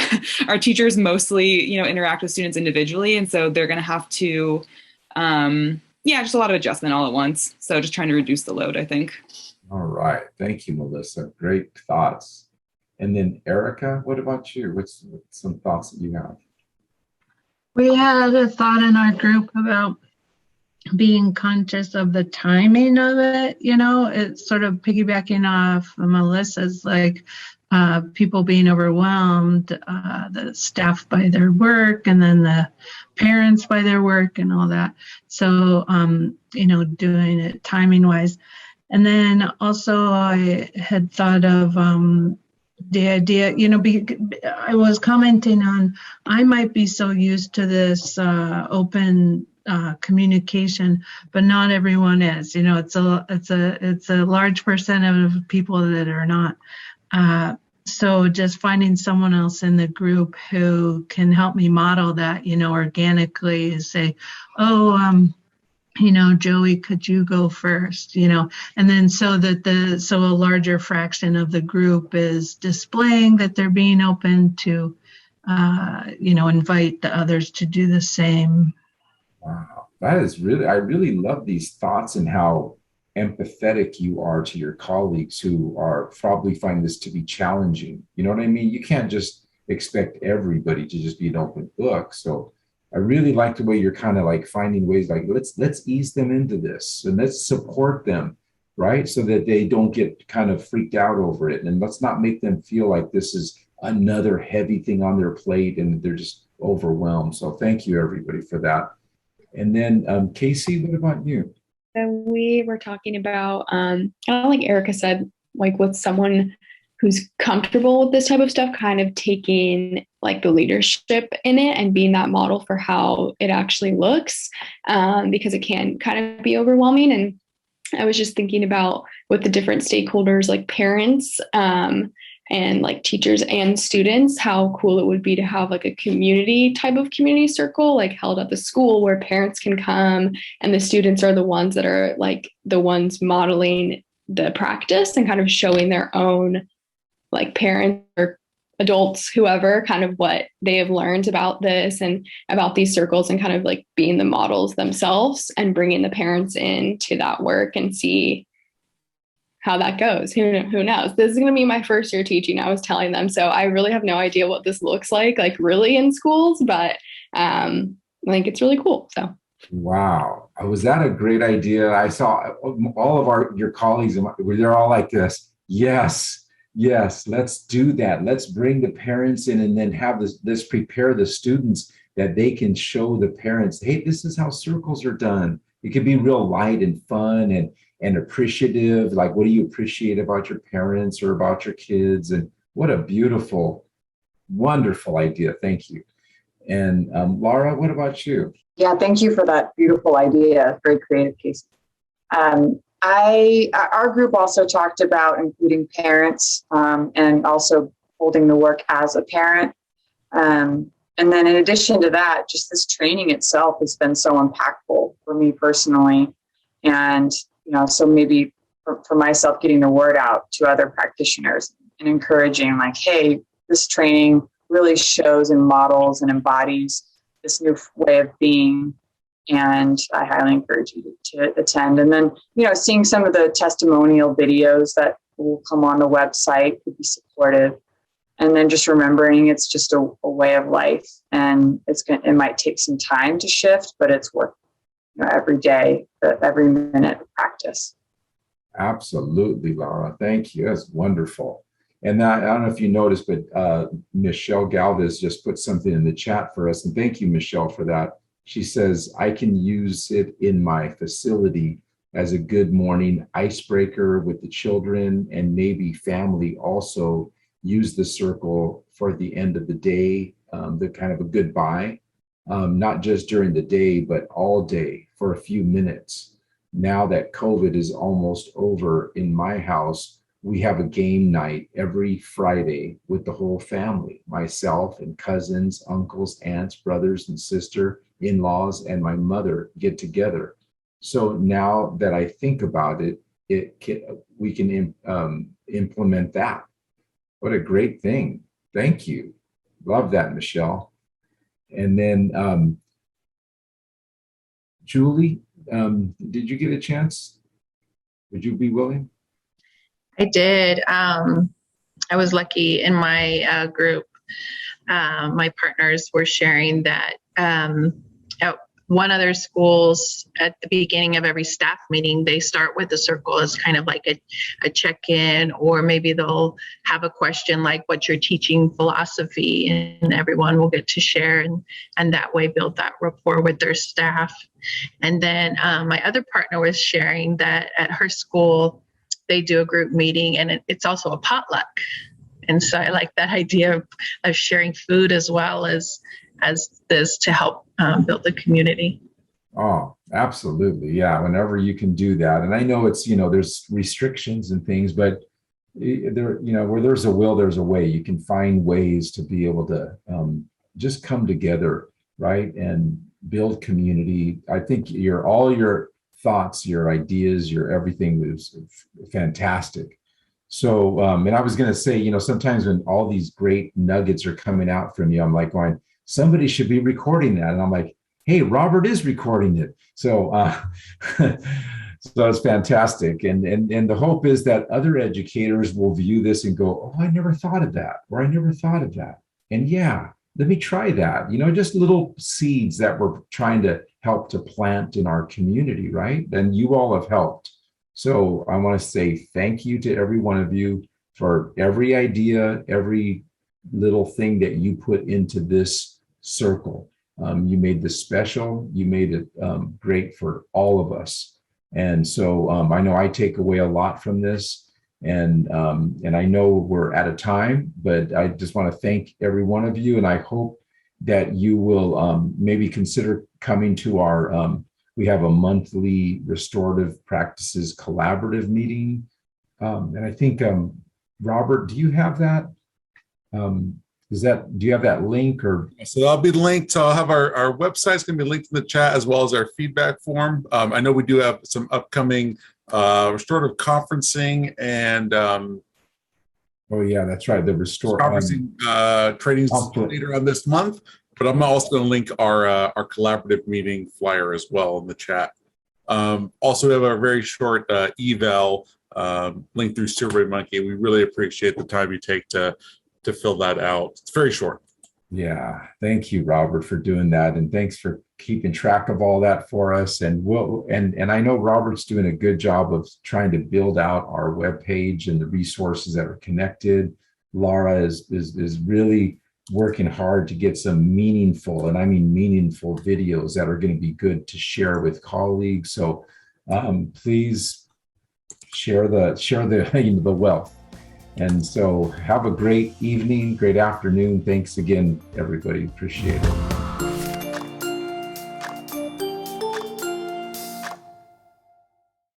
Our teachers mostly, interact with students individually. And so they're going to have to, just a lot of adjustment all at once. So just trying to reduce the load, I think. All right. Thank you, Melissa. Great thoughts. And then Erica, what about you? What's some thoughts that you have? We had a thought in our group about being conscious of the timing of it. It's sort of piggybacking off Melissa's, like people being overwhelmed, the staff by their work, and then the parents by their work and all that. So, doing it timing wise. And then also I had thought of the idea, I was commenting on, I might be so used to this open communication, but not everyone is. It's a large percent of people that are not. So just finding someone else in the group who can help me model that, organically, and say, Joey, could you go first? And then so a larger fraction of the group is displaying that they're being open to, invite the others to do the same. Wow, that is I really love these thoughts and how empathetic you are to your colleagues who are probably find this to be challenging. You know what I mean? You can't just expect everybody to just be an open book. So I really like the way you're kind of like finding ways like, let's ease them into this and let's support them, right? So that they don't get kind of freaked out over it. And let's not make them feel like this is another heavy thing on their plate and they're just overwhelmed. So thank you, everybody, for that. And then Casey, what about you? So we were talking about, kind of like Erica said, like with someone who's comfortable with this type of stuff, kind of taking like the leadership in it and being that model for how it actually looks, because it can kind of be overwhelming. And I was just thinking about with the different stakeholders, like parents, and like teachers and students, how cool it would be to have like a community type of community circle, like held at the school where parents can come and the students are the ones that are like the ones modeling the practice and kind of showing their own like parents or adults, whoever, kind of what they have learned about this and about these circles and kind of like being the models themselves and bringing the parents into that work and see how that goes. Who knows? This is going to be my first year teaching. I was telling them. So I really have no idea what this looks like really in schools, but I think it's really cool. So. Wow. Was that a great idea? I saw all of your colleagues, they're all like this. Yes, let's do that. Let's bring the parents in and then have let's prepare the students that they can show the parents, hey, this is how circles are done. It can be real light and fun and appreciative. Like, what do you appreciate about your parents or about your kids? And what a beautiful, wonderful idea. Thank you. And Laura, what about you? Yeah, thank you for that beautiful idea. Very creative, Casey. Our group also talked about including parents and also holding the work as a parent. And then in addition to that, just this training itself has been so impactful for me personally. And, so maybe for myself, getting the word out to other practitioners and encouraging like, hey, this training really shows and models and embodies this new way of being. And I highly encourage you to attend. And then, seeing some of the testimonial videos that will come on the website would be supportive. And then just remembering it's just a way of life, and it might take some time to shift, but it's worth every day, every minute of practice. Absolutely, Laura. Thank you. That's wonderful. And I don't know if you noticed, but Michelle Galvez just put something in the chat for us. And thank you, Michelle, for that. She says, I can use it in my facility as a good morning icebreaker with the children and maybe family. Also use the circle for the end of the day, the kind of a goodbye, not just during the day, but all day for a few minutes. Now that COVID is almost over in my house, we have a game night every Friday with the whole family, myself and cousins, uncles, aunts, brothers and sister, in-laws, and my mother get together. So now that I think about it, we can implement that. What a great thing. Thank you. Love that, Michelle. And then Julie, did you get a chance? Would you be willing? I did. I was lucky in my group. My partners were sharing that at one of their schools, at the beginning of every staff meeting, they start with a circle as kind of like a check-in, or maybe they'll have a question like, what's your teaching philosophy? And everyone will get to share and that way build that rapport with their staff. And then my other partner was sharing that at her school, they do a group meeting and it's also a potluck. And so I like that idea of sharing food as well as this to help build the community. Oh, absolutely. Yeah. Whenever you can do that. And I know it's, there's restrictions and things, but there, where there's a will, there's a way. You can find ways to be able to just come together, right? And build community. I think all your thoughts, your ideas, your everything was fantastic. So, and I was going to say, sometimes when all these great nuggets are coming out from you, I'm like going, somebody should be recording that. And I'm like, hey, Robert is recording it. So, so it's fantastic. And the hope is that other educators will view this and go, oh, I never thought of that, or I never thought of that. And yeah, let me try that. Just little seeds that we're trying to help to plant in our community, right? And you all have helped. So I want to say thank you to every one of you for every idea, every little thing that you put into this circle. You made this special. You made it great for all of us. And so I know I take away a lot from this, and I know we're out of time, but I just want to thank every one of you, and I hope that you will maybe consider coming to our. We have a monthly restorative practices collaborative meeting. And I think, Robert, do you have that? Do you have that link or? So that'll be linked. So I'll have our website's going to be linked in the chat, as well as our feedback form. I know we do have some upcoming restorative conferencing and oh yeah, that's right. The conferencing trainings later on this month. But I'm also going to link our collaborative meeting flyer as well in the chat. Also, we have a very short eval link through SurveyMonkey. We really appreciate the time you take to fill that out. It's very short. Yeah, thank you, Robert, for doing that, and thanks for keeping track of all that for us. And and I know Robert's doing a good job of trying to build out our webpage and the resources that are connected. Laura is really working hard to get some meaningful, and I mean meaningful, videos that are going to be good to share with colleagues. So please share the wealth. And so have a great evening, great afternoon. Thanks again, everybody. Appreciate it.